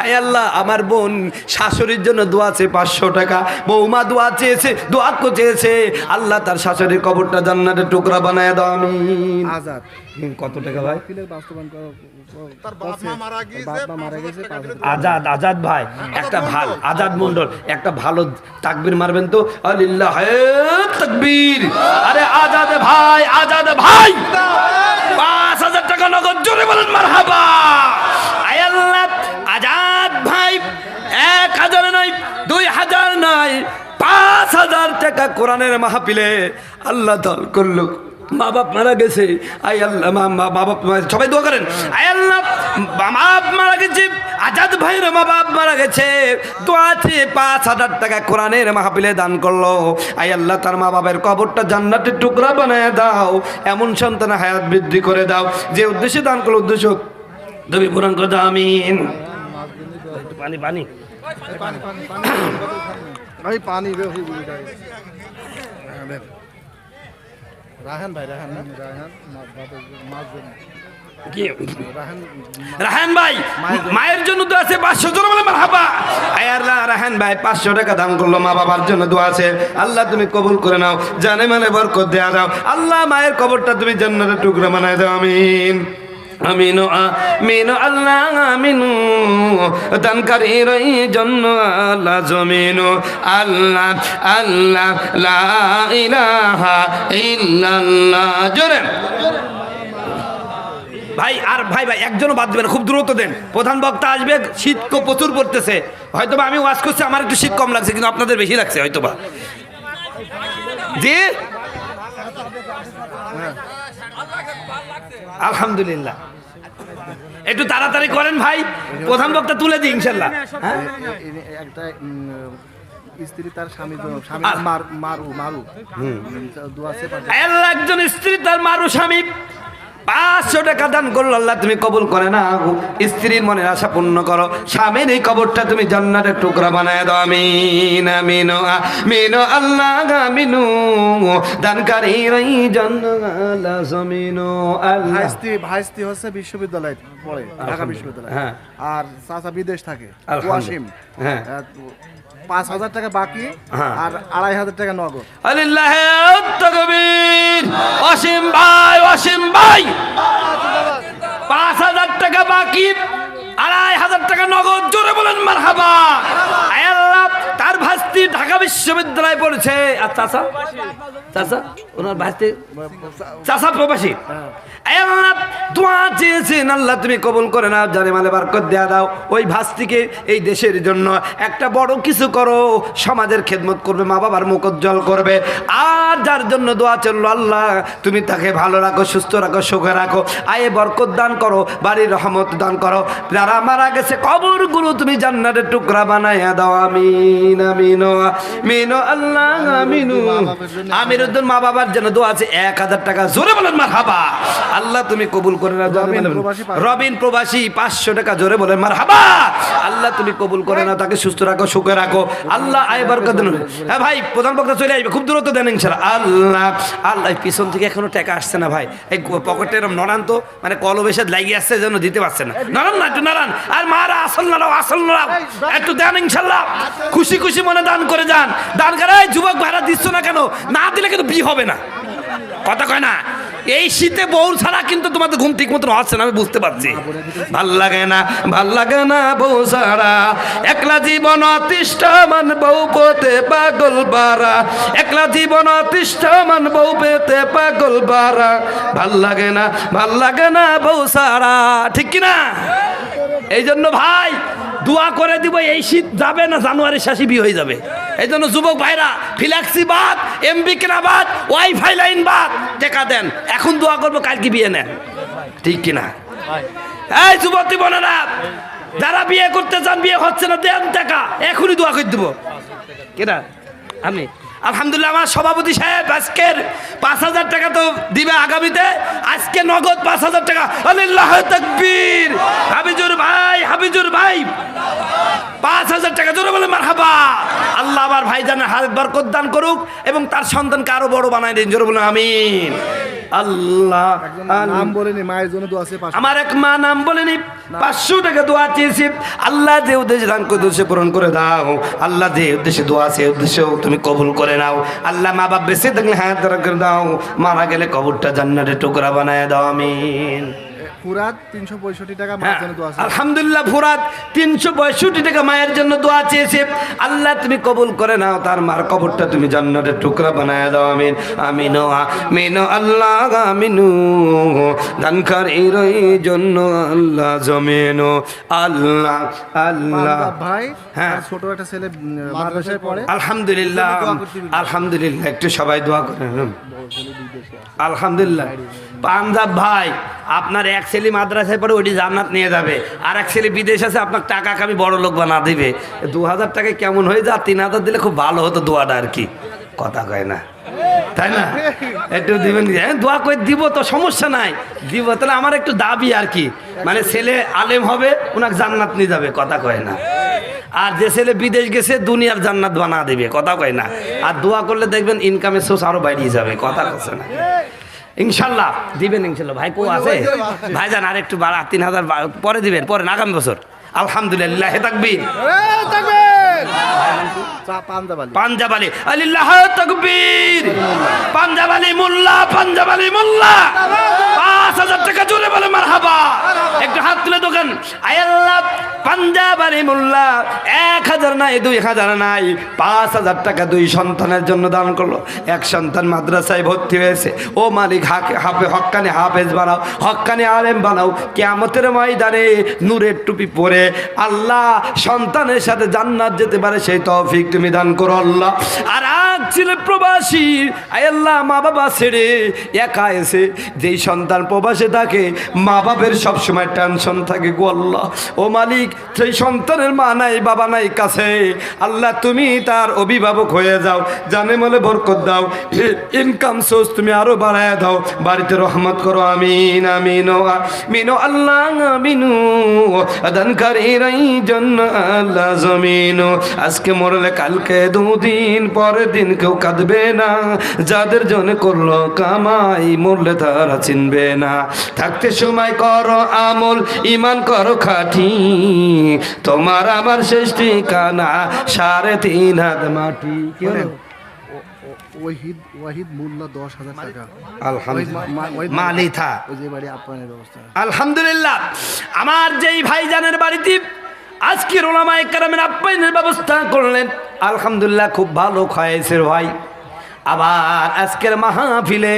আয় আল্লাহ আমার বোন শাশুড়ির জন্য দোয়া আছে 500 টাকা, বৌমা দোয়া চেয়েছে, দোয়া চেয়েছে, আল্লাহ তার শাশুড়ির কবরটা জান্নাতের টুকরা বানায় দাও, আমিন। আজাদ কত টাকা ভাই? ফিলের বাস্তবায়ন তার বাপ মা মারা গেছে 5000। আজাদ, আজাদ ভাই একটা ভালো, আজাদ মন্ডল একটা ভালো তাকবীর মারবেন তো, আলিল্লাহ তাকবীর। আরে আজাদ ভাই, আজাদ ভাই 5000 টাকা নগদ, জোরে বলেন মারহাবা। আয় আল্লাহ আজাদ ভাই 1000 নয়, 2000 নয়, 5000 টাকা কোরআনের মাহফিলে আল্লাহ দান করলো, মা বাপ মারা গেছে, আয় আল্লাহ মা বাপ সবাই দোয়া করেন, আয় আল্লাহ মা বাপ মারা গেছে, আজাদ ভাইয়ের মা বাপ মারা গেছে, দোয়াতে 5000 টাকা কোরআনের মাহফিলে দান করলো, আয় আল্লাহ তার মা বাবার কবরটা জান্নাতের টুকরা বানায় দাও, এমন সন্তান হায়াত বৃদ্ধি করে দাও, যে উদ্দেশ্যে দান করলো উদ্দেশ্য তুমি পূরণ করে দাও, আমিন। পানি পানি ভাই পানি বেশি বুঝি যায়। রাহান ভাই, রাহান কি রাহান ভাই মায়ের জন্য দোয়া আছে 500, জন বলে মারহাবা। আয় আল্লাহ রাহান ভাই 500 টাকা দান করলো, মা বাবার জন্য দোয়া আছে, আল্লাহ তুমি কবুল করে নাও, জানে মানে বরকত দেয়া দাও, আল্লাহ মায়ের কবরটা তুমি জান্নাতের টুকরা বানায় দাও, আমিন আমিন আমিন। আল্লাহ আমিন দানকারীর জন্য আল্লাহ জমিন, আল্লাহ আল্লাহ লা ইলাহা ইল্লাল্লাহ, জোরে ভাই। আর ভাই ভাই একজনও বাদ দেবেন, খুব দ্রুত দেন, প্রধান বক্তা আসবে, শীত প্রচুর পড়তেছে, হয়তোবা আমি ওয়াজ করছি আমার একটু শীত কম লাগছে, কিন্তু আপনাদের বেশি লাগছে হয়তোবা, জি আলহামদুলিল্লাহ। একটু তাড়াতাড়ি করেন ভাই, প্রধান বক্তা তুলে দিই ইনশাল্লাহ। একটা স্ত্রী তার স্বামী মারু দোয়া আছে, একজন স্ত্রী তার মারু স্বামী 500 টাকা দান করলো, আল্লাহ তুমি কবুল করে না, স্ত্রীর মনের আশা পূর্ণ করো, স্বামীর এই কবরটা তুমি জান্নাতের টুকরা বানায় দাও, আমিন আমিন আমিন। আল্লাহ আমিন দানকারীর জন্য আল্লাহ জমিন। আল্লাহ ভাইস্তি হচ্ছে বিশ্ববিদ্যালয় পড়ে, ঢাকা বিশ্ববিদ্যালয়, হ্যাঁ, আর চাচা বিদেশ থাকে, ওয়াসিম, হ্যাঁ 5000 টাকা বাকি, হ্যাঁ, আর 2500 টাকা নগদ। আলিল্লাহ তাকবীর। ওয়াসিম ভাই, ওয়াসিম ভাই 5000 টাকা বাকি, 2500 টাকা নগদ, জোরে বলেন মারহাবা। আয় আল্লাহ তার ভাস্তি ভাস্তি ঢাকা বিশ্ববিদ্যালয়ে পড়েছে। আর চাচা চাচা ওনার ভাস্তি চাচা প্রবাসী। আল্লাহ দোয়া চেয়েছেন, আল্লাহ তুমি কবুল করে নাও, জানে মালে বারকত দেয়া দাও। ওই ভাস্তিকে এই দেশের জন্য একটা বড় কিছু করো, সমাজের খেদমত করবে, মা বাবার মুখ উজ্জ্বল করবে। আর যার জন্য দোয়া চললো, আল্লাহ তুমি তাকে ভালো রাখো, সুস্থ রাখো, সুখে রাখো, আয়ে বরকত দান করো, বাড়ির রহমত দান করো। যারা মারা গেছে কবরগুলো তুমি জান্নাতের টুকরা বানাইয়া দাও। আমিন আমিন আমিন আল্লাহ আমিন। আমির উদ্দিন মা বাবার জন্য দোয়া আছে 1000 টাকা, জোরে বলেন মারহাবা। আল্লাহ তুমি কবুল করে নাও। রবিন প্রবাসী 500 টাকা, জোরে বলেন মারহাবা। আল্লাহ তুমি কবুল করে নাও, তাকে সুস্থ রাখো, সুখে রাখো। আল্লাহ আয় বরকত দেন। হ্যাঁ ভাই, প্রধান বক্তা চলে আসবে, খুব দূরত্ব দেন ইনশাআল্লাহ। আল্লাহ আল্লাহ পিছন থেকে এখনো টাকা আসছে না ভাই, এই পকেটে এরকম নড়ান তো, মানে কলবেশে লাগিয়ে আসছে যেন দিতে পারছে না। নড়ান না, একটু নড়ান। আর মারা আসল নড়াও, আসল নড়াও, একটু দেন ইনশাআল্লাহ। খুশি খুশি মনে দান করে যান। দান করে যুবক ভাইরা দিচ্ছ না কেন? না দিলে কিন্তু বিয়ে হবে না, কথা কয় না। এই শীতে বউ ছাড়া কিন্তু তোমাদের ঘুম ঠিক মতন হচ্ছে না, আমি বুঝতে পারছি। ভাল লাগে না, ভাল লাগে না বউ ছাড়া, একলা জীবন অতিষ্ঠ মান বউ পেতে পাগল বারা, একলা জীবন অতিষ্ঠ মান বউ পেতে পাগল বারা। ভাল লাগে না, ভাল লাগে না বউ ছাড়া, ঠিক কিনা? এই জন্য ভাই দোয়া করে দিব, এই শীত যাবে না, জানুয়ারির শেষে বিয়ে হয়ে যাবে। এই জন্য যুবক ভাইরা ফ্ল্যাক্সি বাদ, এমবি কেনা বাদ, ওয়াইফাই লাইন বাদ, টাকা দেন। এখন দোয়া করবো, কালকে বিয়ে নেন, ঠিক কিনা? এই যুবতী বোনেরা যারা বিয়ে করতে চান, বিয়ে হচ্ছে না, দেন টাকা, এখনই দোয়া করে দেবো। কেনা আমি আলহামদুলিল্লাহ, আমার সভাপতি সাহেব আজকের 5000 টাকা তো দিবে আগামীতে, আজকে নগদ 5000 টাকা। আল্লাহু তাকবীর। হাবিজুর ভাই, হাবিজুর ভাই 5000 টাকা, জোরে বলে মারহাবা। আল্লাহ আমার ভাইজানের হাত বরকত দান করুক এবং তার সন্তানকে আরো বড় বানায় দিন, জোরে বলে আমিন। আল্লাহ নাম বলেনি, মায়ের জন্য দোয়া আছে। আমার এক মা নাম বলেনি, 500 টাকা দোয়া চেয়েছি। আল্লাহ যে উদ্দেশ্যে দান করে উদ্দেশ্যে পূরণ করে দাও। আল্লাহ যে উদ্দেশ্যে দোয়া আছে উদ্দেশ্যে তুমি কবুল করে নাও। আল্লাহ মা বাপ বেঁচে থাকলে হায়াত দারা করে দাও, মারা গেলে কবরটা জান্নাতের টুকরা বানায় দাও। আমিন। ফুরাত 365 টাকা মায়ের জন্য দোয়া আছে। আলহামদুলিল্লাহ, ফুরাত 365 টাকা মায়ের জন্য দোয়া চেয়েছে। আল্লাহ তুমি কবুল করে নাও, তার মার কবরটা তুমি জান্নাতের টুকরা বানায় দাও। আমিন আমিন আমিন আল্লাহ আমিন। দানকারীর জন্য আল্লাহ জমিন। আল্লাহ আল্লাহ ভাই, হ্যাঁ, ছোট একটা ছেলে মাদ্রাসায় পড়ে। আলহামদুলিল্লাহ, আলহামদুলিল্লাহ, একটু সবাই দোয়া করেন। আলহামদুলিল্লাহ। পাঞ্জাব ভাই, আপনার এক ছেলে মাদ্রাসায় পড়ে, ওইটি জান্নাত নিয়ে যাবে, আর এক ছেলে বিদেশ আছে, আপনার টাকা কামি বড় লোক বানা দিবে। 2000 টাকায় কেমন হয়ে যা, 3000 দিলে খুব ভালো হতো দোয়াটা, আর কি, কথা কয় না, তাই না? একটু দিবেন, দোয়া করে দিব তো, সমস্যা নাই, দিব। তাহলে আমার একটু দাবি আর কি, মানে ছেলে আলেম হবে, ওনাকে জান্নাত নিয়ে যাবে, কথা কয় না। আর যে ছেলে বিদেশ গেছে, দুনিয়ার জান্নাত বানা দিবে, কথা কয় না। আর দোয়া করলে দেখবেন ইনকামের সোর্স আরো বাড়িয়ে যাবে, কথা কচ্ছে না। ইনশাল্লাহ দিবেন, ইনশাল্লাহ। ভাই কো আছে ভাইজান, আর একটু 3000 পরে দিবেন, পরে আগামী বছর। আলহামদুলিল্লাহ, তাকবীর। পাঞ্জাব আলী, আল্লাহ তাকবীর। পাঞ্জাব আলী মোল্লা, পাঞ্জাব আলী মোল্লা 5000 টাকা, জোরে বলে মারহাবা। একটু হাত তুলে দোকান। আল্লাহ পাঞ্জাব আলী মোল্লা 1000 নাই, 2000 নাই, 5000 টাকা 2 সন্তানের জন্য দান করলো। এক সন্তান মাদ্রাসায় ভর্তি হয়েছে। ও মালিক, হক্কানি হাফেজ বানাও, হক্কানি আলেম বানাও, কিয়ামতের ময়দানে নূরের টুপি পরে আল্লাহ সন্তানের সাথে জান্নাত যেতে পারে সেই তৌফিক তুমি দান করো আল্লাহ। আর আজ ছেলে প্রবাসী, আল্লাহ মা বাবা ছেড়ে একা এসে যেই সন্তান প্রবাসে থাকে, মা বাবার সবসময় টেনশন থাকে গো আল্লাহ। ও মালিক, সেই সন্তানের মা নাই, বাবা নাই কাছে, আল্লাহ তুমি তার অভিভাবক হয়ে যাও, জানে মলে বরকত দাও, ইনকাম সোর্স তুমি আরো বাড়ায় দাও, বাড়িতে রহমত করো। আমিন আমিন আমিন আল্লাহ আমিন। দানকারীর জন্য আল্লাহ জমিন। আজকে মরলে কালকে 2 দিন, পরের দিন কেউ কাঁদবে না, যাদের জন্য করলো কামাই, মরলে তারা চিনবে না। থাকতে সময় করো আমল, ইমান করো খাঁটি, তোমার আমার শেষ ঠিকানা 3.5 হাত মাটি। কি হলো? ওয়াহিদ মোল্লা 10,000 টাকা। আলহামদুলিল্লাহ, মালিথা, ওই যে বাড়ি আপনার ব্যবস্থা। আলহামদুলিল্লাহ। আমার যেই ভাইজানের বাড়িতে আজকের ওলামায়ে কেরামের আপ্যায়নের ব্যবস্থা করলেন, আলহামদুলিল্লাহ খুব ভালো খাইছে ভাই। আবার আজকের মাহফিলে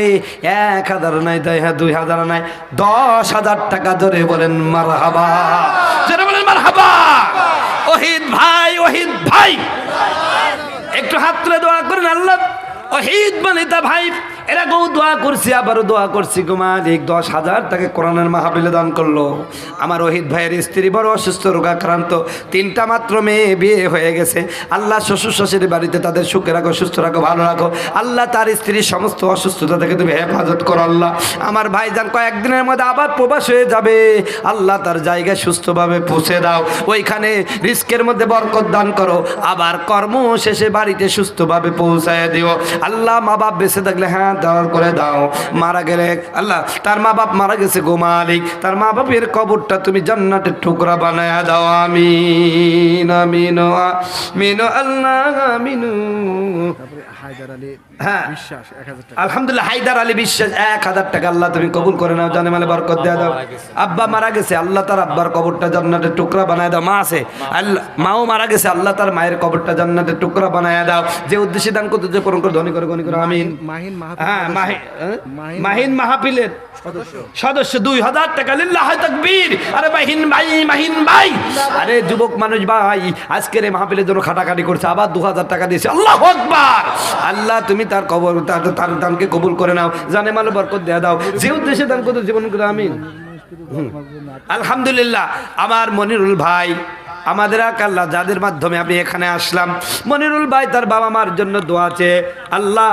1000 নাই, 2000 নাই, 10,000 টাকা ধরে বলেন মারহাবা, জোরে বলেন মারহাবা। ওহিদ ভাই, ওহিদ ভাই একটু হাত তুলে দোয়া করেন। আল্লাহ ওহিদ মানিতা ভাই এরকম দোয়া করছি, আবারও দোয়া করছি গো মালিক, 10,000 টাকা কোরআনের মাহফিলে দান করলো। আমার ওহিদ ভাইয়ের স্ত্রী বড় অসুস্থ, রোগাক্রান্ত, 3টা মাত্র মেয়ে, বিয়ে হয়ে গেছে। আল্লাহ শ্বশুর শাশুড়ির বাড়িতে তাদের সুখে রাখো, সুস্থ রাখো, ভালো রাখো। আল্লাহ তার স্ত্রীর সমস্ত অসুস্থতা থেকে তুমি হেফাজত করো। আল্লাহ আমার ভাইজান কয়েকদিনের মধ্যে আবার প্রবাস হয়ে যাবে, আল্লাহ তার জায়গায় সুস্থভাবে পৌঁছে দাও, ওইখানে রিস্কের মধ্যে বরকত দান করো, আবার কর্ম শেষে বাড়িতে সুস্থভাবে পৌঁছায় দিও। আল্লাহ মা বাপ বেঁচে থাকলে হ্যাঁ দান করে দাও, মারা গেলে আল্লাহ তার মা বাপ মারা গেছে গো মালিক, তার মা বাপের কবরটা তুমি জান্নাতের টুকরা বানায়া দাও। আমিন আমিন আমিন আল্লাহ আমিন। হায়দার আলী হ্যাঁ বিশ্বাস 1000 টাকা। আলহামদুলিল্লাহ হায়দার আলী বিশ্বাস 1000 টাকা আল্লাহ তুমি কবুল করে নাও, জানে মালে বরকত দেয়া দাও। আব্বা মারা গেছে, আল্লাহ তার আব্বার কবরটা জান্নাতের টুকরা বানায় দাও। মা আছে, আল্লাহ মাও মারা গেছে, আল্লাহ তার মায়ের কবরটা জান্নাতের টুকরা বানায় দাও। যে উদ্দেশ্যে দান করতে যে পূরণ করে, ধনী করে, গণী করে, আমিন। মাহিন হ্যাঁ মাহফিল মাহিন মাহফিলের সদস্য 2000 টাকা, লিল্লাহ তাকবীর। আরে মাহিন ভাই, মাহিন ভাই, আরে যুবক মানুষ ভাই আজকের এই মাহফিলের জন্য খাটাখাটি করছে, আবার 2000 টাকা দিয়েছে। আল্লাহু আকবার। আল্লাহ তুমি তার কবর, তার দানকে কবুল করে নাও, জানে মালে বরকত দেয়া দাও। যে উদ্দেশ্যে দান করতে জীবন করে, আমিন। আলহামদুলিল্লাহ আমার মনিরুল ভাই, আমাদের আল্লাহ যাদের মাধ্যমে আমি এখানে আসলাম, মনিরুল ভাই তার বাবা মার জন্য দোয়া চেয়ে আল্লাহ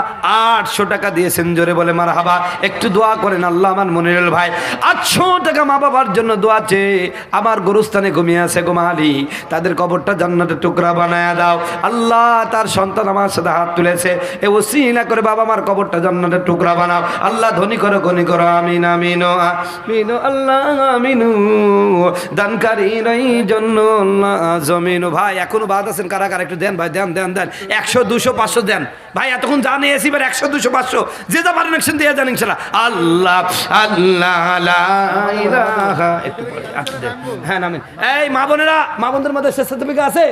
800 টাকা দিয়েছেন, জোরে বলে মারহাবা। একটু দোয়া করেন। আল্লাহ আমার মনিরুল ভাই 800 টাকা মা বাবার জন্য দোয়া চেয়ে আমার গরুস্থানে ঘুমিয়ে আছে গো মালিক, তাদের কবরটা জান্নাতের টুকরা বানায়া দাও। আল্লাহ তার সন্তান আমার সাথে হাত তুলেছে, এ ওসিলা করে বাবা মার কবরটা জান্নাতের টুকরা বানাও। আল্লাহ ধনী করো, গণী করো, আমিন আমিন আমিন আল্লাহ আমিন। দানকারীর এই জন্য জমিন। ভাই এখনো বাদ আছেন কারা কারা? একটু দেন ভাই, দেন দেন দেন, 100 200 500 দেন ভাই। এতক্ষণ জানে এসি, এবার 100 200 500 যে যা পারেন একশন দিয়ে যান ইনশাআল্লাহ। আল্লাহ আল্লাহ লা ইলাহা, একটু আচ্ছা দেন। হ্যাঁ নামেন। এই মা বোনেরা, মা বোনদের মধ্যে স্বেচ্ছাসেবিকা আছে?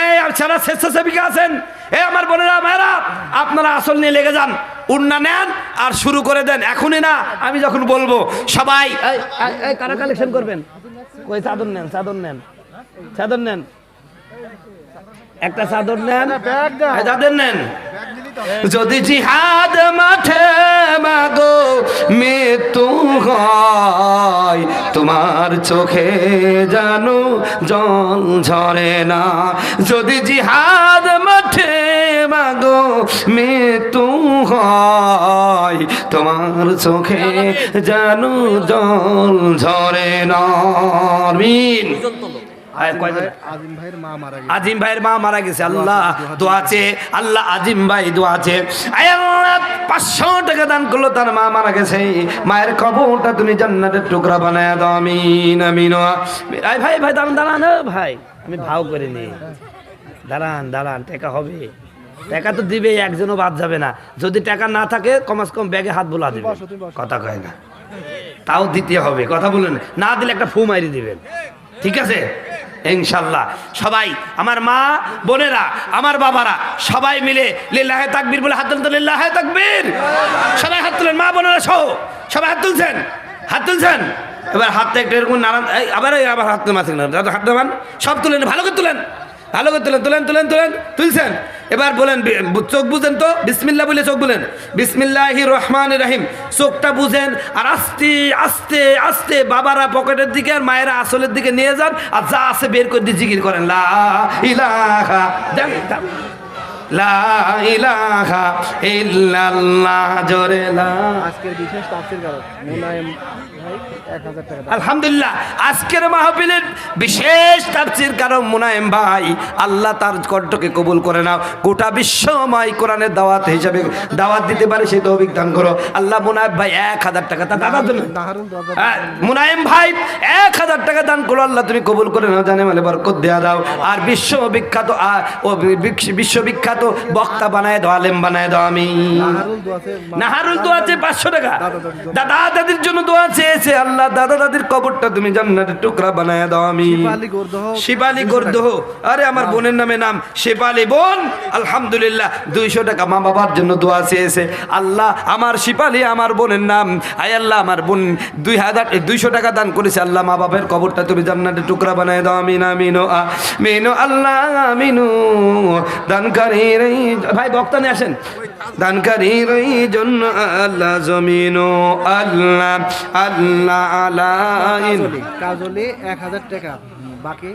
এই আর যারা স্বেচ্ছাসেবিকা আছেন, এই আমার বোনেরা ভাইরা, আপনারা আসল নিয়ে লেগে যান, উন্না নেন আর শুরু করে দেন এখনই না, আমি যখন বলবো সবাই এই কারা কালেকশন করবেন? কই চাদর নেন, চাদর নেন, চাদর নেন, একটা চাদর নেন, চাদর নেন। যদি জিহাদ মাঠে মাগো মৃত্যু হয়, তোমার চোখে জানো জল ঝরে না। যদি জিহাদ মাঠে মাগো মৃত্যু হয়, তোমার চোখে জানো জল ঝরে না। আমিন। আজিম ভাইয়ের মা মারা গেছে। আজিম ভাইয়ের মা মারা গেছে, আল্লাহ দোয়া আছে, আল্লাহ আজিম ভাই দোয়া আছে। আল্লাহ 500 টাকা দান করলো, তার মা মারা গেছে, মায়ের কবরটা তুমি জান্নাতের টুকরা বানায় দাও। আমিন আমিন। ভাই ভাই দাঁড়ান দাঁড়ান ভাই, আমি ভাও করে নি, দাঁড়ান দাঁড়ান, টাকা হবে, টাকা তো দিবে, একজনও বাদ যাবে না। যদি টাকা না থাকে কমাস কম ব্যাগে হাত বোলা দিবে, কথা কয় না, তাও দিতে হবে, কথা বলেন না, দিলে একটা ফু মারি দিবেন, ঠিক আছে ইনশাল্লাহ। সবাই আমার মা বোনেরা, আমার বাবারা সবাই মিলে লিল্লাহে তাকবীর বলে হাত তুলেন তো, লিল্লাহে তাকবীর। সবাই হাত তুলেন, মা বোনেরা সহ সবাই হাত তুলছেন, হাত তুলছেন। এবার হাতটা একটু এরকম নাড়ান, আবার হাত মাথা হাত নামান, সব তুলেন, ভালো করে তুলেন, ভালো করে তুলেন, তুলেন তুলেন তুলেন, তুলছেন। এবার বলেন, চোখ বুঝেন তো, বিসমিল্লাহ বলে চোখ বলেন, বিসমিল্লাহির রহমানির রহিম, চোখটা বুঝেন। আর আস্তে আস্তে আস্তে বাবারা পকেটের দিকে আর মায়েরা আসলের দিকে নিয়ে যান, আর যা আছে বের করে দিয়ে জিকির করেন, লা ইলাহা, লা ইলাহা ইল্লাল্লাহ, জোরে লা। আজকের বিশেষ তাফসীরকারক মুনায়েম ভাই 1000 টাকা। আলহামদুলিল্লাহ আজকের মাহফিলের বিশেষ তাফসীরকারক মুনায়েম ভাই, আল্লাহ তার কণ্ঠকে কবুল করে নাও, গোটা বিশ্বময় কোরআনের দাওয়াত হিসাবে দাওয়াত দিতে পারে সেই তৌফিক দান করো আল্লাহ। মুনায়েম ভাই 1000 টাকা তার দাদার জন্য, মুনায়েম ভাই 1000 টাকা দান করো, আল্লাহ তুমি কবুল করে নাও, জানে মানে বরকত দেয়া দাও। আর বিশ্ববিখ্যাত বিশ্ববিখ্যাত তো বক্তা বানায় দাও, আলেম বানায় দাও। আমি নাহারুল দোয়া আছে 500 টাকা। দাদা দাদির জন্য দোয়া চেয়েছে, আল্লাহ দাদা দাদির কবরটা তুমি জান্নাতের টুকরা বানায় দাও। আমি শিবালি গোর্দহ, আরে আমার বোনের নামে নাম শিবালি বোন, আলহামদুলিল্লাহ 200 টাকা মা বাবার জন্য দোয়া চেয়েছে। আল্লাহ আমার শিপালি আমার বোনের নাম, আয় আল্লাহ আমার বোন 200 টাকা দান করেছে, আল্লাহ মা বাবার কবরটা তুমি জান্নাতের টুকরা বানায় দাও। আমিন আমিন আমিন আল্লাহ আমিনু। দানকারীর ভাই বক্তা নিয়ে আসেন, দানকারীর জন্য আল্লাহ জমিনো আল্লাহ আল্লাহ আলাইন কাজলি 1000 টাকা বাকি।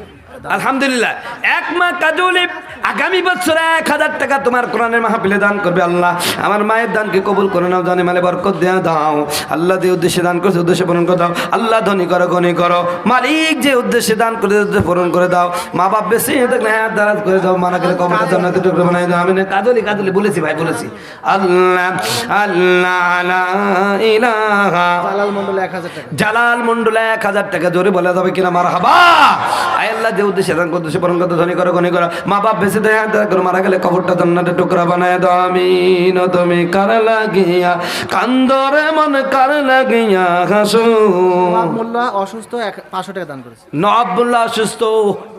আলহামদুলিল্লাহ এক মা কাজলি আগামী বছর 1000 টাকা তোমার কোরআনের মাহফিলে দান করবে। আল্লাহ আমার মায়ের দানকে কবুল করে নাও, জানে মালে বরকত দেয়া দাও। আল্লাহ যে উদ্দেশ্যে দান করছে উদ্দেশ্যে পূরণ করে দাও। আল্লাহ ধনী করো গনি করো, মালিক যে উদ্দেশ্যে দান করে পূরণ করে দাও। মা বাপ বেশি দেখলে হ্যাঁ দারাজ করে দাও, মানা করে কবরটা জান্নাতের টুকরা বানাই দাও। আমি কাজলি কাজলি বলেছি ভাই, বলেছি। আল্লাহ আল্লাহ লা ইলাহা জালাল মন্ডল 1000 টাকা। জালাল মন্ডল 1000 টাকা জোরে বলা যাবে কিনা মারহাবা। আয় আল্লাহ যে উদ্দেশ্যে দান করতে পূরণ করতে ধনী করো গনি করো, মা বাপ বেঁচে দেয় করো, মারা গেলে কবরটা জান্নাতের টুকরা বানায় দাও। আমিন। তুমি কার লাগিয়া কান্দরে মন কার লাগিয়া হাসো। মোল্লা অসুস্থ 500 টাকা দান করেছে। নবাবুল্লাহ অসুস্থ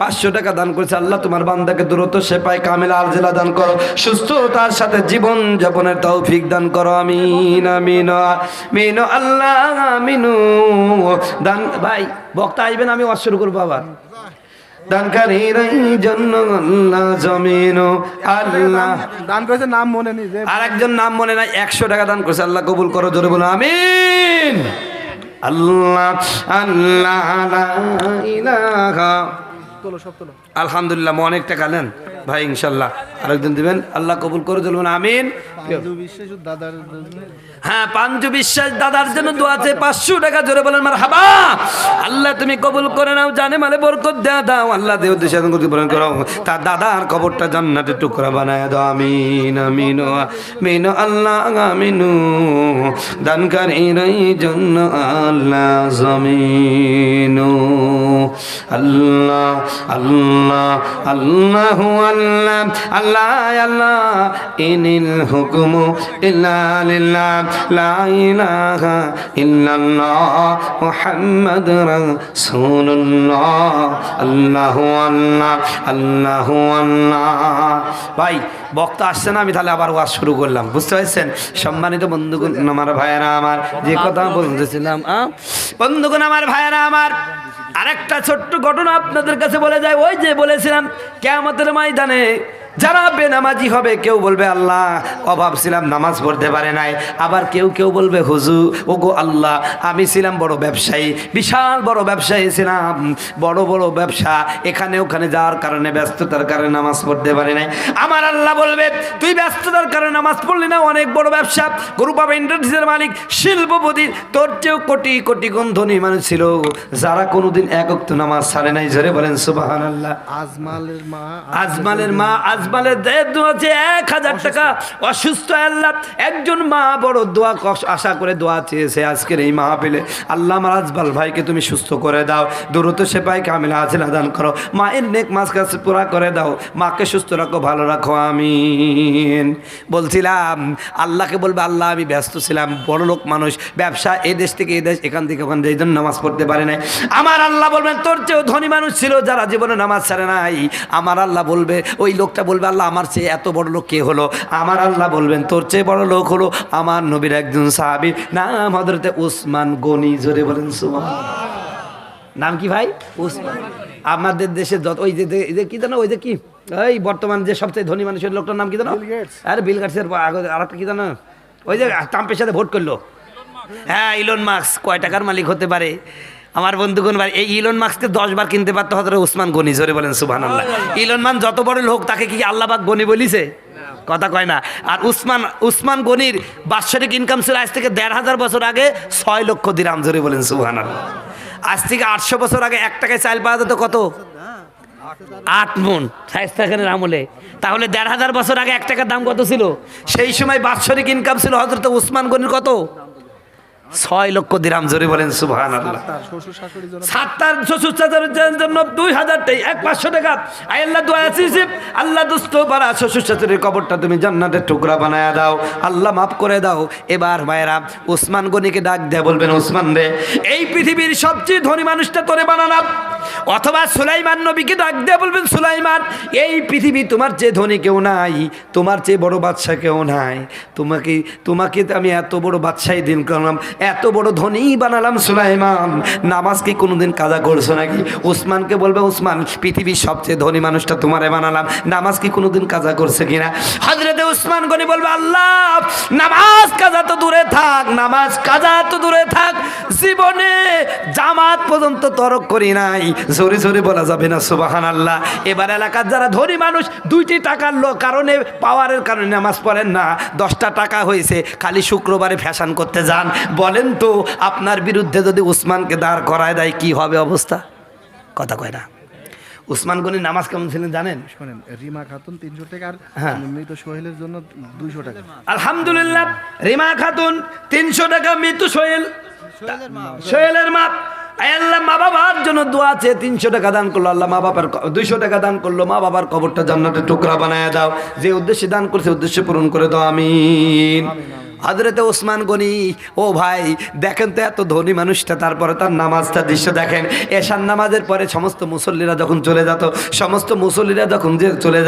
500 টাকা দান করেছে। আল্লাহ তোমার বান্দাকে দ্রুত সেপাই কামিল আরজেলা দান করো, সুস্থতার সাথে জীবন যাপনের তৌফিক দান করো। আমিন আমিন আমিন আল্লাহ আমিনু। দান ভাই বক্তা আইবেন, আমি ওয়াজ শুরু করবো আবার। দানকারীর জন্য আল্লাহ জমিন আল্লাহ দান করেছে নাম মনে নেই যে আরেকজন নাম মনে নাই, 100 টাকা দান করেছে। আল্লাহ কবুল করো, জোরে বলো আমিন। আল্লাহ আল্লাহ লা ইলাহা তোলো সব তোলো। আলহামদুলিল্লাহ অনেক টাকা নেন ভাই, ইনশাল্লাহ আরেকদিন দিবেন। আল্লাহ কবুল করে চলবেন আমিন। হ্যাঁ পাঞ্জু বিশ্বাস দাদার জন্য দোয়া আছে 500 টাকা জোরে বলেন মারহাবা। আল্লাহ তুমি কবুল করে নাও, জানে মালে বরকত দেয়া দাও। আল্লাহ দেহ উদ্দেশ্যে পূরণ করো, তার দাদার কবরটা জান্নাতের টুকরা বানায় দাও। আমিন আমিন আমিন আল্লাহ আমিনু। দানকারীর জন্য আল্লাহ জমিনু আল্লাহ আল্লাহ আল্লাহ আল্লাহ আল্লাহ আল্লাহ ইনিল হুকমু ইল্লা লিল্লাহ লা ইলাহা ইল্লাল্লাহ মুহাম্মাদুর রাসূলুল্লাহ। আল্লাহু আল্লাহ আল্লাহু আল্লাহ। ভাই বক্তা আসছে না, আমি তাহলে আবার ওয়াজ শুরু করলাম, বুঝতে পারছেন? সম্মানিত বন্ধুগণ আমার ভাইয়েরা, আমার যে কথা বলতেছিলাম বন্ধুগণ আমার ভাইয়েরা আমার, আরেকটা ছোট্ট ঘটনা আপনাদের কাছে বলে যায়। ওই যে বলেছিলাম কিয়ামতের ময়দানে যারা বেনামাজি হবে, কেউ বলবে আল্লাহ অভাব ছিলাম নামাজ পড়তে পারে নাই, আবার কেউ কেউ বলবে হুজুর ওগো আল্লাহ আমি ছিলাম বড় ব্যবসায়ী, বিশাল বড় ব্যবসায়ী ছিলাম, বড় বড় ব্যবসা, এখানে ওখানে যাওয়ার কারণে ব্যস্ততার কারণে নামাজ পড়তে পারে নাই। আমার আল্লাহ বলবে তুই ব্যস্ততার কারণে নামাজ পড়লি না, অনেক বড় ব্যবসা, গ্রুপ অফ ইন্ডাস্ট্রিজের মালিক, শিল্পপতি, তোর চেয়েও কোটি কোটি গুণ ধনী মানুষ ছিল যারা কোনোদিন এক ওয়াক্ত নামাজ ছাড়ে নাই। জোরে বলেন সুবহানাল্লাহ। আজমালের মা আজমালের দোয়া আছে 1000 টাকা। অসুস্থ আল্লাহ একজন মা বড় দোয়া আশা করে দোয়া চেয়েছে আজকের এই মাহফিলে, আল্লাহ আমার আজমাল ভাইকে তুমি সুস্থ করে দাও, দ্রুত সেপাই কামিলা আজেলা দান করো, মায়ের নেক মাস কাছে পুরা করে দাও, মাকে সুস্থ রাখো ভালো রাখো আমিন। বলছিলাম আল্লাহকে বলবে আল্লাহ আমি ব্যস্ত ছিলাম, বড় লোক মানুষ, ব্যবসা এই দেশ থেকে এই দেশ, এখান থেকে ওখান থেকে, এই জন্য নামাজ পড়তে পারে নাই। আমার আল্লাহ বলবেন তোর চেয়েও ধনী মানুষ ছিল যারা জীবনে নামাজ ছাড়ে নাই। আমার আল্লাহ বলবে, ওই লোকটা বলবে আল্লাহ আমার চেয়ে এত বড় লোক কে হলো? আমার আল্লাহ বলবেন তোর চেয়ে বড় লোক হলো আমার নবীর একজন সাহাবী, নাম হযরতে উসমান গনি। জোরে বলেন সুবহানাল্লাহ। নাম কি ভাই? উসমান। আমাদের দেশে যত ওই যে কি জানো, ওই যে কি এই বর্তমান যে সবচেয়ে ধনী মানুষের লোকটার নাম কি জানো? আরে বিল গেটসের আরেকটা কি জানো, ওই যে ট্রাম্পের সাথে ভোট করলো, হ্যাঁ ইলন মাস্ক। কয় টাকার মালিক হতে পারে আমার বন্ধুগণ? ভাই এই ইলন মাস্ককে 10 বার কিনতে পারতো হযরত উসমান গনি। জোরে বলেন সুবহানাল্লাহ। ইলন মাস্ক যত বড় লোক, তাকে কি আল্লাহ পাক গনি বলিছে? কথা কয় না। আর উসমান গনির বাৎসরিক ইনকাম ছিল আজ থেকে 1500 বছর আগে 6 লক্ষ দিরহাম। জোরে বলেন সুবহানাল্লাহ। আজ থেকে 800 বছর আগে 1 টাকায় চাল পাওয়া যেত কত? 8 মণ শায়েস্তা খানের আমলে। তাহলে 1500 বছর আগে 1 টাকার দাম কত ছিল? সেই সময় বাৎসরিক ইনকাম ছিল হযরত উসমান গনির কত? 6 লক্ষ দিরহাম, জোরে বলেন সুবহানাল্লাহ। তার শ্বশুর শাশুড়ির জন্য সাতটার শ্বশুর শাশুড়ির জন্য 2000 টাকা, 500 টাকা। আয় আল্লাহ দোয়া আছিস, আল্লাহ দোস্ত পারা শ্বশুর শাশুড়ির কবরটা তুমি জান্নাতের টুকরা বানায়া দাও, আল্লাহ মাফ করে দাও। এবার ভাইরা ওসমান গনিকে ডাক দেয়া বলবেন, ওসমান রে, এই পৃথিবীর সবচেয়ে ধনী মানুষটা তোরে বানালাম। অথবা সুলাইমান নবীকে ডাক দেয়া বলবেন, সুলাইমান, এই পৃথিবী তোমার চেয়ে ধনী কেউ নাই, তোমার চেয়ে বড় বাদশা কেউ নাই, তোমাকে আমি এত বড় বাদশাহী দিন করলাম, এত বড় ধনী বানালাম। সুলাইমান, নামাজ কি কোনোদিন কাজা করছো নাকি? ওসমানকে বলবে, ওসমান, পৃথিবীর সবচেয়ে ধনী মানুষটা তোমারে বানালাম, নামাজ কি কোনোদিন কাজা করছে কিনা? হযরতে ওসমান গনি বলবে, আল্লাহ, নামাজ কাজা তো দূরে থাক, নামাজ কাজা তো দূরে থাক, জীবনে জামাত পর্যন্ত তরক করি নাই। জোরে জোরে বলা যাবে না সুবহানাল্লাহ। এবার এলাকার যারা ধনী মানুষ 2টি টাকার কারণে, পাওয়ারের কারণে নামাজ পড়েন না, 10টা টাকা হয়েছে, খালি শুক্রবারে ফ্যাশন করতে যান। বলেন তো, আপনার বিরুদ্ধে যদি উসমানকে দাঁড় করায় দেয় কি হবে অবস্থা? কথা কয় না। উসমান গনি নামাজ কেমন ছিলেন জানেন? শোনেন, রিমা খাতুন 300 টাকা আর হ্যাঁ। মৃত সোহেলের জন্য 200 টাকা। আলহামদুলিল্লাহ, রিমা খাতুন 300 টাকা, মৃত্যু সোহেলের মা। আল্লাহ মা বাবার জন্য দোয়া আছে, 300 টাকা দান করলো, আল্লাহ মা বাবার 200 টাকা দান করলো, মা বাবার কবরটা জান্নাতের টুকরা বানায় দাও, যে উদ্দেশ্যে দান করছে উদ্দেশ্য পূরণ করে দাও, আমিন। হযরতে ওসমান গনি, ও ভাই দেখেন তো, এত ধনী মানুষটা, তারপরে তার নামাজটা দৃশ্য দেখেন। এশার নামাজের পরে সমস্ত মুসল্লিরা যখন চলে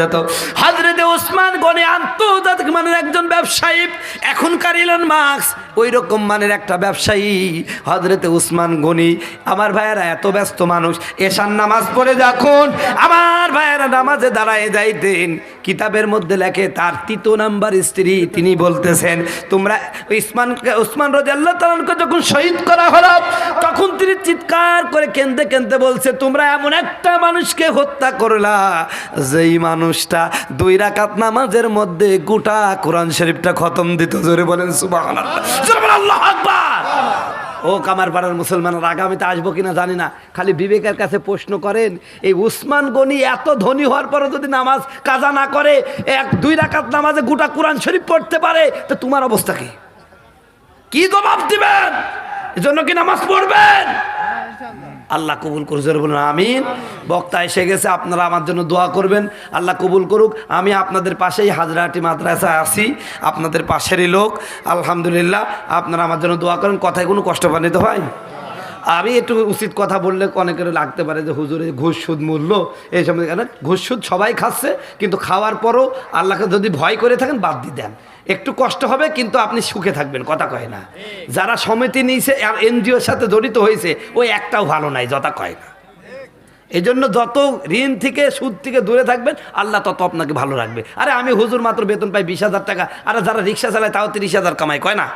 যেত, হযরতে ওসমান গনি আন্তর্জাতিক মানের একজন ব্যবসায়ী, এখনকার ইলন মাস্ক ওই রকম মানের একটা ব্যবসায়ী হযরতে ওসমান গনি। আমার ভাইয়েরা এত ব্যস্ত মানুষ, এশার নামাজ পড়ে যখন আমার ভাইয়েরা নামাজে দাঁড়ায় যাইতেন, কিতাবের মধ্যে লেখে তার 3 নাম্বার স্ত্রী, তিনি বলতেছেন, তোমরা ওসমান রাদিয়াল্লাহু তাআলা আনহু যখন শহীদ করা হলো, তখন তিনি চিৎকার করে কেঁদে কেঁদে বলছে, তোমরা এমন একটা মানুষকে হত্যা করলা, যেই মানুষটা 2 রাকাত নামাজের মধ্যে গোটা কোরআন শরীফটা খতম দিত। জোরে বলেন সুবহানাল্লাহ, জোরে বলেন আল্লাহু আকবার। ও কামারপাড়ার মুসলমানরা, আগামীতে আসবো কিনা জানি না, খালি বিবেকের কাছে প্রশ্ন করেন, এই উসমান গনি এত ধনী হওয়ার পরও যদি নামাজ কাজা না করে, 1-2 রাকাত নামাজে গোটা কোরআন শরীফ পড়তে পারে, তো তোমার অবস্থা কি জবাব দিবেন? এজন্য কি নামাজ পড়বেন? আল্লাহ কবুল করুক, জোরে বলুন আমিন। বক্তা এসে গেছে, আপনারা আমার জন্য দোয়া করবেন, আল্লাহ কবুল করুক। আমি আপনাদের পাশেই হাজরাটি মাদ্রাসায় আছি, আপনাদের পাশেরই লোক, আলহামদুলিল্লাহ। আপনারা আমার জন্য দোয়া করেন, কথায় কোনো কষ্ট পানিত হয়। আমি একটু উচিত কথা বললে অনেকের লাগতে পারে যে হুজুরে ঘুষ সুদ মূল্য এই সময়, কেন ঘুষ সুদ সবাই খাচ্ছে, কিন্তু খাওয়ার পরও আল্লাহকে যদি ভয় করে থাকেন বাদ দিয়ে দেন, একটু কষ্ট হবে কিন্তু আপনি সুখে থাকবেন। কথা কয় না, যারা সমিতি নিয়েছে আর এনজিওর সাথে জড়িত হয়েছে, ওই একটাও ভালো নাই, যথা কয় না। এই জন্য যত ঋণ থেকে সুদ থেকে দূরে থাকবেন, আল্লাহ তত আপনাকে ভালো রাখবে। আরে আমি হুজুর মাত্র বেতন পাই 20,000 টাকা, আর যারা রিক্সা চালায় তাও 30,000 কামায়, কয় না?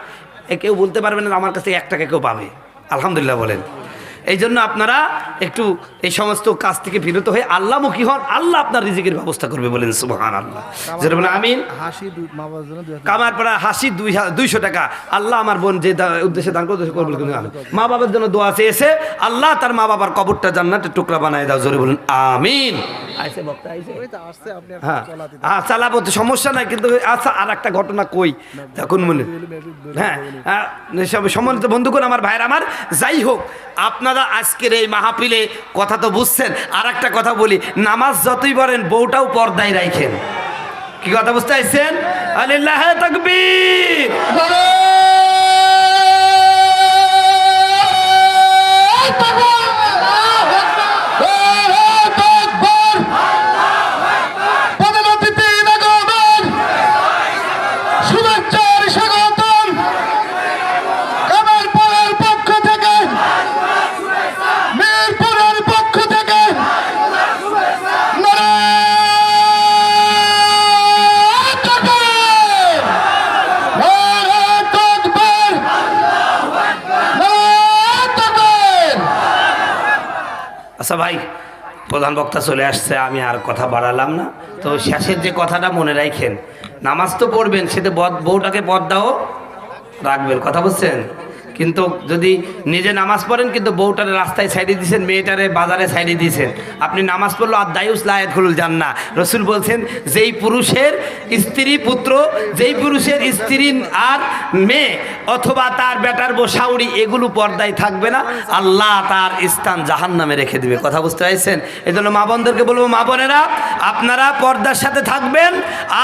কেউ বলতে পারবেন না আমার কাছে 1 টাকা কেউ পাবে, আলহামদুলিল্লাহ বলেন। এই জন্য আপনারা একটু এই সমস্ত কাজ থেকে বিরত হয়ে আল্লাহমুখী হন, আল্লাহ আপনার রিজিকের ব্যবস্থা করবে, বলেন সুবহানাল্লাহ, যেটা বলেন আমিন। হাসি মা বাবার জন্য 200 কামারপাড়া হাসি 200 টাকা, আল্লাহ আমার বোন যে উদ্দেশ্যে দান করতে করবে, মা বাবার জন্য দোয়া চেয়েছে, আল্লাহ তার মা বাবার কবরটা জান্নাতের টুকরা বানায় দাও, জোরে বলুন আমিন। আইছে বক্তা আইছে, ওই তো আসছে, আপনি আর হ্যাঁ চলাতে হ্যাঁ চালাবো তো, সমস্যা নাই। কিন্তু আচ্ছা, আর একটা ঘটনা কই দেখুন মনে, হ্যাঁ সম্মানিত বন্ধুগণ, আমার ভাইয়ের আমার, যাই হোক, আপনারা আজকের এই মাহফিলে কথা তো বুঝছেন। আর একটা কথা বলি, নামাজ যতই পড়েন বউটাও পর্দায় রাখেন। কি কথা বুঝতে পারছেন? আলিল্লাহে তাকবীর। আচ্ছা ভাই, প্রধান বক্তা চলে আসছে, আমি আর কথা বাড়ালাম না। তো শেষের যে কথাটা মনে রাখেন, নামাজ তো পড়বেন, সেটা বউটাকে পর্দাও রাখবেন। কথা বুঝছেন? কিন্তু যদি নিজে নামাজ পড়েন কিন্তু বউটারে রাস্তায় সাইডে দিয়েছেন, মেয়েটারে বাজারে সাইডে দিয়েছেন, আপনি নামাজ পড়লো আর দায়ুস লায়াত খুলুল জান্না। রসুল বলছেন যেই পুরুষের স্ত্রী পুত্র, যেই পুরুষের স্ত্রী আর মেয়ে অথবা তার বেটার বসাউড়ি এগুলো পর্দায় থাকবে না, আল্লাহ তার স্থান জাহান্নামে রেখে দিবে। কথা বুঝতে পারছেন? এই জন্য মা বোনদেরকে বলবো, মা বোনেরা আপনারা পর্দার সাথে থাকবেন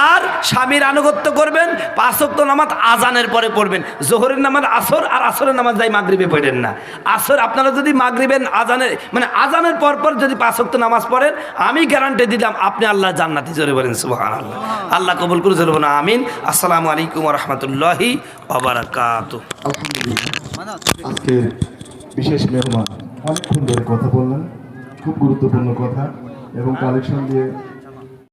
আর স্বামীর আনুগত্য করবেন। 5 ওয়াক্ত নামাজ আজানের পরে পড়বেন। জোহরের নামাজ আসর, আর আসরের নামাজ যাই মাগরিবে পড়েন না। আসর আপনারা যদি মাগরিবের আজানের মানে আজানের পর পর যদি 5 ওয়াক্ত নামাজ পড়েন, আমি গ্যারান্টি দিলাম আপনি আল্লাহ জান্নাতি। জোরে বলেন সুবহানাল্লাহ। আল্লাহ কবুল করে জোরে বলেন আমিন। আসসালামু আলাইকুম ওয়া রাহমাতুল্লাহি ওয়া বারাকাতুহু। আজকের বিশেষ মেহমান অনেকক্ষণ ধরে কথা বললেন, খুব গুরুত্বপূর্ণ কথা এবং কালেকশন দিয়ে